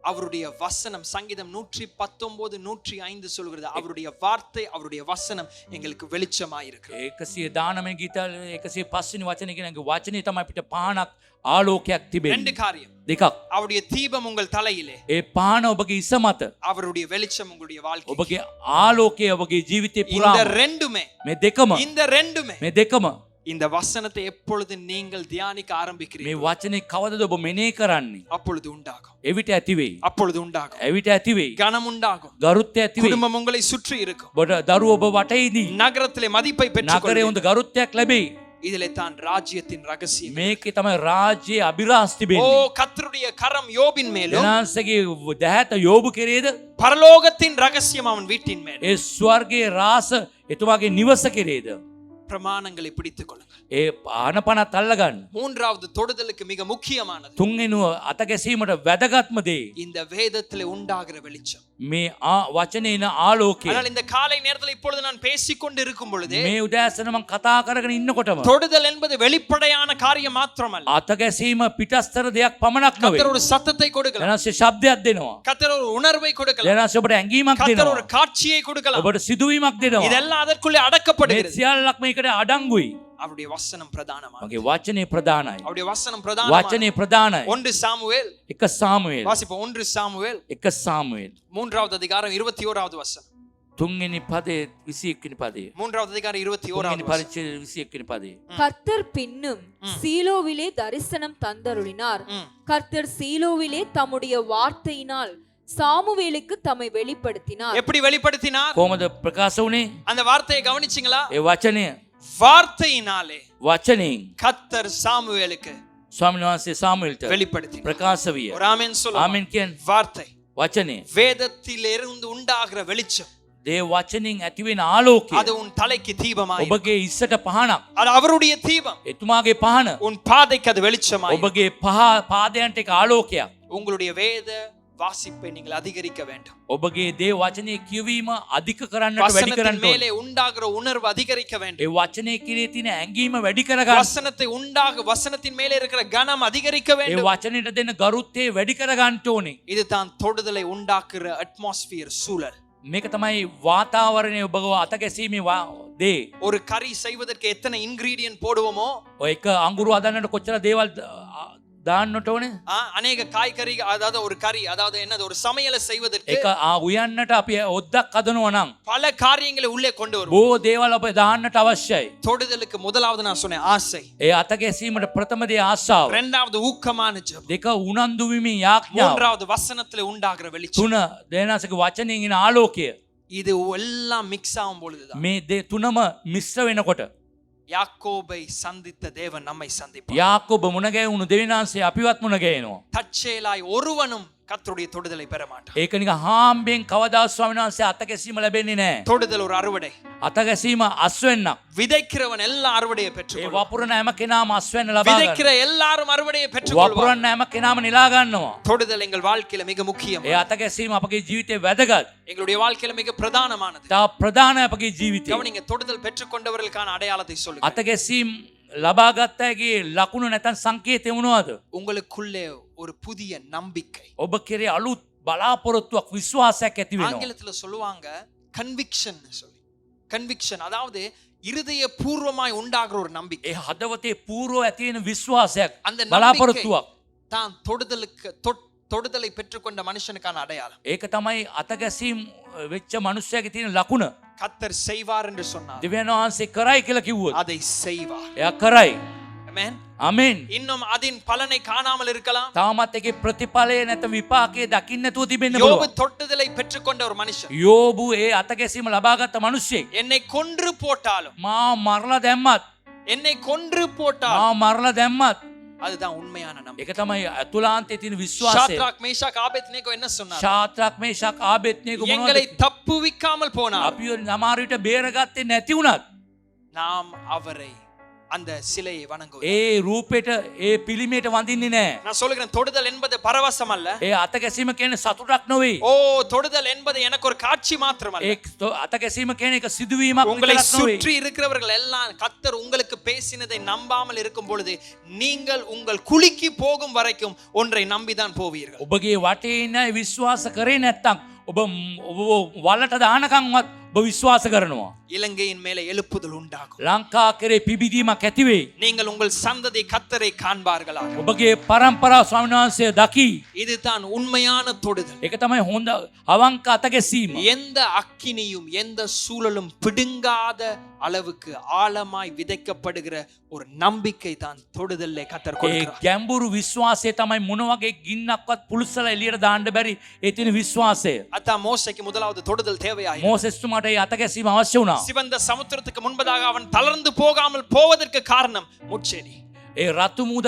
அவருடைய வசனம் சங்கீதம் 119 105 சொல்கிறது, அவருடைய வார்த்தை அவருடைய வசனம் எங்களுக்கு வெளிச்சமாய் இருக்கு. 119 ගීත 105 වෙනි වචනේ කියන්නේ වචනේ තමයි අපිට පහනක් ආලෝකයක් තිබෙන්නේ. ரெண்டு காரியம். දෙකක්. அவருடைய தீபம் உங்கள் தலையிலே, ඒ පහන ඔබගේ ඉස මත. அவருடைய வெளிச்சம் உங்களுடைய வாழ்க்கை. ඔබගේ ආලෝකය ඔබගේ ජීවිතේ இந்த පුරාම. ரெண்டுமே මේ දෙකම இந்த ரெண்டுமே මේ දෙකම இந்த வசனத்தை எப்பொழுது நீங்கள் தியானிக்க මේ ஆரம்பிக்கிறீர்கள் වචනේ කවදද ඔබ මෙනෙහි කරන්නේ? அப்பொழுது உண்டாகும். එවිට ඇති වෙයි. அப்பொழுது உண்டாகும். එවිට ඇති වෙයි. கனம் உண்டாகும். ගරුත්වය ඇති වෙයි. குடும்பம் உங்களை சுற்றி இருக்கும். ඔබට දරුවෝ ඔබ වටේ ඉදී. நகரத்திலே மதிப்பை නගරේ பெற்றுக்கொள்வீர்கள். හොඳ ගරුත්වයක් ලැබෙයි. இதிலே தான் ராஜ்யத்தின் ரகசியம். මේකේ තමයි රාජ්‍යයේ අභිලාෂ ஓ තිබෙන්නේ. கர்த்தருடைய கரம் யோபின் மேலும், එනාන්සේගේ දැහැත යෝබු කෙරේද? பரலோகத்தின் ரகசியம் அவன் வீட்டின் மேல். ඒ ස්වර්ගයේ රාස එතුමාගේ නිවස කෙරේද? பிரமாணங்களை பிடித்துக் கொள்ளுங்கள். ඒ ආනපනත් අල්ලගන්න. மூன்றாவது தொடுதலுக்கு மிக முக்கியமானது තුන්වෙනුව අත ගැසීමට වැදගත්ම දේ இந்த வேதத்திலே உண்டாகிற வெளிச்சம். මේ වචනේ ඉන ආලෝකය. ஆனால் இந்த காலை நேரத்தில் இப்பொழுது நான் பேசிக்கொண்டு இருக்கும் பொழுது මේ උදෑසන මම කතා කරගෙන ඉන්නකොටම தொடுதல் என்பது வெளிப்படையான காரியம் மாத்திரமல்ல. අත ගැසීම පිටස්තර දෙයක් පමණක් නෙවෙයි. கர்த்தர் ஒரு சத்தத்தை கொடுக்கலாம், එනස්සේ ශබ්දයක් දෙනවා. கர்த்தர் ஒரு உணர்வை கொடுக்கலாம், එනස්සේ ඔබට ඇඟීමක් கர்த்தர் දෙනවා. ஒரு காட்சியை கொடுக்கலாம். ඔබට සිදුවීමක් දෙනවා. இதெல்லாம் அதற்குள்ளே මේ அடக்கப்படுகிறது. සියල්ලක් මේකට අඩංගුයි. அவருடைய வசனம் பிரதானமானது. මගේ වචනේ ප්‍රධානයි. அவருடைய வசனம் பிரதானமானது. වචනේ ප්‍රධානයි. 1 சாமுவேல் එක සාමුවෙල්. வாசிப்போம். 1 சாமுவேல் එක සාමුවෙල්. 3வது அதிகாரம் 21வது வசனம். තුන්වෙනි පදේ 21 වෙනි පදේ. 3வது அதிகாரம் තුන්වෙනි 21வது வசனம். පරිච්ඡේදය 21 වෙනි පදේ. கர்த்தர் பின்னும் சீலோவிலே தரிசனம் தந்தருளினார். ம். கர்த்தர் சீலோவிலே தம்முடைய வார்த்தையினால் சாமுவேலுக்கு தம்மை வெளிப்படுத்தினார். எப்படி வெளிப்படுத்தினார்? කොහොමද ප්‍රකාශ වුනේ? அந்த வார்த்தையை கவனிச்சீங்களா? ඒ වචනය வார்த்தையினாலே වචනෙන් கர்த்தர் சாமுவேலுக்கு ස්වාමීන් වහන්සේ සාමුවෙල්ට வெளிப்படுத்தினார். ප්‍රකාශ විය. ஒரு ஆமென் சொல்லுங்க. ආමෙන් කියන්නේ வார்த்தை වචනේ. வேதத்திலிருந்து உண்டாகிற வெளிச்சம் දේ වචනින් ඇතිවෙන ආලෝකය அது உன் தலைக்கு தீபமாய் ඔබගේ ඉස්සට පහනක්. அது அவருடைய தீபம். එතුමාගේ පහන உன் பாதைக்கு அது வெளிச்சமாய் ඔබගේ පාදයන්ට එක ආලෝකයක්. உங்களுடைய வேத வாசிப்பை நீங்கள் அதிகரிக்க வேண்டும். ඔබගේ දේ වචනේ කියවීම අධික කරන්නට වැඩි வசனத்தின் කරන්න ඕනේ. மேலே உண்டாகிற உணர்வு அதிகரிக்க வேண்டும். ඒ වචනේ කිරේ තියෙන ඇඟීම වැඩි කරගන්න. வசனத்தின் மேலே இருக்கிற கனம் அதிகரிக்க ඒ வேண்டும். වචනේට දෙන ගරුත්වය වැඩි කරගන්න ඕනේ. இதுதான் தொடுதலை உண்டாக்குற அட்மாஸ்பியர் சூழல். මේක තමයි වාතාවරණය ඔබව අත ගැසීමේ දේ. ஒரு கறி செய்வதற்கு எத்தனை இன்கிரீடியன்ட் போடுவோமோ ඔය එක අඟුරු හදන්නට කොච්චර දේවල් දාන්නට ඕනේ? அநேக காய்கறி, அதாவது ஒரு கறி, அதாவது என்னது, ஒரு சமையலை செய்வதற்கு ඒක උයන්නට අපි ඔද්දක් හදනවා නම් பல காரியங்களை உள்ளே கொண்டு வரும். බොහෝ දේවල් අපේ දාන්නට අවශ්‍යයි. தொடுதலுக்கு முதலாவது நான் சொன்னேன் ஆசை, ඒ අත ගැසීමට ප්‍රථම දේ ආශාව. இரண்டாவது ஊக்கமான ஜெபம், දෙක උනන්දු වීමේ යාඥාව. மூன்றாவது வசனத்திலே உண்டாகிற வெளிச்சம். තුන දේනාසක වචනෙන් එන ආලෝකය. இது எல்லாம் மிக்ஸ் ஆகும் பொழுதுதான் මේ දේ තුනම මිශ්‍ර වෙනකොට யாக்கோபை சந்தித்த தேவன் நம்மை சந்திப்பார். යාකෝබ මුණ ගැහුණු දෙවියන්සේ අපිවත් මුණ ගැහෙනවා. தற்செயலாய் ஒருவனும் கர்த்தருடைய தொடுதலை பெற மாட்டான். ඒක නිකන් හාම්බෙන් කවදාවත් ස්වාමීන් වහන්සේ අත ගැසීම ලැබෙන්නේ නැහැ. தொடுதல் ஒரு அறுவடை. අත ගැසීම අස්වෙන්නක්. விதைக்கிறவன் எல்லாம் அறுவடையை ඒ பெற்றுக்கொள்வான். වපුරන හැම කෙනාම අස්වෙන්න ලබා ගන්නවා. விதைக்கிற எல்லாரும் அறுவடையை பெற்றுக்கொள்வார். වපුරන හැම කෙනාම නිලා ගන්නවා. தொடுதல் எங்கள் வாழ்க்கையில மிக முக்கியம். ඒ අත ගැසීම අපගේ ජීවිතේ වැදගත්. எங்களுடைய வாழ்க்கையில மிக பிரதானமானது. තා ප්‍රධාන අපගේ ජීවිතේ. கவனிங்க, தொடுதல் பெற்றுக்கொண்டவர்களுக்கான அடையாளத்தை சொல்லுங்க. අත ගැසීම් ලබාගත් අයගේ ලකුණු නැත්නම් සංකේතය මොනවද? உங்களுக்குள்ளே ஒரு புதிய நம்பிக்கை. ඔබ කෙරේ අලුත් බලාපොරොත්තුවක් විශ්වාසයක් ඇති වෙනවා. ஆங்கிலத்துல சொல்லுவாங்க கன்விக்ஷன் சொல்லி. கன்விக்ஷன் அதாவது இருதய பூர்வமாய் உண்டாகிற ஒரு நம்பிக்கை. ඒ හදවතේ පූර්ව ඇති වෙන විශ්වාසයක් அந்த நம்பிக்கை බලාපොරොත්තුවක්. தான் தொடுதலை பெற்றுக்கொண்ட மனுஷனுக்கான அடையாளம். ඒක තමයි අත ගැසීම් වෙච්ච මනුස්සයාගේ තියෙන ලකුණ. கர்த்தர் செய்வார் என்று சொன்னார், දෙවියන් වහන්සේ කරයි කියලා කිව්වොත් அதை செய்வார். එයා කරයි. ஆமென். ආමෙන්. இன்னும் அதன் பலனை காணாமல் இருக்கலாம். තාමත් ඒකේ ප්‍රතිඵලය නැත්නම් විපාකයේ දකින්න නැතුව තිබෙන්න யோபு පුළුවන්. தொடுதலை பெற்றுக்கொண்ட ஒரு மனுஷன். යෝබු ඒ අත ගැසීම ලබාගත් මිනිස්සෙක්. என்னை கொன்று போட்டாலும், මාව මරලා දැම්මත් என்னை கொன்று போட்டாலும் මාව මරලා දැම්මත් அதுதான் உண்மையான நம்பிக்கை. ඒක තමයි අතුලාන්තයේ තියෙන විශ්වාසය. ஷாத்ராக், மேஷாக், ஆபேத்நேகோ என்ன சொன்னார்? ஷாத்ராக் මේෂාක් ආබේද්නේගෝ எங்களை මොනවද? தப்புவிக்காமல் போனார், අපිව නමාරුවිට බේරගත්තේ නැති වුණත් நாம் அவரை அந்த சிலையை வணங்குவோம். ඒ රූපෙට ඒ පිළිමයට වඳින්නේ නැහැ. நான் சொல்லுகிறேன், தொடுதல் என்பது பரவசம் அல்ல. ඒ අත ගැසීම කියන්නේ සතුටක් නෙවෙයි. ஓ, தொடுதல் என்பது எனக்கு ஒரு காட்சி மாத்திரமல்ல. ඒ අත ගැසීම කියන්නේ එක සිදුවීමක් உங்களை විතරක් නෙවෙයි. சுற்றி இருக்கிறவர்கள் எல்லாம் கர்த்தர் உங்களுக்கு பேசினதை நம்பாமல் இருக்கும் பொழுது நீங்கள் உங்கள் குழிக்கு போகும் வரைக்கும் ஒன்றை நம்பிதான் போவீர்கள். ඔබගේ වටේ ඉන්න අය විශ්වාස කරේ නැත්තම් ඔබ වලට දානකම්වත් ඔබ විශ්වාස කරනවා. இலங்கையின் மேலே எழுப்புதல் உண்டாகும். ලංකා කරේ පිබිදීමක් ඇති වෙයි. நீங்கள் உங்கள் சந்ததி கர்த்தரை காண்பார்களாக. ඔබගේ පරම්පරාව ස්වාමීන් වහන්සේ දකි. இதுதான் உண்மையான தொடுதல். ඒක තමයි හොඳ අවංක අත ගැසීම. எந்த அக்கினியும் எந்த சூழலும் பிடுங்காத அளவுக்கு ஆழமாய் விதைக்கப்படுகிற ஒரு நம்பிக்கை தான் தொடுதல்லே கர்த்தர் ඒ கொடுக்கிறார். ගැඹුරු විශ්වාසය තමයි මොන වගේ ගින්නක්වත් පුරුස්සලා එළියට දාන්න බැරි ඒ තියෙන විශ්වාසය. அதான் மோசேக்கு முதலாவது தொடுதல் தேவையாய். මෝසෙස්තුමාට ඒ අත ගැසීම අවශ්‍ය වුණා. சிவந்த சமுத்திரத்துக்கு முன்பதாக அவன் தளர்ந்து போகாமல் போவதற்கு காரணம் முட்செடி. ඒ රතු මූද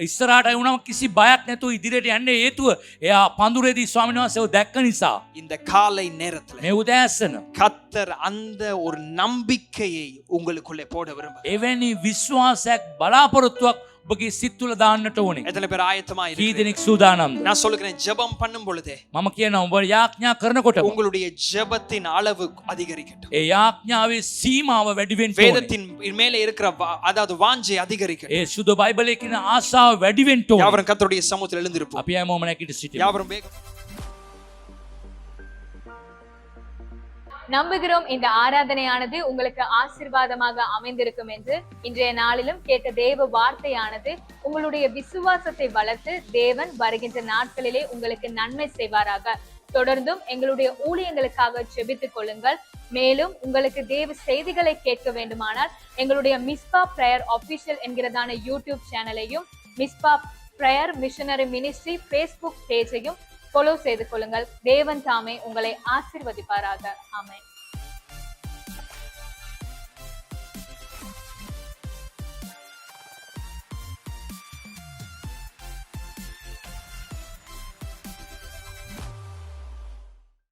ඉස්සරහට වුණාම කිසි බයක් නැතුව ඉදිරියට යන්නේ හේතුව එයා පඳුරේදී ස්වාමීන් වහන්සේව දැක්ක නිසා. இந்த காலை நேரத்துல මේ උදෑසන கர்த்தர் அந்த ஒரு நம்பிக்கையை உங்களுக்குள்ளே போட விரும்புகிறார். එවැනි විශ්වාසයක් බලාපොරොත්තුවක් ඔබගේ සිත් තුළ දාන්නට ඕනේ. எத்தனை பேர் ஆயத்தமா කී இருக்கிறீங்க? දෙනෙක් සූදානම්ද? நான் சொல்லுகிறேன், ஜெபம் பண்ணும் பொழுதே මම කියනවා ඔබ යාඥා කරනකොට உங்களுடைய ஜெபத்தின் அளவு அதிகரிக்கட்டும். ඒ යාඥාවේ සීමාව වැඩි වෙන්න ඕනේ. வேதத்தின் மேலே இருக்கிற அதாவது வாஞ்சை அதிகரிக்கட்டும். ඒ සුදු බයිබලයේ කියන ආශාව වැඩි වෙන්න ඕනේ. யாவரும் கர்த்தருடைய சமூகத்தில் எழுந்திருப்போம். අපි හැමෝම නැගිට සිටිමු. யாவரும் வேகம் நம்புகிறோம் இந்த ஆராதனையானது உங்களுக்கு ஆசீர்வாதமாக அமைந்திருக்கும் என்று. இன்றைய நாளிலும் கேட்ட தேவ வார்த்தையானது உங்களுடைய விசுவாசத்தை வளர்த்து தேவன் வருகின்ற நாட்களிலே உங்களுக்கு நன்மை செய்வாராக. தொடர்ந்தும் எங்களுடைய ஊழியங்களுக்காக ஜெபித்துக் கொள்ளுங்கள். மேலும் உங்களுக்கு தேவ செய்திகளை கேட்க வேண்டுமானால் எங்களுடைய மிஸ்பா பிரேயர் ஆபீஷியல் என்கிறதான யூடியூப் சேனலையும் Mizpah prayer missionary ministry Facebook பேஜையும் ஃபாலோ செய்து கொள்ளுங்கள். தேவன் தாமே உங்களை ஆசீர்வதிப்பாராக. ஆமென்.